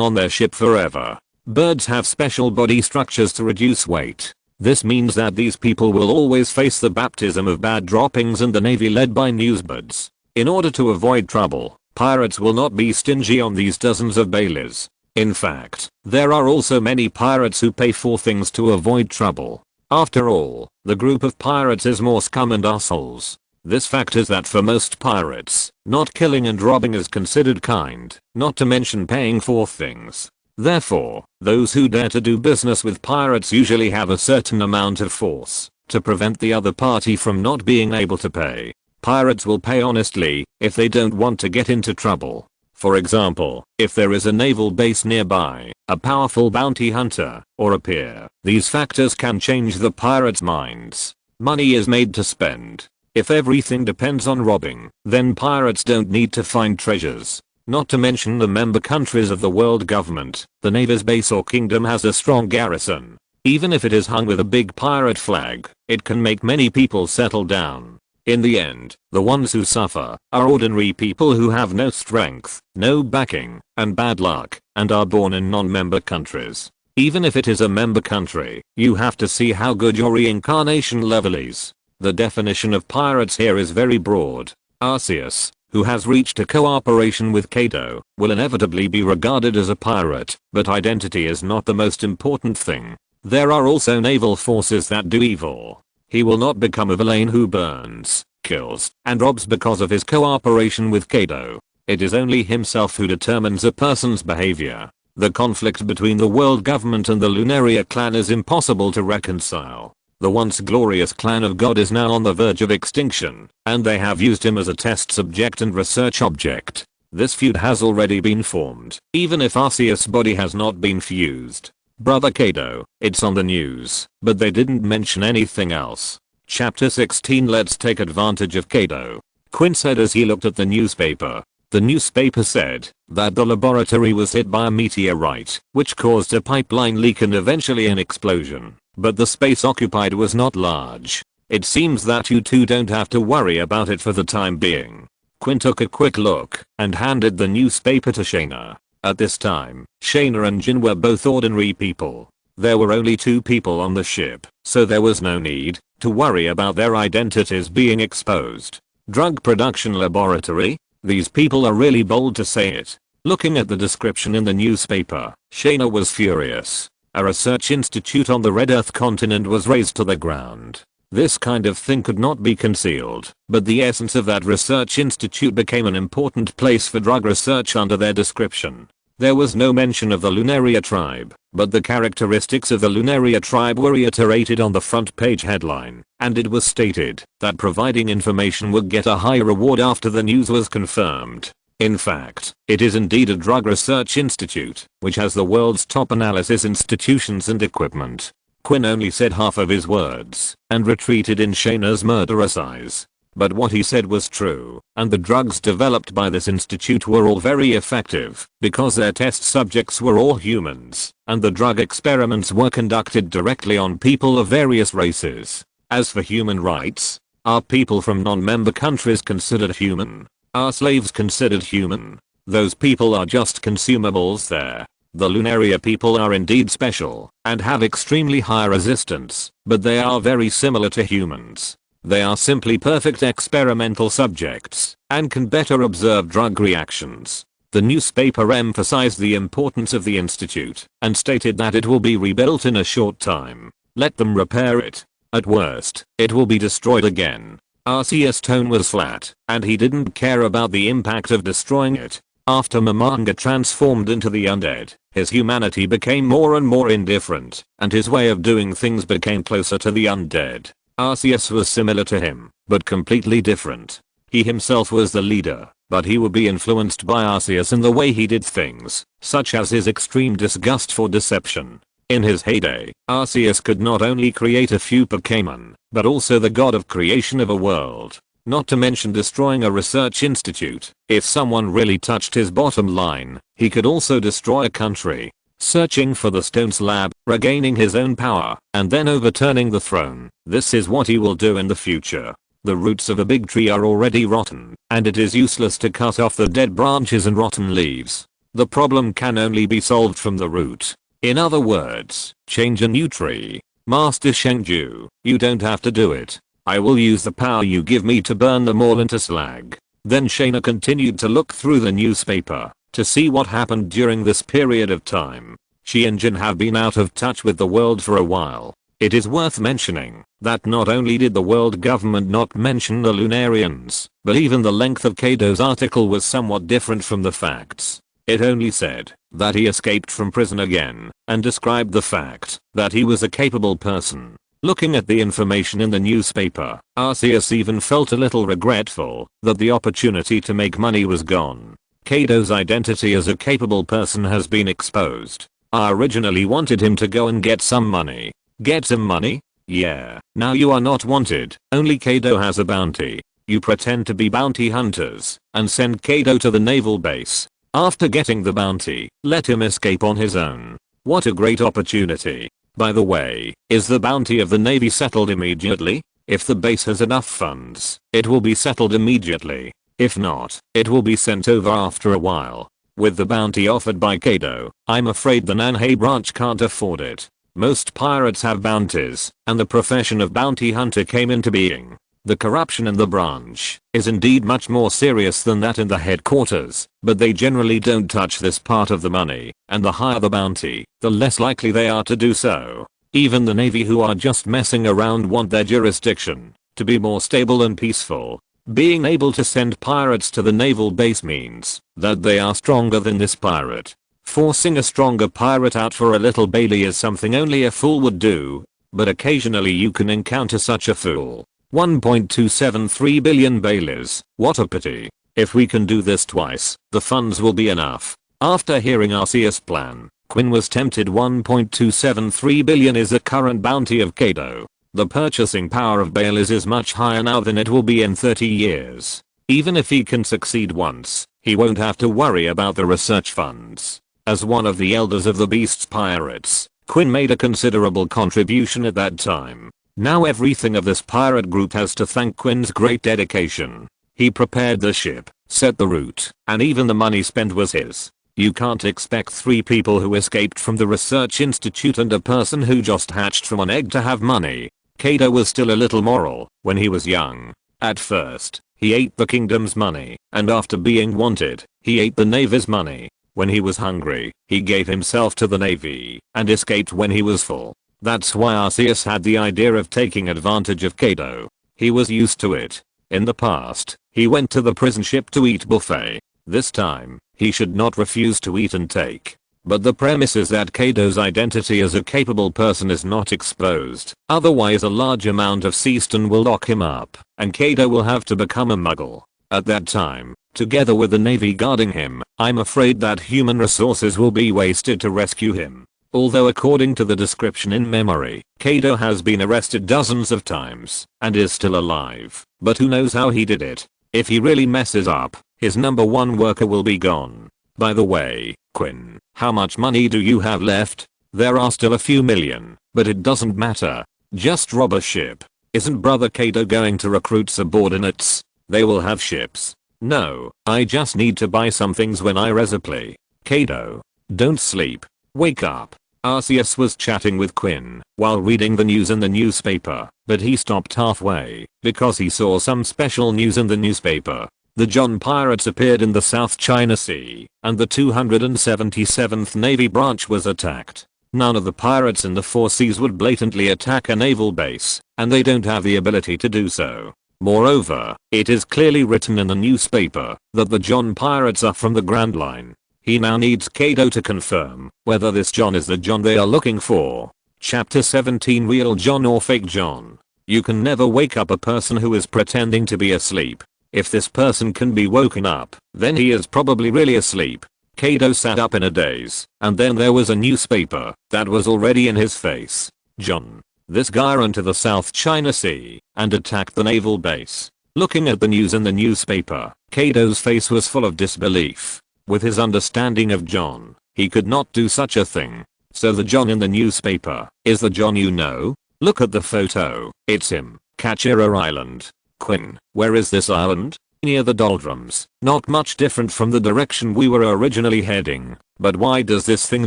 on their ship forever. Birds have special body structures to reduce weight. This means that these people will always face the baptism of bad droppings in the navy led by newsbirds. In order to avoid trouble, pirates will not be stingy on these dozens of baileys. In fact, there are also many pirates who pay for things to avoid trouble. After all, the group of pirates is more scum and assholes. This fact is that for most pirates, not killing and robbing is considered kind, not to mention paying for things. Therefore, those who dare to do business with pirates usually have a certain amount of force to prevent the other party from not being able to pay. Pirates will pay honestly if they don't want to get into trouble. For example, if there is a naval base nearby, a powerful bounty hunter, or a pier, these factors can change the pirates' minds. Money is made to spend. If everything depends on robbing, then pirates don't need to find treasures. Not to mention the member countries of the world government, the navy's base or kingdom has a strong garrison. Even if it is hung with a big pirate flag, it can make many people settle down. In the end, the ones who suffer are ordinary people who have no strength, no backing, and bad luck, and are born in non-member countries. Even if it is a member country, you have to see how good your reincarnation level is. The definition of pirates here is very broad. Arceus, who has reached a cooperation with Kaido, will inevitably be regarded as a pirate, but identity is not the most important thing. There are also naval forces that do evil. He will not become a villain who burns, kills, and robs because of his cooperation with Kaido. It is only himself who determines a person's behavior. The conflict between the world government and the Lunaria clan is impossible to reconcile. The once glorious clan of God is now on the verge of extinction, and they have used him as a test subject and research object. This feud has already been formed, even if Arceus' body has not been fused. Brother Kaido, it's on the news, but they didn't mention anything else. Chapter 16. Let's take advantage of Kaido. Quinn said as he looked at the newspaper. The newspaper said that the laboratory was hit by a meteorite, which caused a pipeline leak and eventually an explosion. But the space occupied was not large. It seems that you two don't have to worry about it for the time being. Quinn took a quick look and handed the newspaper to Shaina. At this time, Shaina and Jin were both ordinary people. There were only 2 people on the ship, so there was no need to worry about their identities being exposed. Drug production laboratory? These people are really bold to say it. Looking at the description in the newspaper, Shaina was furious. A research institute on the Red Earth continent was razed to the ground. This kind of thing could not be concealed, but the essence of that research institute became an important place for drug research under their description. There was no mention of the Lunaria tribe, but the characteristics of the Lunaria tribe were reiterated on the front page headline, and it was stated that providing information would get a high reward after the news was confirmed. In fact, it is indeed a drug research institute, which has the world's top analysis institutions and equipment. Quinn only said half of his words, and retreated in Shaina's murderous eyes. But what he said was true, and the drugs developed by this institute were all very effective, because their test subjects were all humans, and the drug experiments were conducted directly on people of various races. As for human rights, are people from non-member countries considered human? Are slaves considered human? Those people are just consumables there. The Lunaria people are indeed special, and have extremely high resistance, but they are very similar to humans. They are simply perfect experimental subjects, and can better observe drug reactions. The newspaper emphasized the importance of the institute, and stated that it will be rebuilt in a short time. Let them repair it. At worst, it will be destroyed again. Arceus' tone was flat, and he didn't care about the impact of destroying it. After Momonga transformed into the undead, his humanity became more and more indifferent, and his way of doing things became closer to the undead. Arceus was similar to him, but completely different. He himself was the leader, but he would be influenced by Arceus in the way he did things, such as his extreme disgust for deception. In his heyday, Arceus could not only create a few Pokemon, but also the god of creation of a world. Not to mention destroying a research institute. If someone really touched his bottom line, he could also destroy a country. Searching for the stone slab, regaining his own power, and then overturning the throne. This is what he will do in the future. The roots of a big tree are already rotten, and it is useless to cut off the dead branches and rotten leaves. The problem can only be solved from the root. In other words, change a new tree. Master Shengju, you don't have to do it. I will use the power you give me to burn them all into slag. Then Shaina continued to look through the newspaper to see what happened during this period of time. She and Jin have been out of touch with the world for a while. It is worth mentioning that not only did the world government not mention the Lunarians, but even the length of Kaido's article was somewhat different from the facts. It only said that he escaped from prison again, and described the fact that he was a capable person. Looking at the information in the newspaper, Arceus even felt a little regretful that the opportunity to make money was gone. Kaido's identity as a capable person has been exposed. I originally wanted him to go and get some money. Get some money? Yeah. Now you are not wanted. Only Kaido has a bounty. You pretend to be bounty hunters and send Kaido to the naval base. After getting the bounty, let him escape on his own. What a great opportunity. By the way, is the bounty of the Navy settled immediately? If the base has enough funds, it will be settled immediately. If not, it will be sent over after a while. With the bounty offered by Kaido, I'm afraid the Nanhei branch can't afford it. Most pirates have bounties, and the profession of bounty hunter came into being. The corruption in the branch is indeed much more serious than that in the headquarters, but they generally don't touch this part of the money, and the higher the bounty, the less likely they are to do so. Even the Navy who are just messing around want their jurisdiction to be more stable and peaceful. Being able to send pirates to the naval base means that they are stronger than this pirate. Forcing a stronger pirate out for a little Bailey is something only a fool would do, but occasionally you can encounter such a fool. 1.273 billion Baileys, what a pity. If we can do this twice, the funds will be enough. After hearing Arceus' plan, Quinn was tempted. 1.273 billion is the current bounty of Kaido. The purchasing power of Baileys is much higher now than it will be in 30 years. Even if he can succeed once, he won't have to worry about the research funds. As one of the elders of the Beast's pirates, Quinn made a considerable contribution at that time. Now everything of this pirate group has to thank Quinn's great dedication. He prepared the ship, set the route, and even the money spent was his. You can't expect 3 people who escaped from the research institute and a person who just hatched from an egg to have money. Kaido was still a little moral when he was young. At first, he ate the kingdom's money, and after being wanted, he ate the Navy's money. When he was hungry, he gave himself to the Navy, and escaped when he was full. That's why Arceus had the idea of taking advantage of Kaido. He was used to it. In the past, he went to the prison ship to eat buffet. This time, he should not refuse to eat and take. But the premise is that Kaido's identity as a capable person is not exposed. Otherwise a large amount of sea stun will lock him up, and Kaido will have to become a muggle. At that time, together with the Navy guarding him, I'm afraid that human resources will be wasted to rescue him. Although according to the description in memory, Kaido has been arrested dozens of times and is still alive, but who knows how he did it. If he really messes up, his number one worker will be gone. By the way, Quinn, how much money do you have left? There are still a few million, but it doesn't matter. Just rob a ship. Isn't brother Kaido going to recruit subordinates? They will have ships. No, I just need to buy some things when I resupply. Kaido, don't sleep. Wake up. Arceus was chatting with Quinn while reading the news in the newspaper, but he stopped halfway because he saw some special news in the newspaper. The John pirates appeared in the South China Sea, and the 277th Navy branch was attacked. None of the pirates in the four seas would blatantly attack a naval base, and they don't have the ability to do so. Moreover, it is clearly written in the newspaper that the John pirates are from the Grand Line. He now needs Kaido to confirm whether this John is the John they are looking for. Chapter 17 Real John or Fake John. You can never wake up a person who is pretending to be asleep. If this person can be woken up, then he is probably really asleep. Kaido sat up in a daze, and then there was a newspaper that was already in his face. John. This guy ran to the South China Sea and attacked the naval base. Looking at the news in the newspaper, Kaido's face was full of disbelief. With his understanding of John, he could not do such a thing. So the John in the newspaper is the John you know? Look at the photo. It's him. Kachira Island. Quinn, where is this island? Near the doldrums. Not much different from the direction we were originally heading. But why does this thing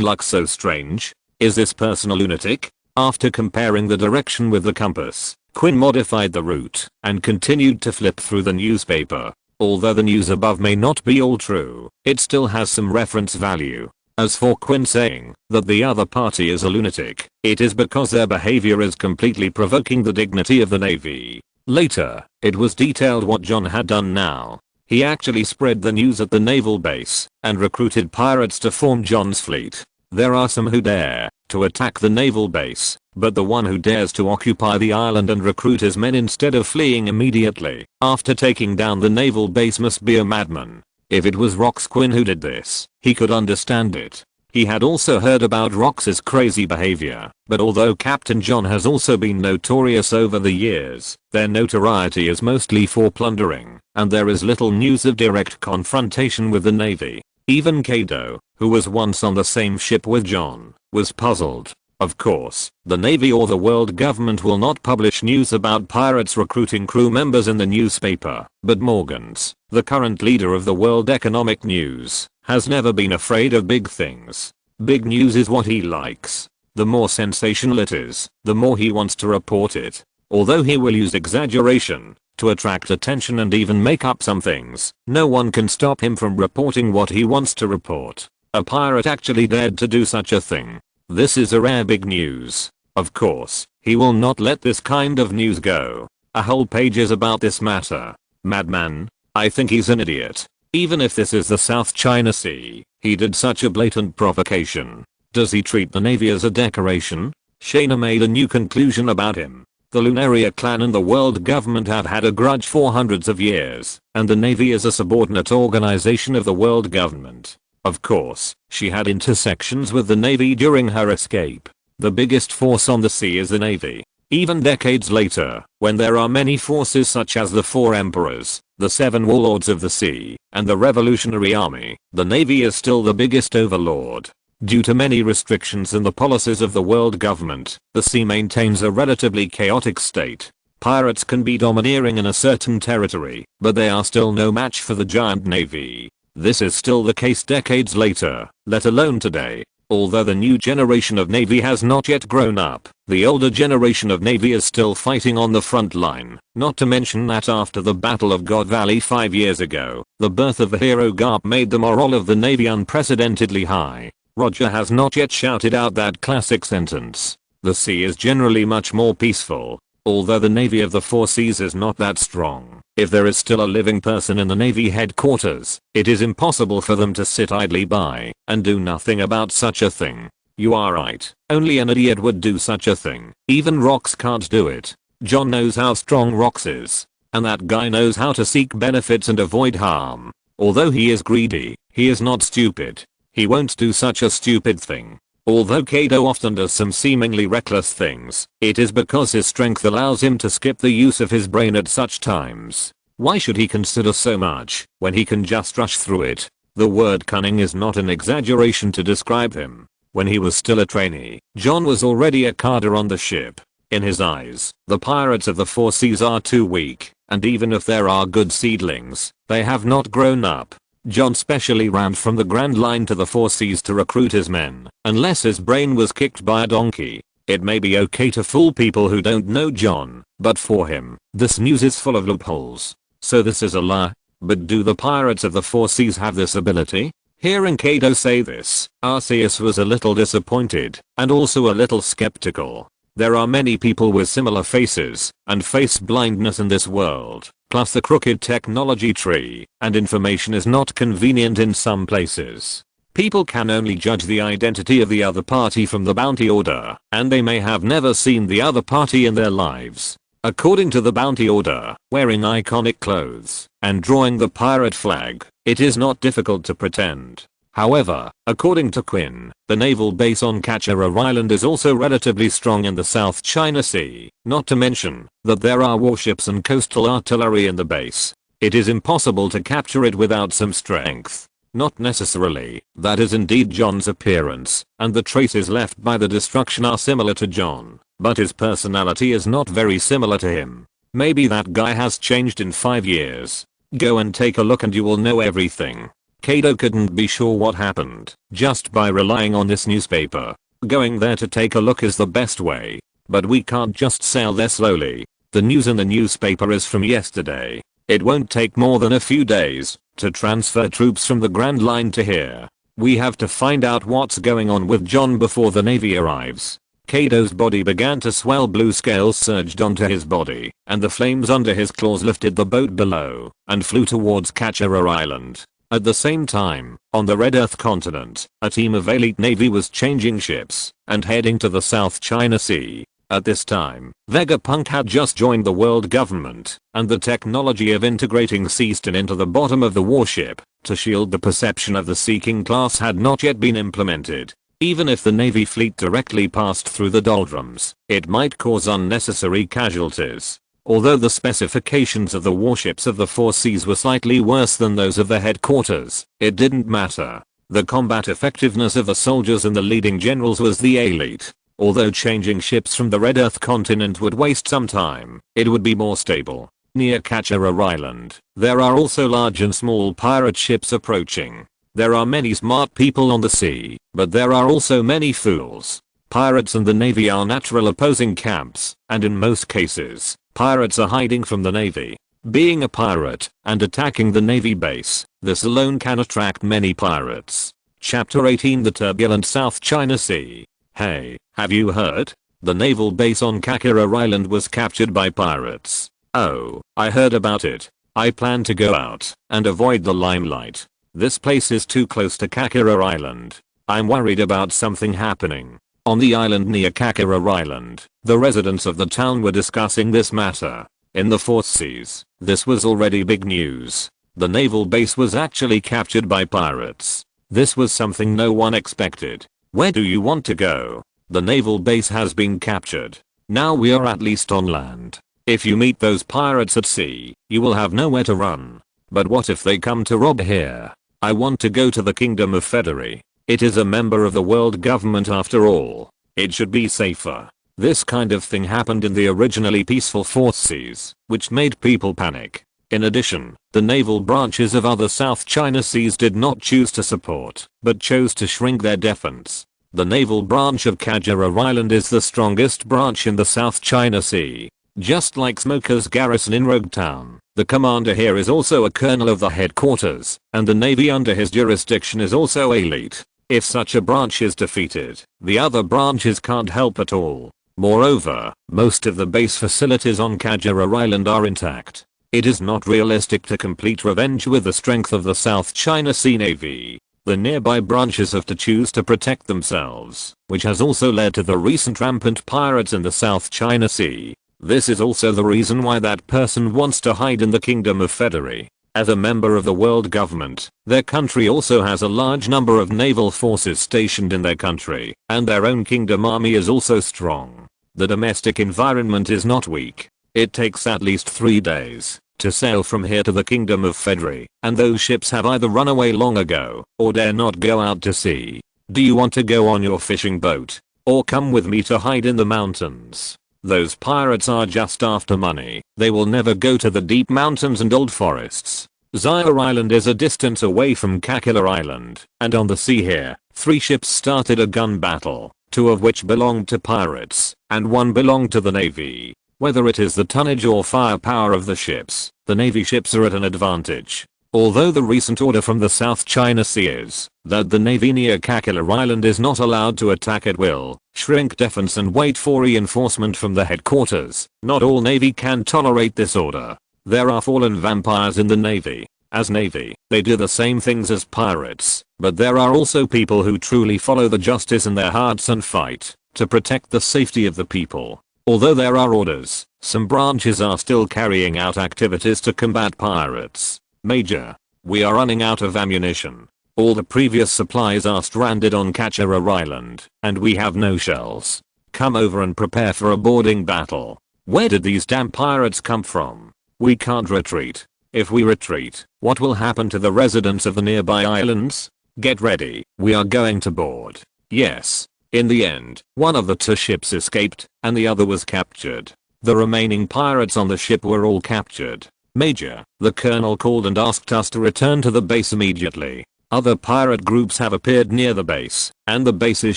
look so strange? Is this person a lunatic? After comparing the direction with the compass, Quinn modified the route and continued to flip through the newspaper. Although the news above may not be all true, it still has some reference value. As for Quinn saying that the other party is a lunatic, it is because their behavior is completely provoking the dignity of the Navy. Later, it was detailed what John had done now. He actually spread the news at the naval base and recruited pirates to form John's fleet. There are some who dare to attack the naval base, but the one who dares to occupy the island and recruit his men instead of fleeing immediately after taking down the naval base must be a madman. If it was Rox Quinn who did this, he could understand it. He had also heard about Rox's crazy behavior, but although Captain John has also been notorious over the years, their notoriety is mostly for plundering, and there is little news of direct confrontation with the Navy. Even Kaido, who was once on the same ship with John, was puzzled. Of course, the Navy or the world government will not publish news about pirates recruiting crew members in the newspaper, but Morgans, the current leader of the World Economic News, has never been afraid of big things. Big news is what he likes. The more sensational it is, the more he wants to report it. Although he will use exaggeration to attract attention and even make up some things, no one can stop him from reporting what he wants to report. A pirate actually dared to do such a thing. This is a rare big news. Of course, he will not let this kind of news go. A whole page is about this matter. Madman? I think he's an idiot. Even if this is the South China Sea, he did such a blatant provocation. Does he treat the Navy as a decoration? Shaina made a new conclusion about him. The Lunaria clan and the world government have had a grudge for hundreds of years, and the Navy is a subordinate organization of the world government. Of course, she had intersections with the Navy during her escape. The biggest force on the sea is the Navy. Even decades later, when there are many forces such as the Four Emperors, the Seven Warlords of the Sea, and the Revolutionary Army, the Navy is still the biggest overlord. Due to many restrictions in the policies of the world government, the sea maintains a relatively chaotic state. Pirates can be domineering in a certain territory, but they are still no match for the giant Navy. This is still the case decades later, let alone today. Although the new generation of Navy has not yet grown up, the older generation of Navy is still fighting on the front line. Not to mention that after the Battle of God Valley 5 years ago, the birth of the hero Garp made the morale of the Navy unprecedentedly high. Roger has not yet shouted out that classic sentence. The sea is generally much more peaceful. Although the Navy of the Four Seas is not that strong, if there is still a living person in the Navy headquarters, it is impossible for them to sit idly by and do nothing about such a thing. You are right, only an idiot would do such a thing. Even Rox can't do it. John knows how strong Rox is. And that guy knows how to seek benefits and avoid harm. Although he is greedy, he is not stupid. He won't do such a stupid thing. Although Kaido often does some seemingly reckless things, it is because his strength allows him to skip the use of his brain at such times. Why should he consider so much when he can just rush through it? The word cunning is not an exaggeration to describe him. When he was still a trainee, John was already a carder on the ship. In his eyes, the pirates of the Four Seas are too weak, and even if there are good seedlings, they have not grown up. John specially rammed from the Grand Line to the Four Seas to recruit his men, unless his brain was kicked by a donkey. It may be okay to fool people who don't know John, but for him, this news is full of loopholes. So this is a lie? But do the pirates of the Four Seas have this ability? Hearing Kaido say this, Arceus was a little disappointed, and also a little skeptical. There are many people with similar faces and face blindness in this world, plus the crooked technology tree, and information is not convenient in some places. People can only judge the identity of the other party from the bounty order, and they may have never seen the other party in their lives. According to the bounty order, wearing iconic clothes and drawing the pirate flag, it is not difficult to pretend. However, according to Quinn, the naval base on Kachara Island is also relatively strong in the South China Sea, not to mention that there are warships and coastal artillery in the base. It is impossible to capture it without some strength. Not necessarily. That is indeed John's appearance, and the traces left by the destruction are similar to John, but his personality is not very similar to him. Maybe that guy has changed in 5 years. Go and take a look and you will know everything. Kaido couldn't be sure what happened just by relying on this newspaper. Going there to take a look is the best way. But we can't just sail there slowly. The news in the newspaper is from yesterday. It won't take more than a few days to transfer troops from the Grand Line to here. We have to find out what's going on with John before the Navy arrives. Kaido's body began to swell. Blue scales surged onto his body, and the flames under his claws lifted the boat below and flew towards Kachara Island. At the same time, on the Red Earth continent, a team of elite navy was changing ships and heading to the South China Sea. At this time, Vegapunk had just joined the world government, and the technology of integrating sea stone into the bottom of the warship to shield the perception of the Sea King class had not yet been implemented. Even if the Navy fleet directly passed through the doldrums, it might cause unnecessary casualties. Although the specifications of the warships of the Four Seas were slightly worse than those of the headquarters, it didn't matter. The combat effectiveness of the soldiers and the leading generals was the elite. Although changing ships from the Red Earth continent would waste some time, it would be more stable. Near Kachara Island, there are also large and small pirate ships approaching. There are many smart people on the sea, but there are also many fools. Pirates and the Navy are natural opposing camps, and in most cases, pirates are hiding from the Navy. Being a pirate and attacking the Navy base, this alone can attract many pirates. Chapter 18 The Turbulent South China Sea. Hey, have you heard? The naval base on Kachara Island was captured by pirates. Oh, I heard about it. I plan to go out and avoid the limelight. This place is too close to Kachara Island. I'm worried about something happening. On the island near Kachara Island, the residents of the town were discussing this matter. In the Fourth Seas, this was already big news. The naval base was actually captured by pirates. This was something no one expected. Where do you want to go? The naval base has been captured. Now we are at least on land. If you meet those pirates at sea, you will have nowhere to run. But what if they come to rob here? I want to go to the Kingdom of Federi. It is a member of the world government after all. It should be safer. This kind of thing happened in the originally peaceful Fourth Seas, which made people panic. In addition, the naval branches of other South China Seas did not choose to support, but chose to shrink their defense. The naval branch of Kachara Island is the strongest branch in the South China Sea. Just like Smoker's garrison in Rogue Town, the commander here is also a colonel of the headquarters, and the navy under his jurisdiction is also elite. If such a branch is defeated, the other branches can't help at all. Moreover, most of the base facilities on Kajara Island are intact. It is not realistic to complete revenge with the strength of the South China Sea Navy. The nearby branches have to choose to protect themselves, which has also led to the recent rampant pirates in the South China Sea. This is also the reason why that person wants to hide in the Kingdom of Federi. As a member of the world government, their country also has a large number of naval forces stationed in their country, and their own kingdom army is also strong. The domestic environment is not weak. It takes at least 3 days to sail from here to the Kingdom of Federi, and those ships have either run away long ago, or dare not go out to sea. Do you want to go on your fishing boat? Or come with me to hide in the mountains? Those pirates are just after money. They will never go to the deep mountains and old forests. Zyre Island is a distance away from Kakula Island, and on the sea here, 3 ships started a gun battle, 2 of which belonged to pirates, and 1 belonged to the Navy. Whether it is the tonnage or firepower of the ships, the Navy ships are at an advantage. Although the recent order from the South China Sea is that the Navy near Kakula Island is not allowed to attack at will, shrink defense and wait for reinforcement from the headquarters, not all Navy can tolerate this order. There are fallen vampires in the Navy. As Navy, they do the same things as pirates, but there are also people who truly follow the justice in their hearts and fight to protect the safety of the people. Although there are orders, some branches are still carrying out activities to combat pirates. Major, we are running out of ammunition. All the previous supplies are stranded on Kajara Island, and we have no shells. Come over and prepare for a boarding battle. Where did these damn pirates come from? We can't retreat. If we retreat, what will happen to the residents of the nearby islands? Get ready, we are going to board. Yes. In the end, one of the 2 ships escaped, and the other was captured. The remaining pirates on the ship were all captured. Major, the colonel called and asked us to return to the base immediately. Other pirate groups have appeared near the base, and the base is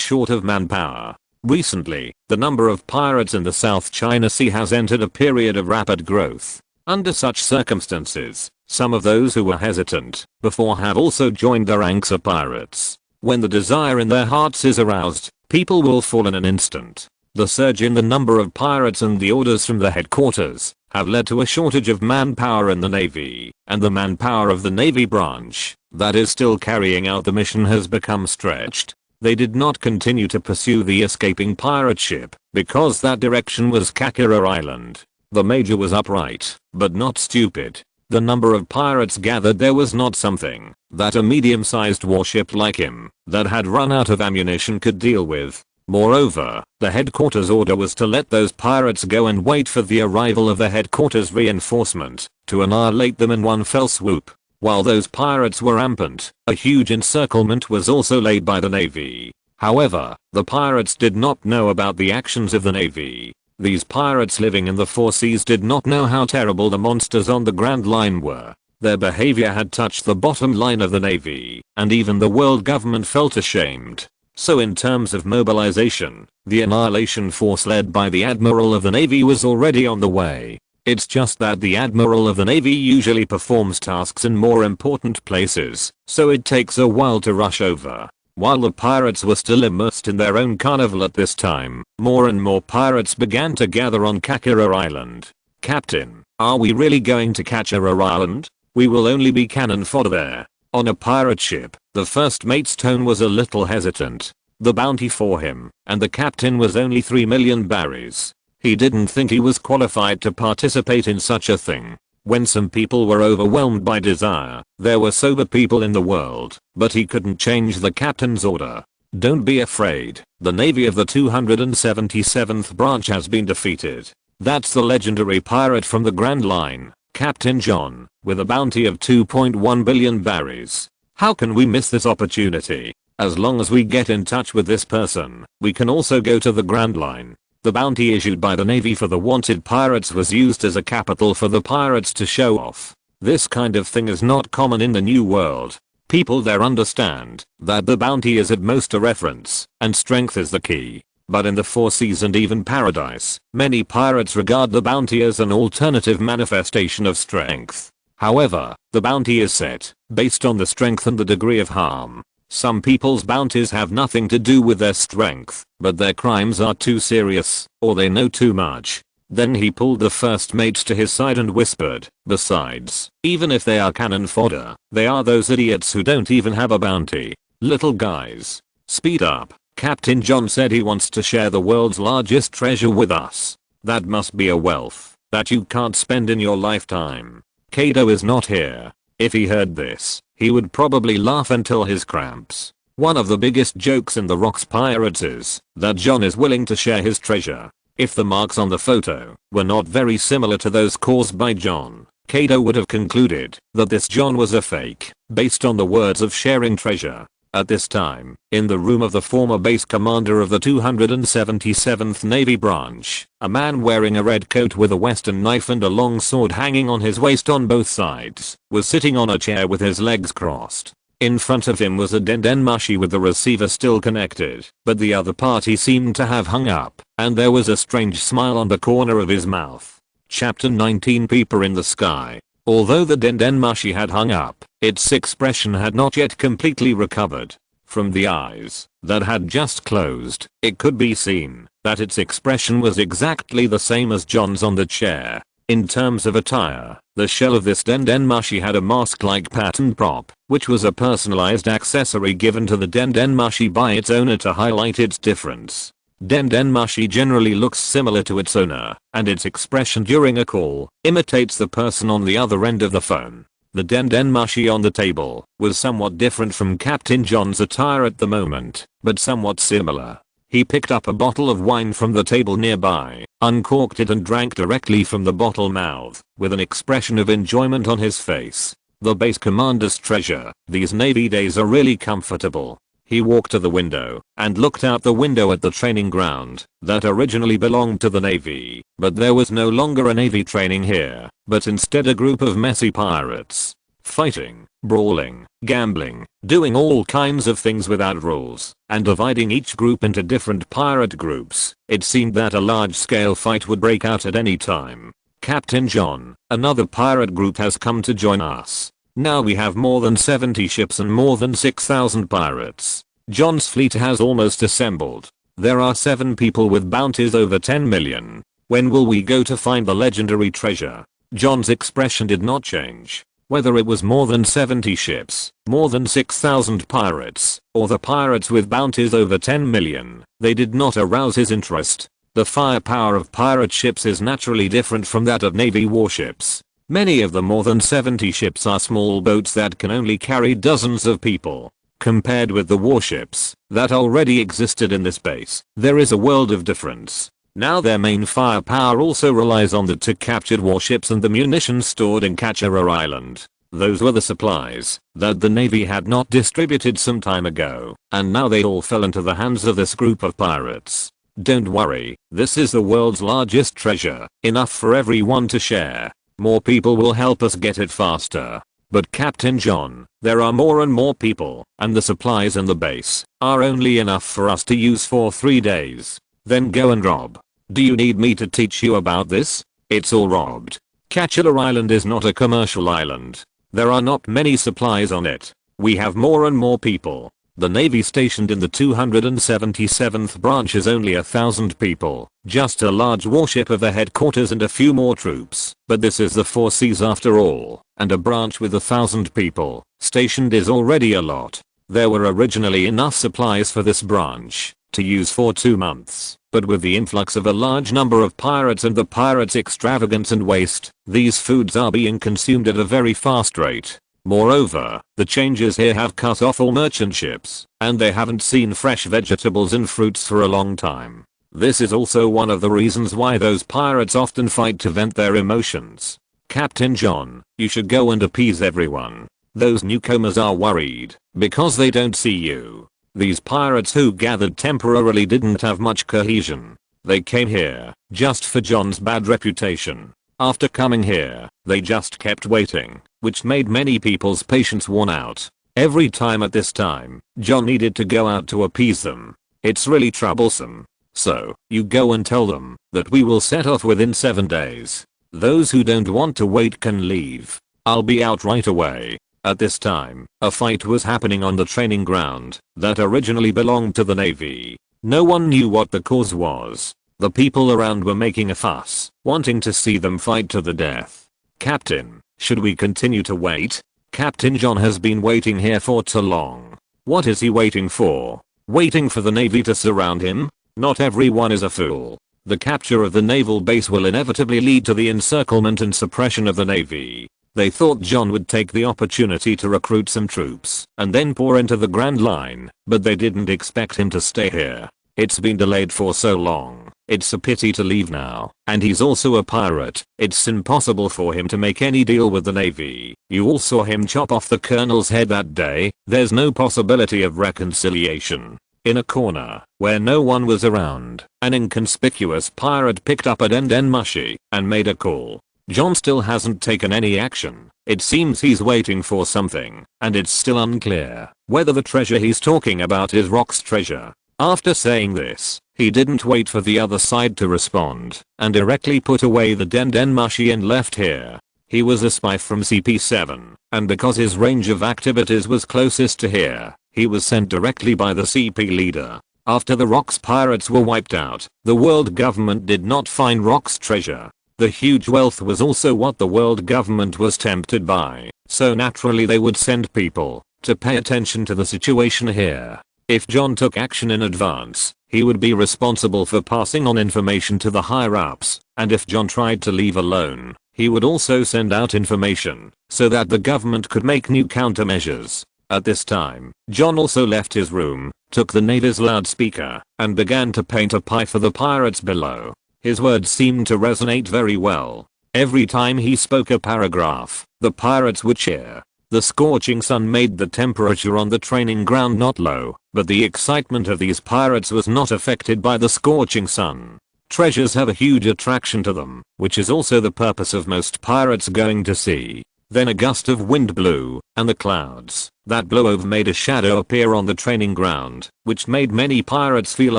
short of manpower. Recently, the number of pirates in the South China Sea has entered a period of rapid growth. Under such circumstances, some of those who were hesitant before have also joined the ranks of pirates. When the desire in their hearts is aroused, people will fall in an instant. The surge in the number of pirates and the orders from the headquarters have led to a shortage of manpower in the Navy, and the manpower of the Navy branch that is still carrying out the mission has become stretched. They did not continue to pursue the escaping pirate ship because that direction was Kakula Island. The major was upright, but not stupid. The number of pirates gathered there was not something that a medium-sized warship like him that had run out of ammunition could deal with. Moreover, the headquarters order was to let those pirates go and wait for the arrival of the headquarters reinforcement to annihilate them in one fell swoop. While those pirates were rampant, a huge encirclement was also laid by the Navy. However, the pirates did not know about the actions of the Navy. These pirates living in the 4 seas did not know how terrible the monsters on the Grand Line were. Their behavior had touched the bottom line of the Navy, and even the world government felt ashamed. So in terms of mobilization, the annihilation force led by the Admiral of the Navy was already on the way. It's just that the Admiral of the Navy usually performs tasks in more important places, so it takes a while to rush over. While the pirates were still immersed in their own carnival at this time, more and more pirates began to gather on Kakula Island. Captain, are we really going to Kakula Island? We will only be cannon fodder there. On a pirate ship, the first mate's tone was a little hesitant. The bounty for him and the captain was only 3 million berries. He didn't think he was qualified to participate in such a thing. When some people were overwhelmed by desire, there were sober people in the world, but he couldn't change the captain's order. Don't be afraid, the navy of the 277th branch has been defeated. That's the legendary pirate from the Grand Line, Captain John, with a bounty of 2.1 billion berries. How can we miss this opportunity? As long as we get in touch with this person, we can also go to the Grand Line. The bounty issued by the Navy for the wanted pirates was used as a capital for the pirates to show off. This kind of thing is not common in the New World. People there understand that the bounty is at most a reference, and strength is the key. But in the Four Seas and even Paradise, many pirates regard the bounty as an alternative manifestation of strength. However, the bounty is set based on the strength and the degree of harm. Some people's bounties have nothing to do with their strength, but their crimes are too serious, or they know too much. Then he pulled the first mate to his side and whispered, besides, even if they are cannon fodder, they are those idiots who don't even have a bounty. Little guys, speed up. Captain John said he wants to share the world's largest treasure with us. That must be a wealth that you can't spend in your lifetime. Kaido is not here. If he heard this, he would probably laugh until his cramps. One of the biggest jokes in the Rocks Pirates is that John is willing to share his treasure. If the marks on the photo were not very similar to those caused by John, Kaido would have concluded that this John was a fake, based on the words of sharing treasure. At this time, in the room of the former base commander of the 277th Navy branch, a man wearing a red coat with a western knife and a long sword hanging on his waist on both sides, was sitting on a chair with his legs crossed. In front of him was a dendenmushi with the receiver still connected, but the other party seemed to have hung up, and there was a strange smile on the corner of his mouth. Chapter 19 Peeper in the Sky. Although the dendenmushi had hung up, its expression had not yet completely recovered. From the eyes that had just closed, it could be seen that its expression was exactly the same as John's on the chair. In terms of attire, the shell of this dendenmushi had a mask-like pattern prop, which was a personalized accessory given to the dendenmushi by its owner to highlight its difference. Dendenmushi generally looks similar to its owner, and its expression during a call imitates the person on the other end of the phone. The dendenmushi on the table was somewhat different from Captain John's attire at the moment, but somewhat similar. He picked up a bottle of wine from the table nearby, uncorked it and drank directly from the bottle mouth, with an expression of enjoyment on his face. The base commander's treasure. These Navy days are really comfortable. He walked to the window and looked out the window at the training ground that originally belonged to the Navy, but there was no longer a Navy training here, but instead a group of messy pirates. Fighting, brawling, gambling, doing all kinds of things without rules, and dividing each group into different pirate groups. It seemed that a large-scale fight would break out at any time. Captain John, another pirate group has come to join us. Now we have more than 70 ships and more than 6,000 pirates. John's fleet has almost assembled. There are 7 people with bounties over 10 million. When will we go to find the legendary treasure? John's expression did not change. Whether it was more than 70 ships, more than 6,000 pirates, or the pirates with bounties over 10 million, they did not arouse his interest. The firepower of pirate ships is naturally different from that of Navy warships. Many of the more than 70 ships are small boats that can only carry dozens of people. Compared with the warships that already existed in this base, there is a world of difference. Now their main firepower also relies on the 2 captured warships and the munitions stored in Kachira Island. Those were the supplies that the Navy had not distributed some time ago, and now they all fell into the hands of this group of pirates. Don't worry, this is the world's largest treasure, enough for everyone to share. More people will help us get it faster. But Captain John, there are more and more people, and the supplies in the base are only enough for us to use for 3 days. Then go and rob. Do you need me to teach you about this? It's all robbed. Kachira Island is not a commercial island. There are not many supplies on it. We have more and more people. The Navy stationed in the 277th branch is only 1,000 people, just a large warship of the headquarters and a few more troops. But this is the 4 seas after all, and a branch with 1,000 people stationed is already a lot. There were originally enough supplies for this branch to use for 2 months, but with the influx of a large number of pirates and the pirates' extravagance and waste, these foods are being consumed at a very fast rate. Moreover, the changes here have cut off all merchant ships, and they haven't seen fresh vegetables and fruits for a long time. This is also one of the reasons why those pirates often fight to vent their emotions. Captain John, you should go and appease everyone. Those newcomers are worried because they don't see you. These pirates who gathered temporarily didn't have much cohesion. They came here just for John's bad reputation. After coming here, they just kept waiting, which made many people's patience worn out. Every time at this time, John needed to go out to appease them. It's really troublesome. So, you go and tell them that we will set off within 7 days. Those who don't want to wait can leave. I'll be out right away. At this time, a fight was happening on the training ground that originally belonged to the Navy. No one knew what the cause was. The people around were making a fuss, wanting to see them fight to the death. Captain, should we continue to wait? Captain John has been waiting here for too long. What is he waiting for? Waiting for the Navy to surround him? Not everyone is a fool. The capture of the naval base will inevitably lead to the encirclement and suppression of the Navy. They thought John would take the opportunity to recruit some troops and then pour into the Grand Line, but they didn't expect him to stay here. It's been delayed for so long. It's a pity to leave now, and he's also a pirate. It's impossible for him to make any deal with the Navy. You all saw him chop off the colonel's head that day. There's no possibility of reconciliation. In a corner, where no one was around, an inconspicuous pirate picked up a den mushi and made a call. John still hasn't taken any action. It seems he's waiting for something, and it's still unclear whether the treasure he's talking about is Rock's treasure. After saying this, he didn't wait for the other side to respond, and directly put away the den mushi and left here. He was a spy from CP7, and because his range of activities was closest to here, he was sent directly by the CP leader. After the Rock's pirates were wiped out, the world government did not find Rock's treasure. The huge wealth was also what the world government was tempted by, so naturally they would send people to pay attention to the situation here. If John took action in advance, he would be responsible for passing on information to the higher-ups, and if John tried to leave alone, he would also send out information so that the government could make new countermeasures. At this time, John also left his room, took the Navy's loudspeaker, and began to paint a pie for the pirates below. His words seemed to resonate very well. Every time he spoke a paragraph, the pirates would cheer. The scorching sun made the temperature on the training ground not low, but the excitement of these pirates was not affected by the scorching sun. Treasures have a huge attraction to them, which is also the purpose of most pirates going to sea. Then a gust of wind blew, and the clouds that blew over made a shadow appear on the training ground, which made many pirates feel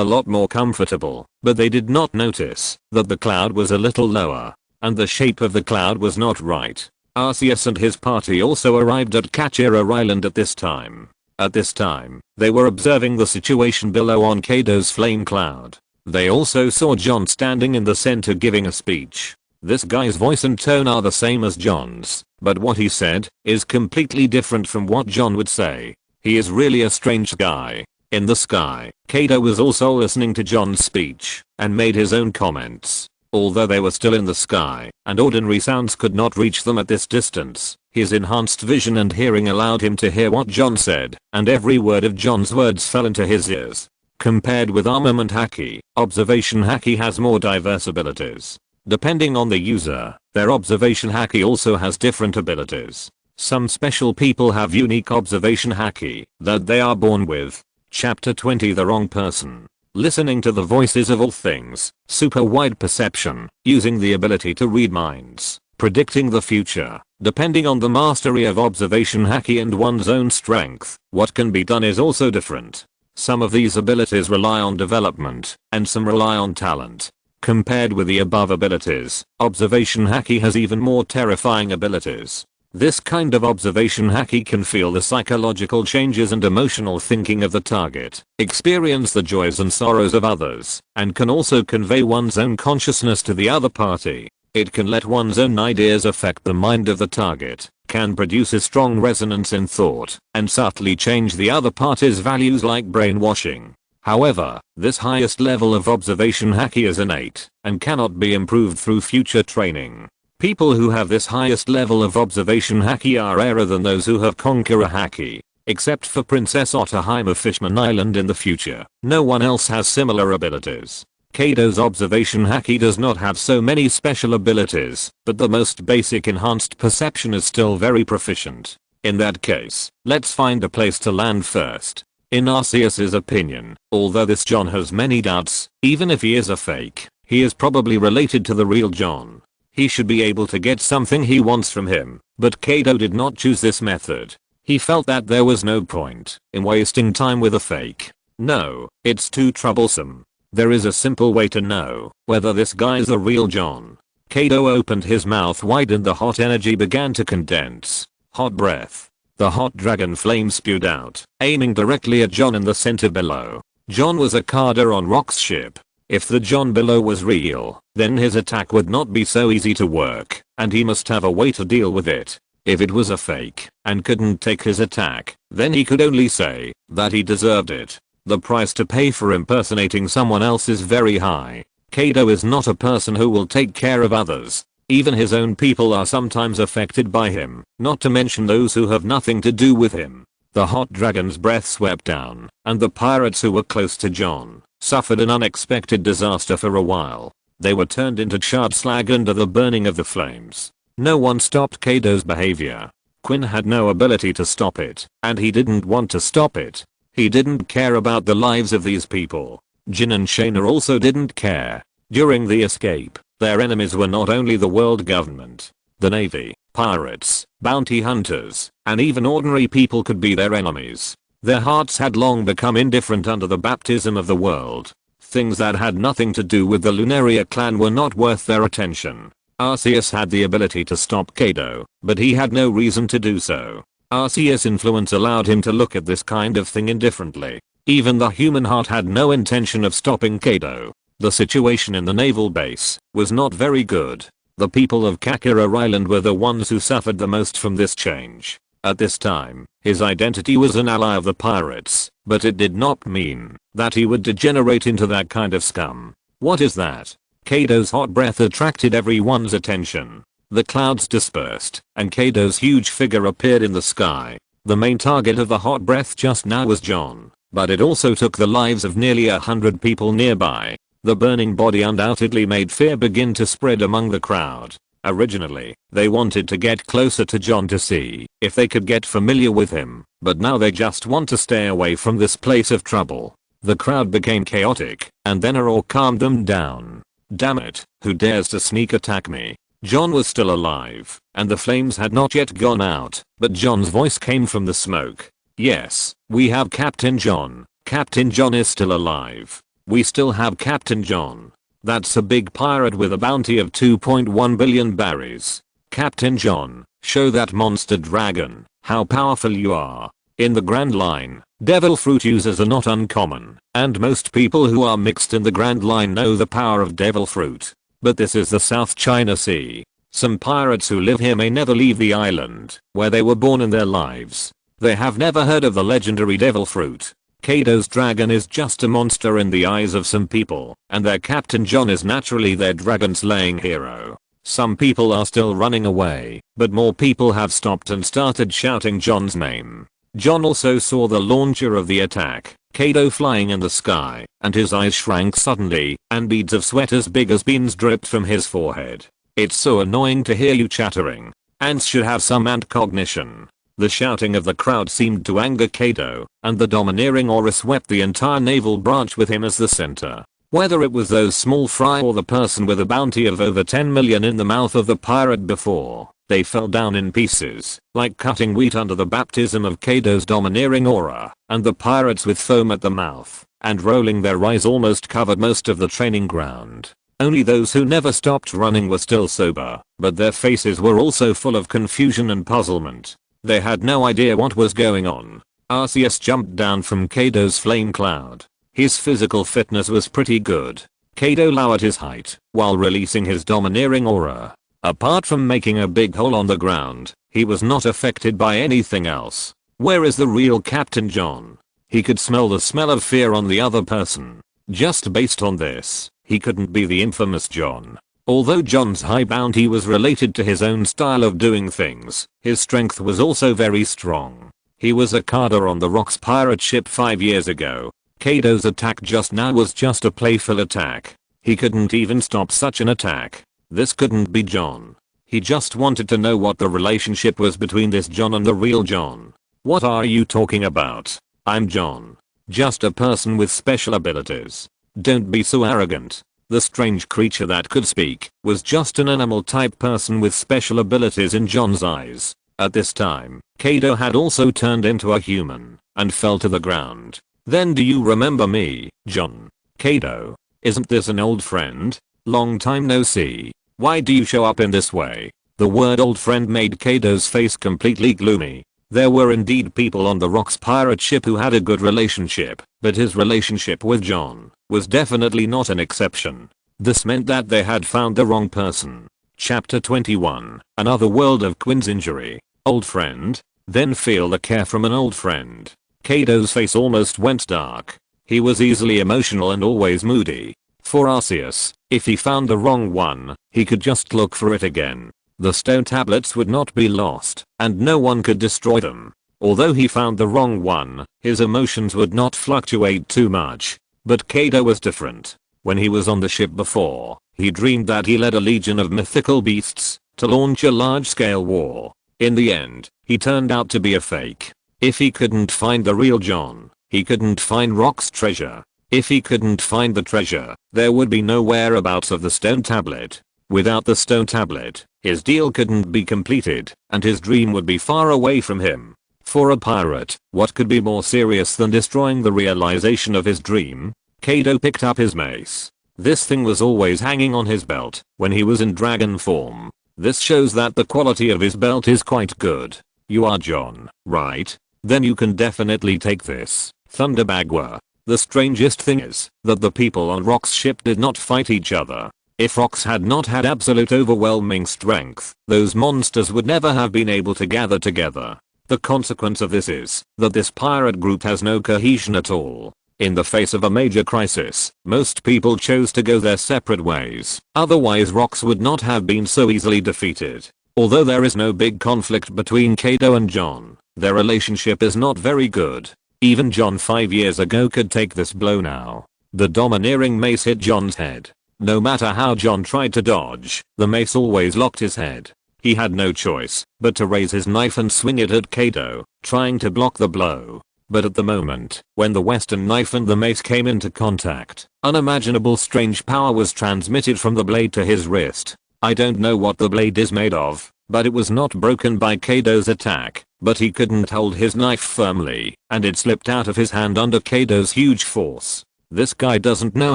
a lot more comfortable, but they did not notice that the cloud was a little lower, and the shape of the cloud was not right. Arceus and his party also arrived at Kachira Island at this time. At this time, they were observing the situation below on Kaido's flame cloud. They also saw John standing in the center giving a speech. This guy's voice and tone are the same as John's, but what he said is completely different from what John would say. He is really a strange guy. In the sky, Kaido was also listening to John's speech and made his own comments. Although they were still in the sky and ordinary sounds could not reach them at this distance, his enhanced vision and hearing allowed him to hear what John said, and every word of John's words fell into his ears. Compared with armament haki, observation haki has more diverse abilities. Depending on the user, their observation haki also has different abilities. Some special people have unique observation haki that they are born with. Chapter 20 The Wrong Person. Listening to the voices of all things, super wide perception, using the ability to read minds, predicting the future. Depending on the mastery of observation haki and one's own strength, what can be done is also different. Some of these abilities rely on development, and some rely on talent. Compared with the above abilities, observation haki has even more terrifying abilities. This kind of observation haki can feel the psychological changes and emotional thinking of the target, experience the joys and sorrows of others, and can also convey one's own consciousness to the other party. It can let one's own ideas affect the mind of the target, can produce a strong resonance in thought, and subtly change the other party's values like brainwashing. However, this highest level of observation haki is innate and cannot be improved through future training. People who have this highest level of observation haki are rarer than those who have conqueror haki. Except for Princess Otterheim of Fishman Island in the future, no one else has similar abilities. Kaido's observation haki does not have so many special abilities, but the most basic enhanced perception is still very proficient. In that case, let's find a place to land first. In Arceus's opinion, although this John has many doubts, even if he is a fake, he is probably related to the real John. He should be able to get something he wants from him, but Kaido did not choose this method. He felt that there was no point in wasting time with a fake. No, it's too troublesome. There is a simple way to know whether this guy is a real John. Kaido opened his mouth wide and the hot energy began to condense. Hot breath. The hot dragon flame spewed out, aiming directly at John in the center below. John was a carder on Rock's ship. If the John below was real, then his attack would not be so easy to work, and he must have a way to deal with it. If it was a fake, and couldn't take his attack, then he could only say that he deserved it. The price to pay for impersonating someone else is very high. Kaido is not a person who will take care of others. Even his own people are sometimes affected by him, not to mention those who have nothing to do with him. The hot dragon's breath swept down, and the pirates who were close to John suffered an unexpected disaster for a while. They were turned into charred slag under the burning of the flames. No one stopped Kaido's behavior. Quinn had no ability to stop it, and he didn't want to stop it. He didn't care about the lives of these people. Jin and Shaina also didn't care. During the escape, their enemies were not only the world government, the navy, pirates, bounty hunters, and even ordinary people could be their enemies. Their hearts had long become indifferent under the baptism of the world. Things that had nothing to do with the Lunaria clan were not worth their attention. Arceus had the ability to stop Kaido, but he had no reason to do so. Arceus' influence allowed him to look at this kind of thing indifferently. Even the human heart had no intention of stopping Kaido. The situation in the naval base was not very good. The people of Kakura Island were the ones who suffered the most from this change. At this time, his identity was an ally of the pirates, but it did not mean that he would degenerate into that kind of scum. What is that? Kaido's hot breath attracted everyone's attention. The clouds dispersed, and Kaido's huge figure appeared in the sky. The main target of the hot breath just now was John, but it also took the lives of nearly 100 people nearby. The burning body undoubtedly made fear begin to spread among the crowd. Originally, they wanted to get closer to John to see if they could get familiar with him, but now they just want to stay away from this place of trouble. The crowd became chaotic, and then Aurora calmed them down. Damn it, who dares to sneak attack me? John was still alive, and the flames had not yet gone out, but John's voice came from the smoke. Yes, we have Captain John. Captain John is still alive. We still have Captain John. That's a big pirate with a bounty of 2.1 billion berries. Captain John, show that monster dragon how powerful you are. In the Grand Line, devil fruit users are not uncommon, and most people who are mixed in the Grand Line know the power of devil fruit. But this is the South China Sea. Some pirates who live here may never leave the island where they were born in their lives. They have never heard of the legendary devil fruit. Kaido's dragon is just a monster in the eyes of some people, and their Captain John is naturally their dragon slaying hero. Some people are still running away, but more people have stopped and started shouting John's name. John also saw the launcher of the attack, Kaido flying in the sky, and his eyes shrank suddenly, and beads of sweat as big as beans dripped from his forehead. It's so annoying to hear you chattering. Ants should have some ant cognition. The shouting of the crowd seemed to anger Kaido, and the domineering aura swept the entire naval branch with him as the center. Whether it was those small fry or the person with a bounty of over 10 million in the mouth of the pirate before, they fell down in pieces, like cutting wheat under the baptism of Kaido's domineering aura, and the pirates with foam at the mouth and rolling their eyes almost covered most of the training ground. Only those who never stopped running were still sober, but their faces were also full of confusion and puzzlement. They had no idea what was going on. Arceus jumped down from Kaido's flame cloud. His physical fitness was pretty good. Kaido lowered his height while releasing his domineering aura. Apart from making a big hole on the ground, he was not affected by anything else. Where is the real Captain John? He could smell the smell of fear on the other person. Just based on this, he couldn't be the infamous John. Although John's high bounty was related to his own style of doing things, his strength was also very strong. He was a carder on the Rocks pirate ship 5 years ago. Kaido's attack just now was just a playful attack. He couldn't even stop such an attack. This couldn't be John. He just wanted to know what the relationship was between this John and the real John. What are you talking about? I'm John. Just a person with special abilities. Don't be so arrogant. The strange creature that could speak was just an animal type person with special abilities in John's eyes. At this time, Kaido had also turned into a human and fell to the ground. Then do you remember me, John? Kaido? Isn't this an old friend? Long time no see. Why do you show up in this way? The word old friend made Kaido's face completely gloomy. There were indeed people on the Rocks pirate ship who had a good relationship, but his relationship with John was definitely not an exception. This meant that they had found the wrong person. Chapter 21. Another world of Quinn's injury. Old friend? Then feel the care from an old friend. Kaido's face almost went dark. He was easily emotional and always moody. For Arceus, if he found the wrong one, he could just look for it again. The stone tablets would not be lost, and no one could destroy them. Although he found the wrong one, his emotions would not fluctuate too much. But Kaido was different. When he was on the ship before, he dreamed that he led a legion of mythical beasts to launch a large-scale war. In the end, he turned out to be a fake. If he couldn't find the real John, he couldn't find Rock's treasure. If he couldn't find the treasure, there would be no whereabouts of the stone tablet. Without the stone tablet, his deal couldn't be completed, and his dream would be far away from him. For a pirate, what could be more serious than destroying the realization of his dream? Kaido picked up his mace. This thing was always hanging on his belt when he was in dragon form. This shows that the quality of his belt is quite good. You are John, right? Then you can definitely take this. Thunderbagua. The strangest thing is that the people on Rock's ship did not fight each other. If Rocks had not had absolute overwhelming strength, those monsters would never have been able to gather together. The consequence of this is that this pirate group has no cohesion at all. In the face of a major crisis, most people chose to go their separate ways. Otherwise Rocks would not have been so easily defeated. Although there is no big conflict between Kaido and John, their relationship is not very good. Even John 5 years ago could take this blow now. The domineering mace hit John's head. No matter how John tried to dodge, the mace always locked his head. He had no choice but to raise his knife and swing it at Kaido, trying to block the blow. But at the moment, when the western knife and the mace came into contact, unimaginable strange power was transmitted from the blade to his wrist. I don't know what the blade is made of, but it was not broken by Kaido's attack, but he couldn't hold his knife firmly, and it slipped out of his hand under Kaido's huge force. This guy doesn't know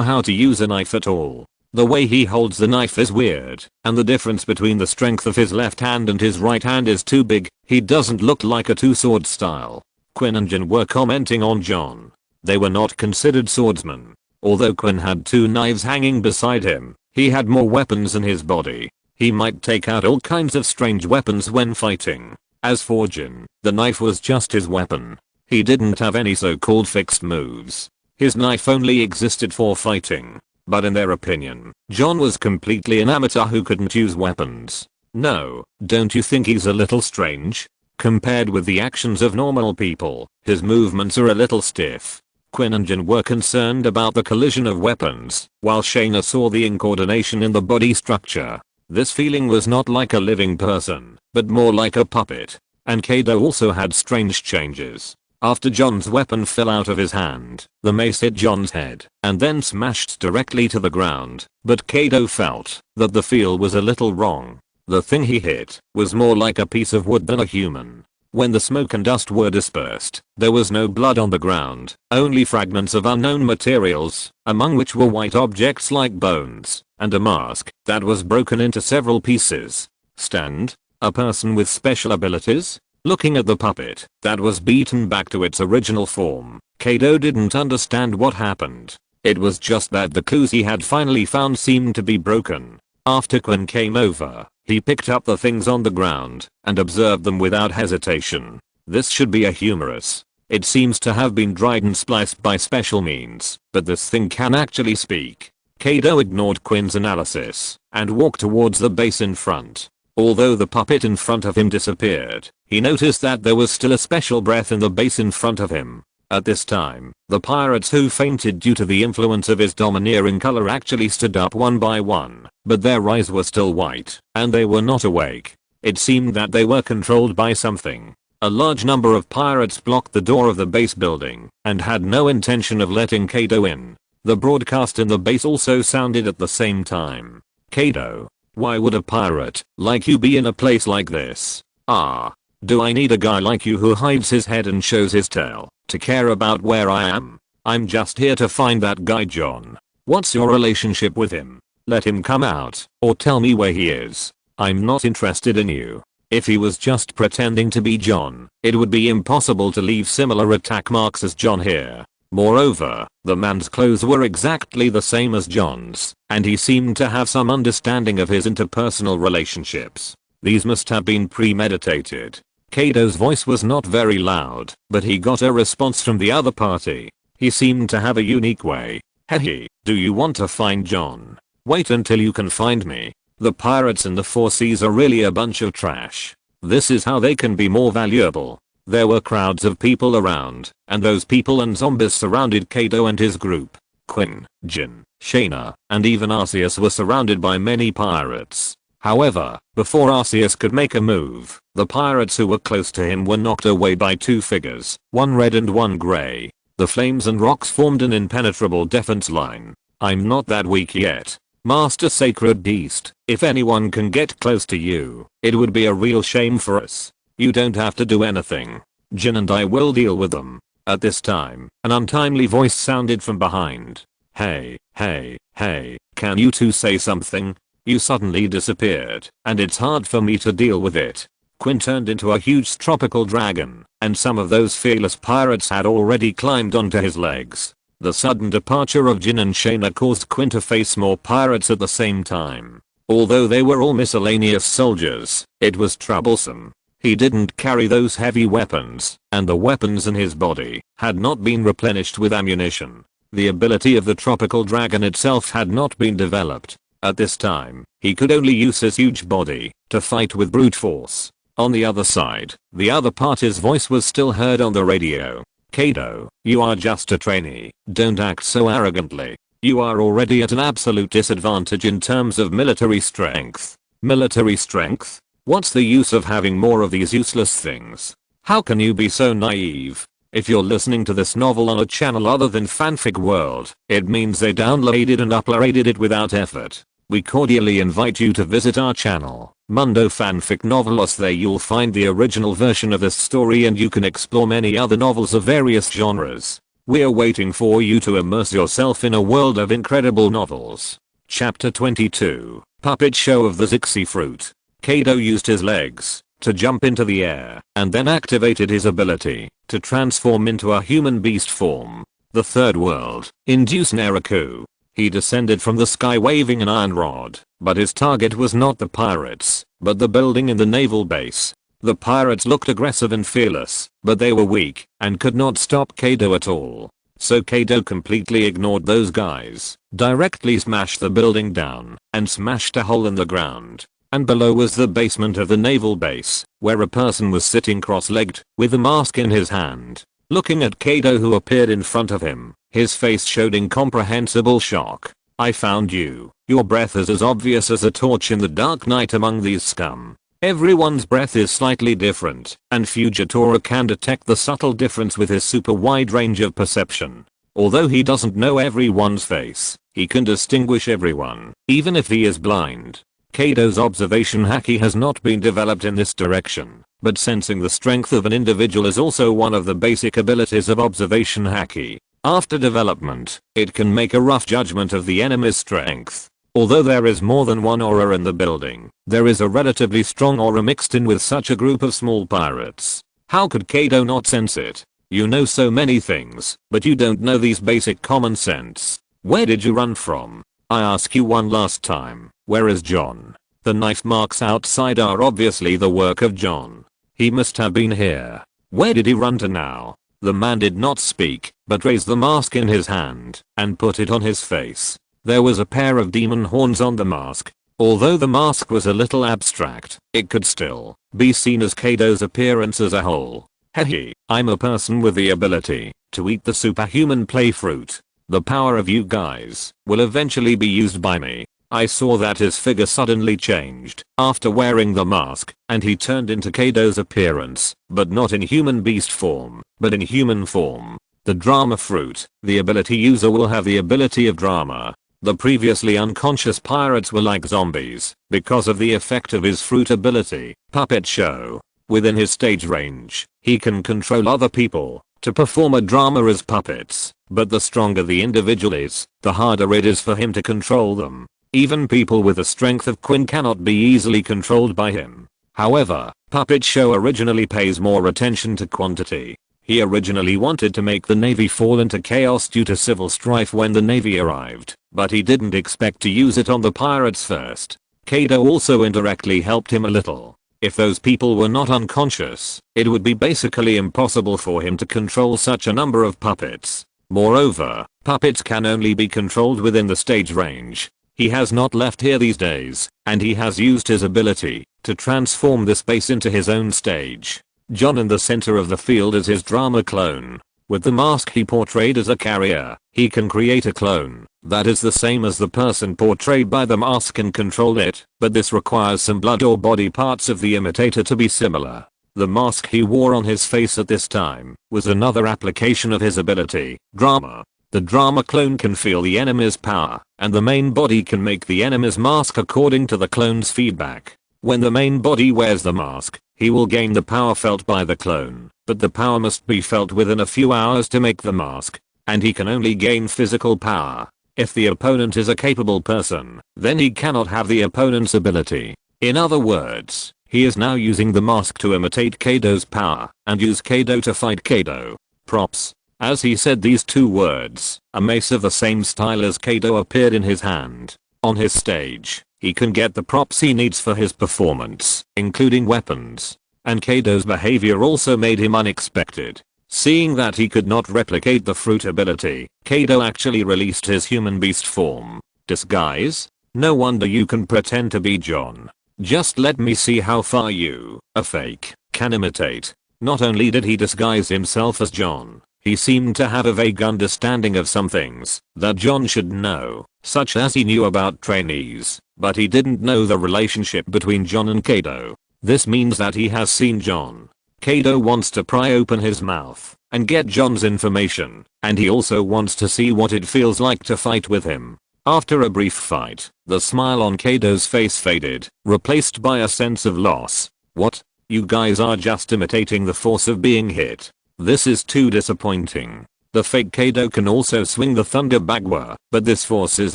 how to use a knife at all. The way he holds the knife is weird, and the difference between the strength of his left hand and his right hand is too big. He doesn't look like a two-sword style. Quinn and Jin were commenting on John. They were not considered swordsmen. Although Quinn had two knives hanging beside him, he had more weapons in his body. He might take out all kinds of strange weapons when fighting. As for Jin, the knife was just his weapon. He didn't have any so-called fixed moves. His knife only existed for fighting. But in their opinion, John was completely an amateur who couldn't use weapons. No, don't you think he's a little strange? Compared with the actions of normal people, his movements are a little stiff. Quinn and Jin were concerned about the collision of weapons, while Shaina saw the incoordination in the body structure. This feeling was not like a living person, but more like a puppet. And Kaido also had strange changes. After John's weapon fell out of his hand, the mace hit John's head, and then smashed directly to the ground, but Kaido felt that the feel was a little wrong. The thing he hit was more like a piece of wood than a human. When the smoke and dust were dispersed, there was no blood on the ground, only fragments of unknown materials, among which were white objects like bones, and a mask that was broken into several pieces. Stand? A person with special abilities? Looking at the puppet that was beaten back to its original form, Kaido didn't understand what happened. It was just that the clues he had finally found seemed to be broken. After Quinn came over, he picked up the things on the ground and observed them without hesitation. This should be a humerus. It seems to have been dried and spliced by special means, but this thing can actually speak. Kaido ignored Quinn's analysis and walked towards the base in front. Although the puppet in front of him disappeared, he noticed that there was still a special breath in the base in front of him. At this time, the pirates who fainted due to the influence of his domineering color actually stood up one by one, but their eyes were still white, and they were not awake. It seemed that they were controlled by something. A large number of pirates blocked the door of the base building, and had no intention of letting Kaido in. The broadcast in the base also sounded at the same time. Kaido, why would a pirate like you be in a place like this? Do I need a guy like you who hides his head and shows his tail to care about where I am? I'm just here to find that guy John. What's your relationship with him? Let him come out, or tell me where he is. I'm not interested in you. If he was just pretending to be John, it would be impossible to leave similar attack marks as John here. Moreover, the man's clothes were exactly the same as John's, and he seemed to have some understanding of his interpersonal relationships. These must have been premeditated. Kaido's voice was not very loud, but he got a response from the other party. He seemed to have a unique way. Hey, do you want to find John? Wait until you can find me. The pirates in the Four Seas are really a bunch of trash. This is how they can be more valuable. There were crowds of people around, and those people and zombies surrounded Kaido and his group. Quinn, Jin, Shaina, and even Arceus were surrounded by many pirates. However, before Arceus could make a move, the pirates who were close to him were knocked away by two figures, one red and one grey. The flames and rocks formed an impenetrable defense line. I'm not that weak yet. Master Sacred Beast, if anyone can get close to you, it would be a real shame for us. You don't have to do anything. Jin and I will deal with them. At this time, an untimely voice sounded from behind. Hey, can you two say something? You suddenly disappeared, and it's hard for me to deal with it. Quinn turned into a huge tropical dragon, and some of those fearless pirates had already climbed onto his legs. The sudden departure of Jin and Shaina caused Quinn to face more pirates at the same time. Although they were all miscellaneous soldiers, it was troublesome. He didn't carry those heavy weapons, and the weapons in his body had not been replenished with ammunition. The ability of the tropical dragon itself had not been developed. At this time, he could only use his huge body to fight with brute force. On the other side, the other party's voice was still heard on the radio. Kaido, you are just a trainee, don't act so arrogantly. You are already at an absolute disadvantage in terms of military strength. Military strength? What's the use of having more of these useless things? How can you be so naive? If you're listening to this novel on a channel other than Fanfic World, it means they downloaded and uploaded it without effort. We cordially invite you to visit our channel, Mundo Fanfic Novelos. There you'll find the original version of this story and you can explore many other novels of various genres. We're waiting for you to immerse yourself in a world of incredible novels. Chapter 22, Puppet Show of the Zixi Fruit. Kaido used his legs to jump into the air and then activated his ability to transform into a human beast form. The third world, induced Naraku. He descended from the sky waving an iron rod, but his target was not the pirates, but the building in the naval base. The pirates looked aggressive and fearless, but they were weak and could not stop Kaido at all. So Kaido completely ignored those guys, directly smashed the building down, and smashed a hole in the ground. And below was the basement of the naval base, where a person was sitting cross-legged, with a mask in his hand. Looking at Kaido who appeared in front of him, his face showed incomprehensible shock. I found you. Your breath is as obvious as a torch in the dark night among these scum. Everyone's breath is slightly different, and Fujitora can detect the subtle difference with his super wide range of perception. Although he doesn't know everyone's face, he can distinguish everyone, even if he is blind. Kaido's observation haki has not been developed in this direction, but sensing the strength of an individual is also one of the basic abilities of observation haki. After development, it can make a rough judgment of the enemy's strength. Although there is more than one aura in the building, there is a relatively strong aura mixed in with such a group of small pirates. How could Kaido not sense it? You know so many things, but you don't know these basic common sense. Where did you run from? I ask you one last time, where is John? The knife marks outside are obviously the work of John. He must have been here. Where did he run to now? The man did not speak, but raised the mask in his hand and put it on his face. There was a pair of demon horns on the mask. Although the mask was a little abstract, it could still be seen as Kaido's appearance as a whole. Hehe, I'm a person with the ability to eat the superhuman play fruit. The power of you guys will eventually be used by me. I saw that his figure suddenly changed after wearing the mask, and he turned into Kaido's appearance, but not in human beast form, but in human form. The drama fruit, the ability user will have the ability of drama. The previously unconscious pirates were like zombies because of the effect of his fruit ability, Puppet Show. Within his stage range, he can control other people to perform a drama as puppets, but the stronger the individual is, the harder it is for him to control them. Even people with the strength of Quinn cannot be easily controlled by him. However, Puppet Show originally pays more attention to quantity. He originally wanted to make the Navy fall into chaos due to civil strife when the Navy arrived, but he didn't expect to use it on the pirates first. Kaido also indirectly helped him a little. If those people were not unconscious, it would be basically impossible for him to control such a number of puppets. Moreover, puppets can only be controlled within the stage range. He has not left here these days, and he has used his ability to transform the space into his own stage. John in the center of the field is his drama clone. With the mask he portrayed as a carrier, he can create a clone that is the same as the person portrayed by the mask and control it, but this requires some blood or body parts of the imitator to be similar. The mask he wore on his face at this time was another application of his ability, drama. The drama clone can feel the enemy's power, and the main body can make the enemy's mask according to the clone's feedback. When the main body wears the mask, he will gain the power felt by the clone, but the power must be felt within a few hours to make the mask, and he can only gain physical power. If the opponent is a capable person, then he cannot have the opponent's ability. In other words, he is now using the mask to imitate Kaido's power, and use Kaido to fight Kaido. Props. As he said these two words, a mace of the same style as Kaido appeared in his hand. On his stage, he can get the props he needs for his performance, including weapons. And Kaido's behavior also made him unexpected. Seeing that he could not replicate the fruit ability, Kaido actually released his human beast form. Disguise? No wonder you can pretend to be John. Just let me see how far you, a fake, can imitate. Not only did he disguise himself as John, he seemed to have a vague understanding of some things that John should know, such as he knew about trainees, but he didn't know the relationship between John and Kaido. This means that he has seen John. Kaido wants to pry open his mouth and get John's information, and he also wants to see what it feels like to fight with him. After a brief fight, the smile on Kaido's face faded, replaced by a sense of loss. What? You guys are just imitating the force of being hit. This is too disappointing. The fake Kaido can also swing the Thunder Bagua, but this force is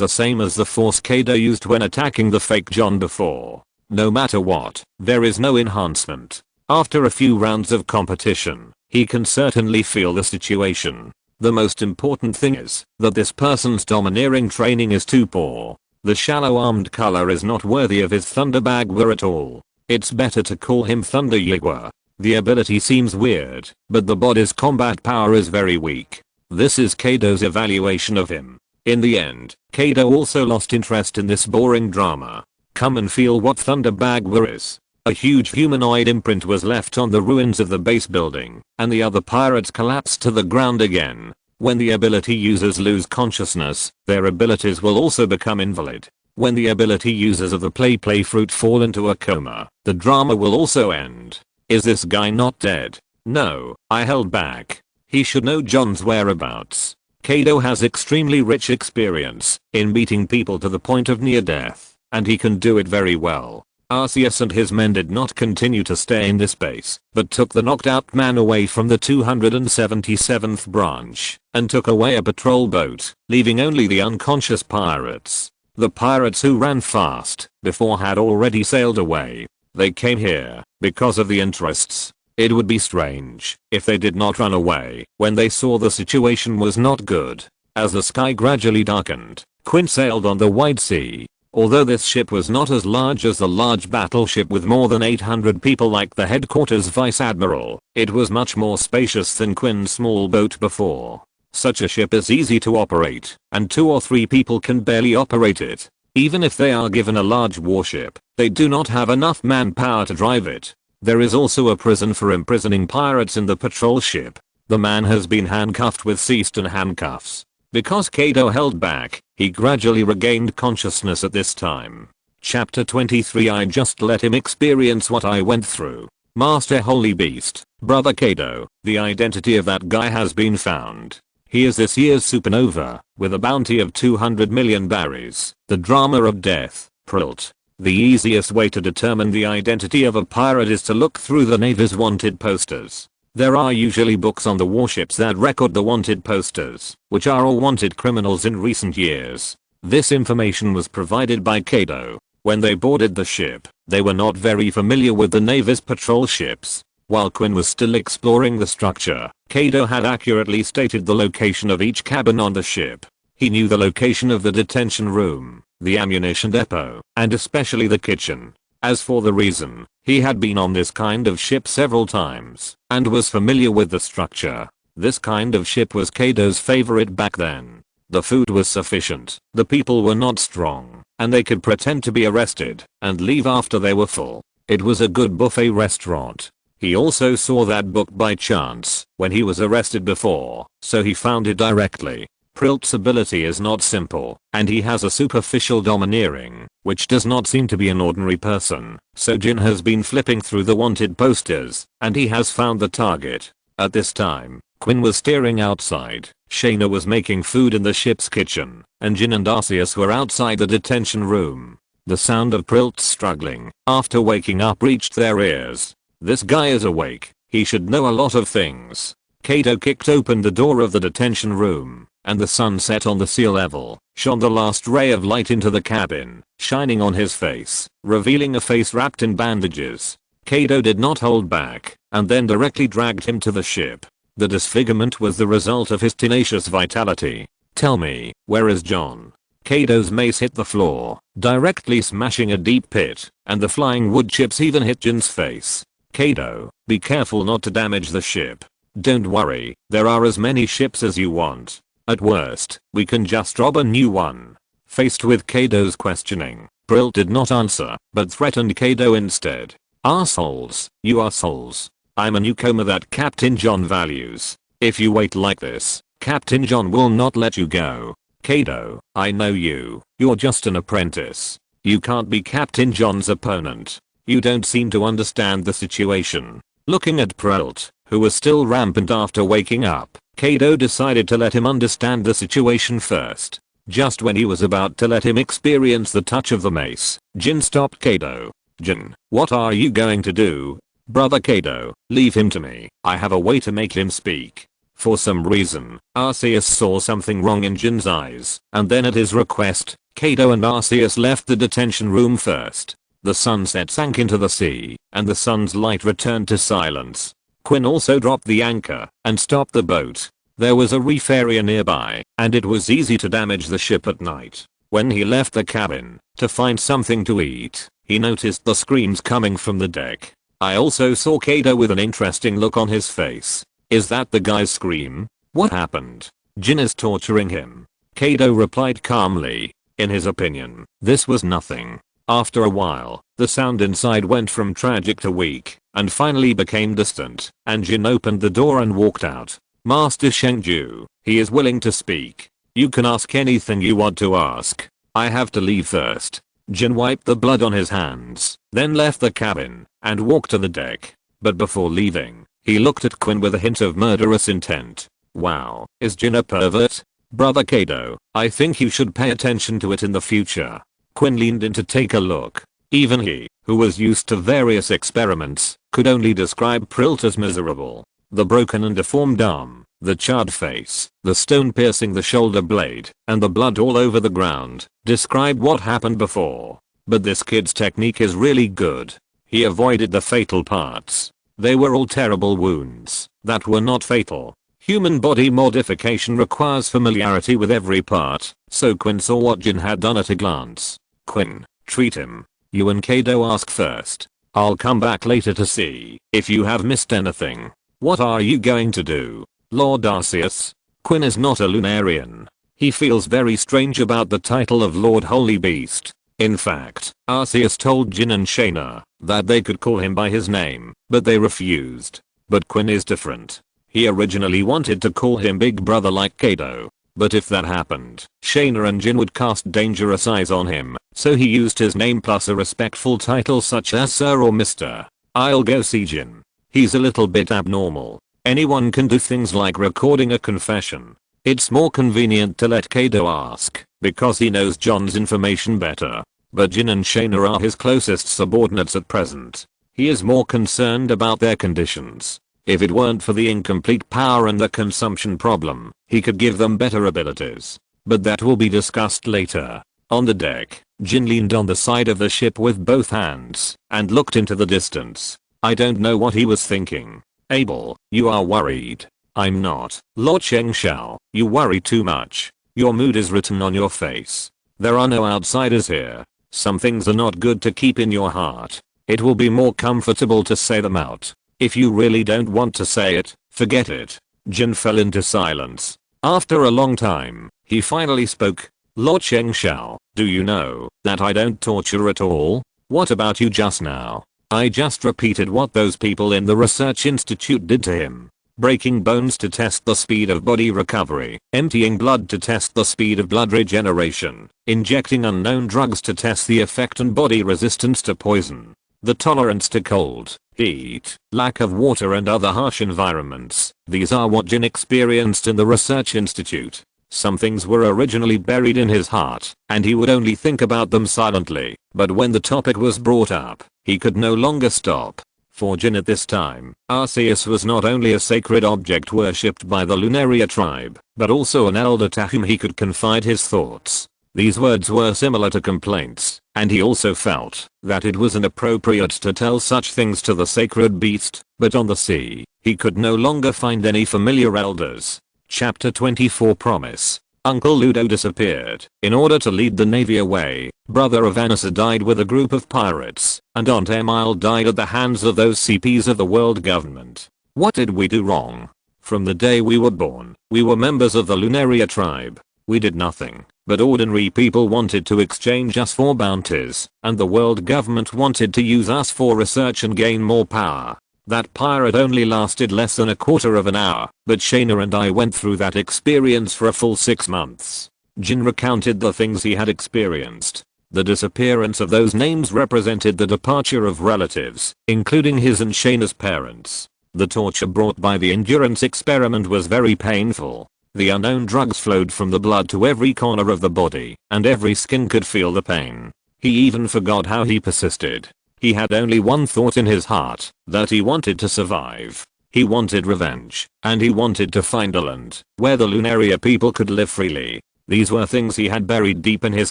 the same as the force Kaido used when attacking the fake John before. No matter what, there is no enhancement. After a few rounds of competition, he can certainly feel the situation. The most important thing is that this person's domineering training is too poor. The shallow armed color is not worthy of his Thunder Bagua at all. It's better to call him Thunder Yagua. The ability seems weird, but the body's combat power is very weak. This is Kaido's evaluation of him. In the end, Kaido also lost interest in this boring drama. Come and feel what Thunder Bagua is. A huge humanoid imprint was left on the ruins of the base building, and the other pirates collapsed to the ground again. When the ability users lose consciousness, their abilities will also become invalid. When the ability users of the play fruit fall into a coma, the drama will also end. Is this guy not dead? No, I held back. He should know John's whereabouts. Kaido has extremely rich experience in beating people to the point of near death, and he can do it very well. Arceus and his men did not continue to stay in this base, but took the knocked out man away from the 277th branch, and took away a patrol boat, leaving only the unconscious pirates. The pirates who ran fast before had already sailed away. They came here because of the interests. It would be strange if they did not run away when they saw the situation was not good. As the sky gradually darkened, Quinn sailed on the wide sea. Although this ship was not as large as the large battleship with more than 800 people like the headquarters vice admiral, it was much more spacious than Quinn's small boat before. Such a ship is easy to operate, and 2 or 3 people can barely operate it. Even if they are given a large warship, they do not have enough manpower to drive it. There is also a prison for imprisoning pirates in the patrol ship. The man has been handcuffed with ceased handcuffs. Because Kaido held back, he gradually regained consciousness at this time. Chapter 23 I just let him experience what I went through. Master Holy Beast, Brother Kaido, the identity of that guy has been found. He is this year's supernova, with a bounty of 200 million berries. The drama of death, Prilt. The easiest way to determine the identity of a pirate is to look through the Navy's wanted posters. There are usually books on the warships that record the wanted posters, which are all wanted criminals in recent years. This information was provided by Kaido. When they boarded the ship, they were not very familiar with the Navy's patrol ships. While Quinn was still exploring the structure, Kaido had accurately stated the location of each cabin on the ship. He knew the location of the detention room, the ammunition depot, and especially the kitchen. As for the reason, he had been on this kind of ship several times, and was familiar with the structure. This kind of ship was Kaido's favorite back then. The food was sufficient, the people were not strong, and they could pretend to be arrested, and leave after they were full. It was a good buffet restaurant. He also saw that book by chance, when he was arrested before, so he found it directly. Prilt's ability is not simple, and he has a superficial domineering, which does not seem to be an ordinary person. So Jin has been flipping through the wanted posters, and he has found the target. At this time, Quinn was staring outside, Shaina was making food in the ship's kitchen, and Jin and Arceus were outside the detention room. The sound of Prilt struggling, after waking up, reached their ears. This guy is awake, he should know a lot of things. Kaido kicked open the door of the detention room, and the sun set on the sea level, shone the last ray of light into the cabin, shining on his face, revealing a face wrapped in bandages. Kaido did not hold back, and then directly dragged him to the ship. The disfigurement was the result of his tenacious vitality. Tell me, where is John? Kaido's mace hit the floor, directly smashing a deep pit, and the flying wood chips even hit Jin's face. Kaido, be careful not to damage the ship. Don't worry, there are as many ships as you want. At worst, we can just rob a new one. Faced with Kaido's questioning, Prilt did not answer, but threatened Kaido instead. Arseholes, you arseholes. I'm a newcomer that Captain John values. If you wait like this, Captain John will not let you go. Kaido, I know you. You're just an apprentice. You can't be Captain John's opponent. You don't seem to understand the situation. Looking at Prilt, who was still rampant after waking up, Kaido decided to let him understand the situation first. Just when he was about to let him experience the touch of the mace, Jin stopped Kaido. Jin, what are you going to do? Brother Kaido, leave him to me. I have a way to make him speak. For some reason, Arceus saw something wrong in Jin's eyes, and then at his request, Kaido and Arceus left the detention room first. The sunset sank into the sea, and the sun's light returned to silence. Quinn also dropped the anchor and stopped the boat. There was a reef area nearby, and it was easy to damage the ship at night. When he left the cabin to find something to eat, he noticed the screams coming from the deck. I also saw Kaido with an interesting look on his face. Is that the guy's scream? What happened? Jin is torturing him. Kaido replied calmly. In his opinion, this was nothing. After a while, the sound inside went from tragic to weak, and finally became distant, and Jin opened the door and walked out. Master Shengju, he is willing to speak. You can ask anything you want to ask. I have to leave first. Jin wiped the blood on his hands, then left the cabin, and walked to the deck. But before leaving, he looked at Quinn with a hint of murderous intent. Wow, is Jin a pervert? Brother Kaido, I think you should pay attention to it in the future. Quinn leaned in to take a look. Even he, who was used to various experiments, could only describe Prilt as miserable. The broken and deformed arm, the charred face, the stone piercing the shoulder blade, and the blood all over the ground, describe what happened before. But this kid's technique is really good. He avoided the fatal parts. They were all terrible wounds that were not fatal. Human body modification requires familiarity with every part, so Quinn saw what Jin had done at a glance. Quinn, treat him. You and Kaido ask first. I'll come back later to see if you have missed anything. What are you going to do? Lord Arceus? Quinn is not a Lunarian. He feels very strange about the title of Lord Holy Beast. In fact, Arceus told Jin and Shaina that they could call him by his name, but they refused. But Quinn is different. He originally wanted to call him Big Brother like Kaido. But if that happened, Shaina and Jin would cast dangerous eyes on him, so he used his name plus a respectful title such as Sir or Mr. I'll go see Jin. He's a little bit abnormal. Anyone can do things like recording a confession. It's more convenient to let Kaido ask, because he knows John's information better. But Jin and Shaina are his closest subordinates at present. He is more concerned about their conditions. If it weren't for the incomplete power and the consumption problem, he could give them better abilities. But that will be discussed later. On the deck, Jin leaned on the side of the ship with both hands and looked into the distance. I don't know what he was thinking. Abel, you are worried. I'm not. Lord Shengshao, you worry too much. Your mood is written on your face. There are no outsiders here. Some things are not good to keep in your heart. It will be more comfortable to say them out. If you really don't want to say it, forget it. Jin fell into silence. After a long time, he finally spoke. Lord Shengshao, do you know that I don't torture at all? What about you just now? I just repeated what those people in the research institute did to him. Breaking bones to test the speed of body recovery, emptying blood to test the speed of blood regeneration, injecting unknown drugs to test the effect and body resistance to poison, the tolerance to cold, heat, lack of water and other harsh environments. These are what Jin experienced in the research institute. Some things were originally buried in his heart, and he would only think about them silently, but when the topic was brought up, he could no longer stop. For Jin at this time, Arceus was not only a sacred object worshipped by the Lunaria tribe, but also an elder to whom he could confide his thoughts. These words were similar to complaints, and he also felt that it was inappropriate to tell such things to the sacred beast, but on the sea, he could no longer find any familiar elders. Chapter 24 Promise. Uncle Ludo disappeared. In order to lead the navy away, brother Avanasa died with a group of pirates, and Aunt Emile died at the hands of those CPs of the world government. What did we do wrong? From the day we were born, we were members of the Lunaria tribe. We did nothing, but ordinary people wanted to exchange us for bounties, and the world government wanted to use us for research and gain more power. That pirate only lasted less than a quarter of an hour, but Shaina and I went through that experience for a full 6 months. Jin recounted the things he had experienced. The disappearance of those names represented the departure of relatives, including his and Shaina's parents. The torture brought by the endurance experiment was very painful. The unknown drugs flowed from the blood to every corner of the body, and every skin could feel the pain. He even forgot how he persisted. He had only one thought in his heart, that he wanted to survive. He wanted revenge, and he wanted to find a land where the Lunaria people could live freely. These were things he had buried deep in his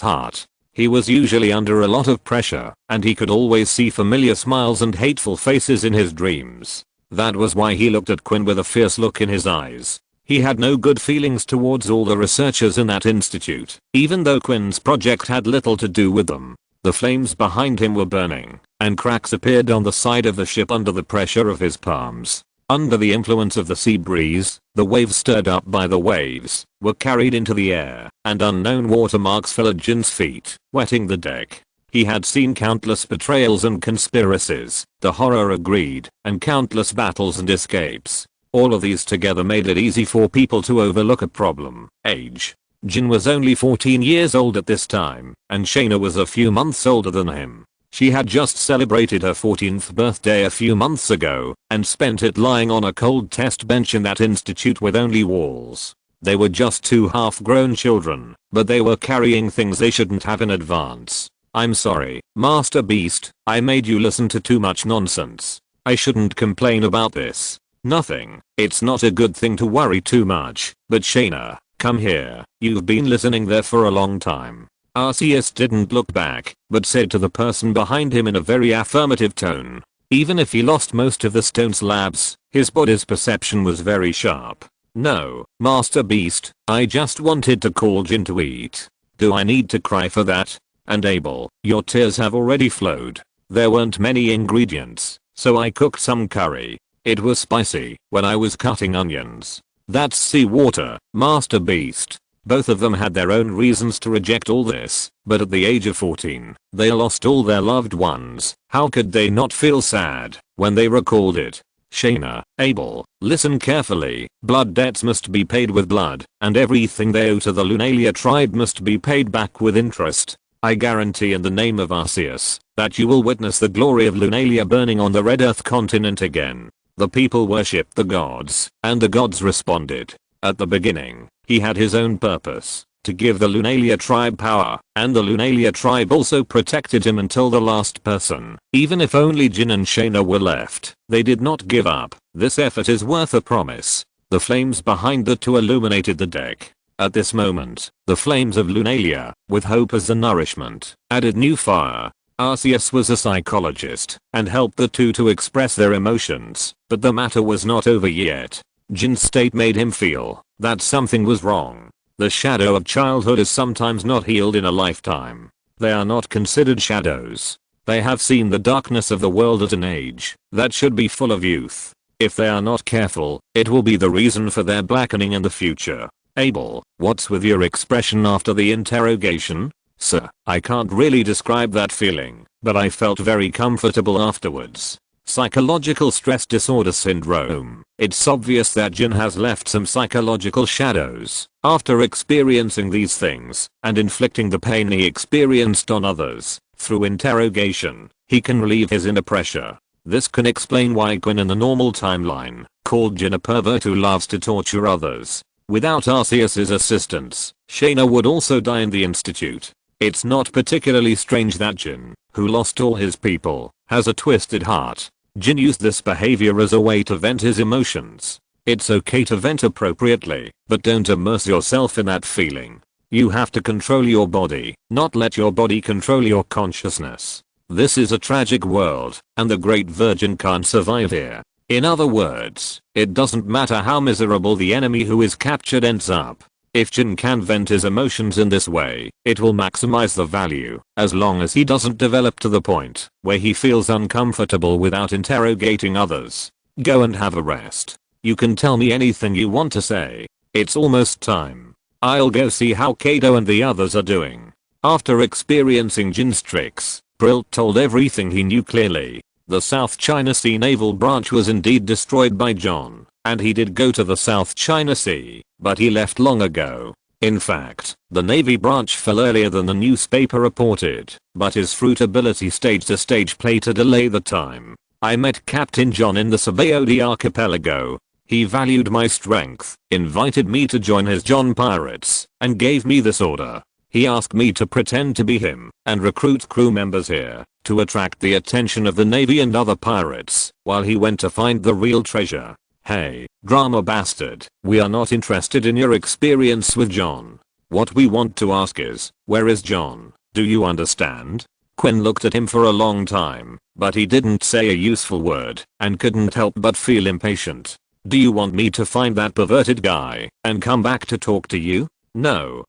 heart. He was usually under a lot of pressure, and he could always see familiar smiles and hateful faces in his dreams. That was why he looked at Quinn with a fierce look in his eyes. He had no good feelings towards all the researchers in that institute, even though Quinn's project had little to do with them. The flames behind him were burning, and cracks appeared on the side of the ship under the pressure of his palms. Under the influence of the sea breeze, the waves stirred up by the waves, were carried into the air, and unknown watermarks fell at Jin's feet, wetting the deck. He had seen countless betrayals and conspiracies, the horror of greed, and countless battles and escapes. All of these together made it easy for people to overlook a problem. Age. Jin was only 14 years old at this time, and Shaina was a few months older than him. She had just celebrated her 14th birthday a few months ago, and spent it lying on a cold test bench in that institute with only walls. They were just two half-grown children, but they were carrying things they shouldn't have in advance. I'm sorry, Master Beast, I made you listen to too much nonsense. I shouldn't complain about this. Nothing. It's not a good thing to worry too much, but Shaina, come here. You've been listening there for a long time. Arceus didn't look back, but said to the person behind him in a very affirmative tone. Even if he lost most of the stone slabs, his body's perception was very sharp. No, Master Beast, I just wanted to call Jin to eat. Do I need to cry for that? And Abel, your tears have already flowed. There weren't many ingredients, so I cooked some curry. It was spicy when I was cutting onions. That's seawater, Master Beast. Both of them had their own reasons to reject all this, but at the age of 14, they lost all their loved ones. How could they not feel sad when they recalled it? Shaina, Abel, listen carefully. Blood debts must be paid with blood, and everything they owe to the Lunaria tribe must be paid back with interest. I guarantee in the name of Arceus that you will witness the glory of Lunaria burning on the Red Earth continent again. The people worshipped the gods, and the gods responded. At the beginning, he had his own purpose, to give the Lunaria tribe power, and the Lunaria tribe also protected him until the last person. Even if only Jin and Shaina were left, they did not give up. This effort is worth a promise. The flames behind the two illuminated the deck. At this moment, the flames of Lunaria, with hope as the nourishment, added new fire. Arceus was a psychologist and helped the two to express their emotions, but the matter was not over yet. Jin's state made him feel that something was wrong. The shadow of childhood is sometimes not healed in a lifetime. They are not considered shadows. They have seen the darkness of the world at an age that should be full of youth. If they are not careful, it will be the reason for their blackening in the future. Abel, what's with your expression after the interrogation? Sir, I can't really describe that feeling, but I felt very comfortable afterwards. Psychological stress disorder syndrome. It's obvious that Jin has left some psychological shadows after experiencing these things and inflicting the pain he experienced on others. Through interrogation, he can relieve his inner pressure. This can explain why Quinn in the normal timeline called Jin a pervert who loves to torture others. Without Arceus's assistance, Shaina would also die in the institute. It's not particularly strange that Jin, who lost all his people, has a twisted heart. Jin used this behavior as a way to vent his emotions. It's okay to vent appropriately, but don't immerse yourself in that feeling. You have to control your body, not let your body control your consciousness. This is a tragic world, and the Great Virgin can't survive here. In other words, it doesn't matter how miserable the enemy who is captured ends up. If Jin can vent his emotions in this way, it will maximize the value, as long as he doesn't develop to the point where he feels uncomfortable without interrogating others. Go and have a rest. You can tell me anything you want to say. It's almost time. I'll go see how Kaido and the others are doing. After experiencing Jin's tricks, Brilt told everything he knew clearly. The South China Sea naval branch was indeed destroyed by John, and he did go to the South China Sea, but he left long ago. In fact, the Navy branch fell earlier than the newspaper reported, but his fruit ability staged a stage play to delay the time. I met Captain John in the Sabaody archipelago. He valued my strength, invited me to join his John pirates, and gave me this order. He asked me to pretend to be him and recruit crew members here to attract the attention of the Navy and other pirates while he went to find the real treasure. Hey, drama bastard, we are not interested in your experience with John. What we want to ask is, where is John? Do you understand? Quinn looked at him for a long time, but he didn't say a useful word and couldn't help but feel impatient. Do you want me to find that perverted guy and come back to talk to you? No.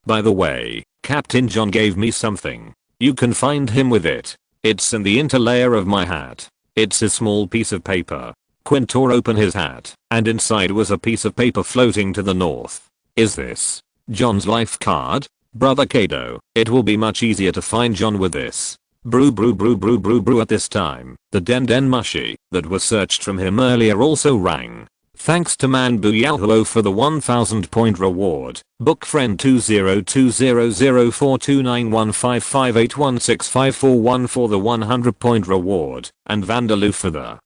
By the way, Captain John gave me something. You can find him with it. It's in the interlayer of my hat. It's a small piece of paper. Quinn tore open his hat, and inside was a piece of paper floating to the north. Is this John's life card? Brother Kaido, it will be much easier to find John with this. Brew. At this time, the Den Mushi that was searched from him earlier also rang. Thanks to Manbu Yalhuo for the 1000 point reward. Book friend 2020042915581654 for the 100 point reward, and Vandaloo for the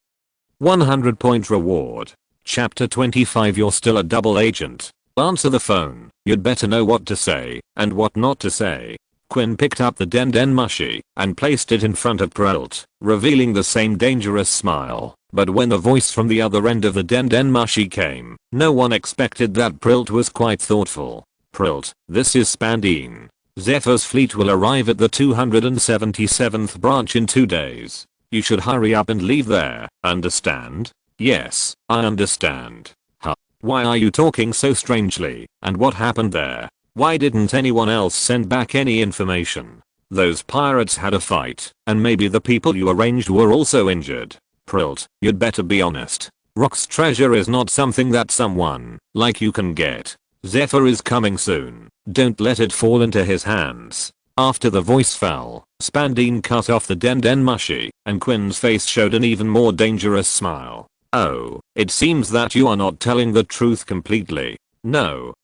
100 point reward. Chapter 25. You're still a double agent. Answer the phone. You'd better know what to say and what not to say. Quinn picked up the Den Mushi and placed it in front of Brilt, revealing the same dangerous smile. But when the voice from the other end of the Den Mushi came, no one expected that. Brilt was quite thoughtful. Brilt, this is Spandine. Zephyr's fleet will arrive at the 277th branch in 2 days. You should hurry up and leave there, understand? Yes, I understand. Huh. Why are you talking so strangely, and what happened there? Why didn't anyone else send back any information? Those pirates had a fight, and maybe the people you arranged were also injured. Brilt, you'd better be honest. Rock's treasure is not something that someone like you can get. Zephyr is coming soon. Don't let it fall into his hands. After the voice fell, Spandine cut off the Den Mushi, and Quinn's face showed an even more dangerous smile. Oh, it seems that you are not telling the truth completely. No,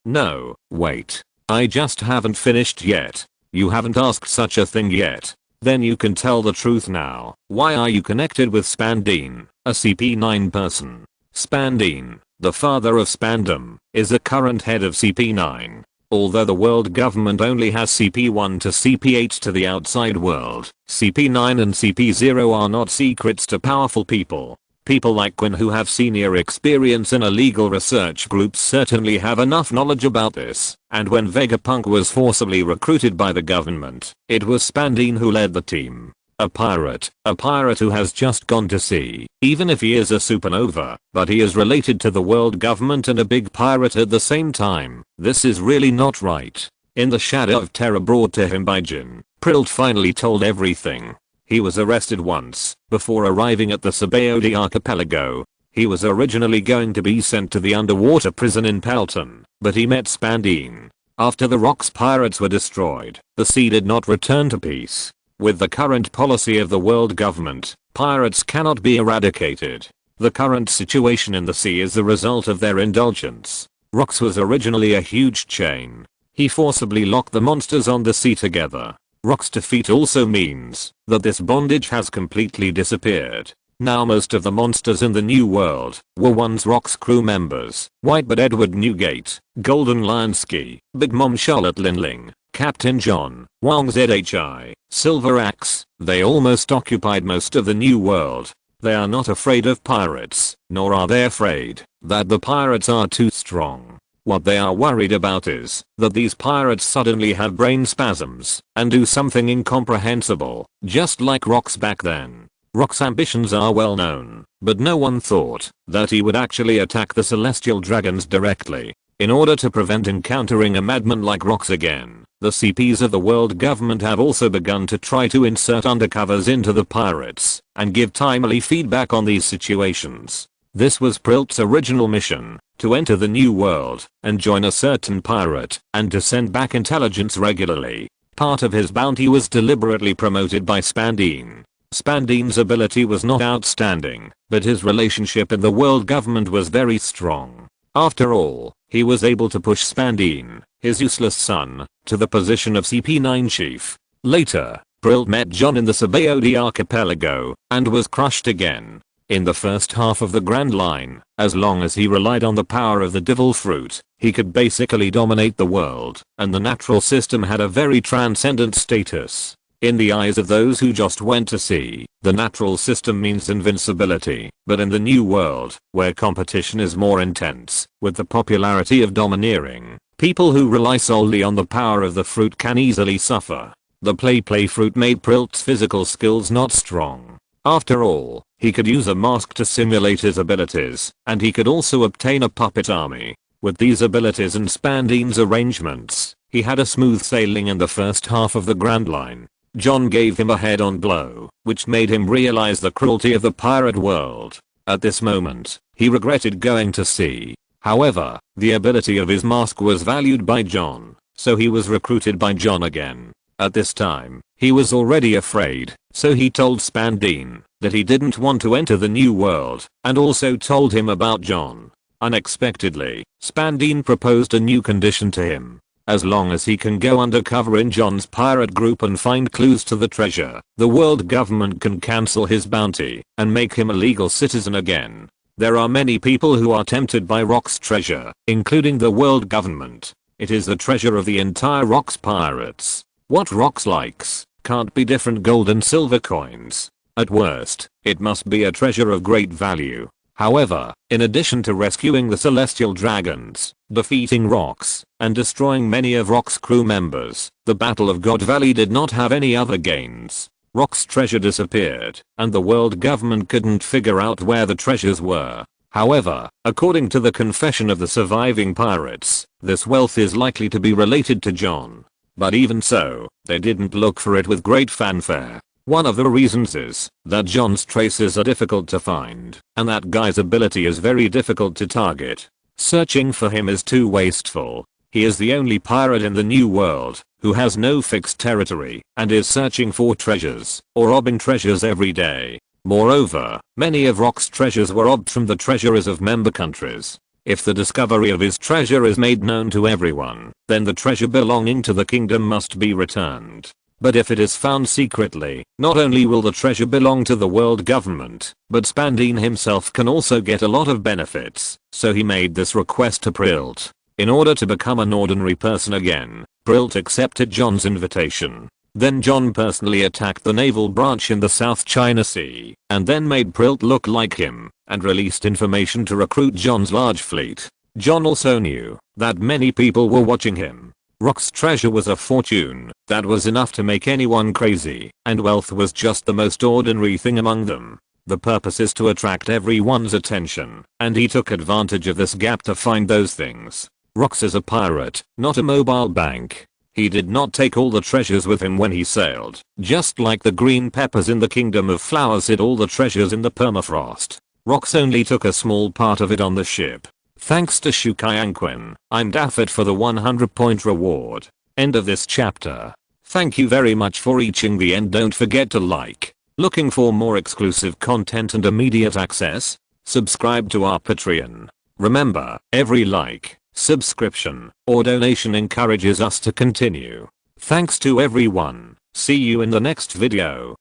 wait. I just haven't finished yet. You haven't asked such a thing yet. Then you can tell the truth now. Why are you connected with Spandine, a CP9 person? Spandine, the father of Spandam, is the current head of CP9. Although the world government only has CP1 to CP8 to the outside world, CP9 and CP0 are not secrets to powerful people. People like Quinn who have senior experience in illegal research groups certainly have enough knowledge about this, and when Vegapunk was forcibly recruited by the government, it was Spandine who led the team. A pirate who has just gone to sea, even if he is a supernova, but he is related to the world government and a big pirate at the same time. This is really not right. In the shadow of terror brought to him by Jin, Prilt finally told everything. He was arrested once, before arriving at the Sabaody archipelago. He was originally going to be sent to the underwater prison in Pelton, but he met Spandine. After the Rocks pirates were destroyed, the sea did not return to peace. With the current policy of the world government, pirates cannot be eradicated. The current situation in the sea is the result of their indulgence. Rocks was originally a huge chain. He forcibly locked the monsters on the sea together. Rock's defeat also means that this bondage has completely disappeared. Now most of the monsters in the new world were once Rock's crew members. Whitebird Edward Newgate, Golden Lionsky, Big Mom Charlotte Linling, Captain John, Wang Zhi, Silver Axe. They almost occupied most of the new world. They are not afraid of pirates, nor are they afraid that the pirates are too strong. What they are worried about is that these pirates suddenly have brain spasms and do something incomprehensible, just like Rock's back then. Rock's ambitions are well known, but no one thought that he would actually attack the celestial dragons directly. In order to prevent encountering a madman like Rock's again, the CPs of the world government have also begun to try to insert undercovers into the pirates and give timely feedback on these situations. This was Prilt's original mission, to enter the new world and join a certain pirate and to send back intelligence regularly. Part of his bounty was deliberately promoted by Spandine. Spandine's ability was not outstanding, but his relationship in the world government was very strong. After all, he was able to push Spandine, his useless son, to the position of CP9 chief. Later, Prilt met John in the Sabaody archipelago and was crushed again. In the first half of the Grand Line, as long as he relied on the power of the Devil Fruit, he could basically dominate the world, and the natural system had a very transcendent status. In the eyes of those who just went to sea, the natural system means invincibility, but in the new world, where competition is more intense, with the popularity of domineering, people who rely solely on the power of the fruit can easily suffer. The play fruit made Prilt's physical skills not strong. After all, he could use a mask to simulate his abilities, and he could also obtain a puppet army. With these abilities and Spandine's arrangements, he had a smooth sailing in the first half of the Grand Line. John gave him a head-on blow, which made him realize the cruelty of the pirate world. At this moment, he regretted going to sea. However, the ability of his mask was valued by John, so he was recruited by John again. At this time, he was already afraid, so he told Spandine that he didn't want to enter the new world, and also told him about John. Unexpectedly, Spandine proposed a new condition to him. As long as he can go undercover in John's pirate group and find clues to the treasure, the world government can cancel his bounty and make him a legal citizen again. There are many people who are tempted by Rock's treasure, including the world government. It is the treasure of the entire Rock's pirates. What Rock's likes can't be different gold and silver coins. At worst, it must be a treasure of great value. However, in addition to rescuing the celestial dragons, defeating Rocks, and destroying many of Rock's crew members, the Battle of God Valley did not have any other gains. Rock's treasure disappeared, and the world government couldn't figure out where the treasures were. However, according to the confession of the surviving pirates, this wealth is likely to be related to John. But even so, they didn't look for it with great fanfare. One of the reasons is that John's traces are difficult to find, and that guy's ability is very difficult to target. Searching for him is too wasteful. He is the only pirate in the new world who has no fixed territory and is searching for treasures or robbing treasures every day. Moreover, many of Rock's treasures were robbed from the treasurers of member countries. If the discovery of his treasure is made known to everyone, then the treasure belonging to the kingdom must be returned. But if it is found secretly, not only will the treasure belong to the world government, but Spandine himself can also get a lot of benefits, so he made this request to Prilt. In order to become an ordinary person again, Prilt accepted John's invitation. Then John personally attacked the naval branch in the South China Sea, and then made Prilt look like him, and released information to recruit John's large fleet. John also knew that many people were watching him. Rock's treasure was a fortune that was enough to make anyone crazy, and wealth was just the most ordinary thing among them. The purpose is to attract everyone's attention, and he took advantage of this gap to find those things. Rox is a pirate, not a mobile bank. He did not take all the treasures with him when he sailed, just like the green peppers in the Kingdom of Flowers hid all the treasures in the permafrost. Rox only took a small part of it on the ship. Thanks to Shukayanquin, I'm daffed for the 100-point reward. End of this chapter. Thank you very much for reaching the end. Don't forget to like. Looking for more exclusive content and immediate access? Subscribe to our Patreon. Remember, every like, subscription, or donation encourages us to continue. Thanks to everyone. See you in the next video.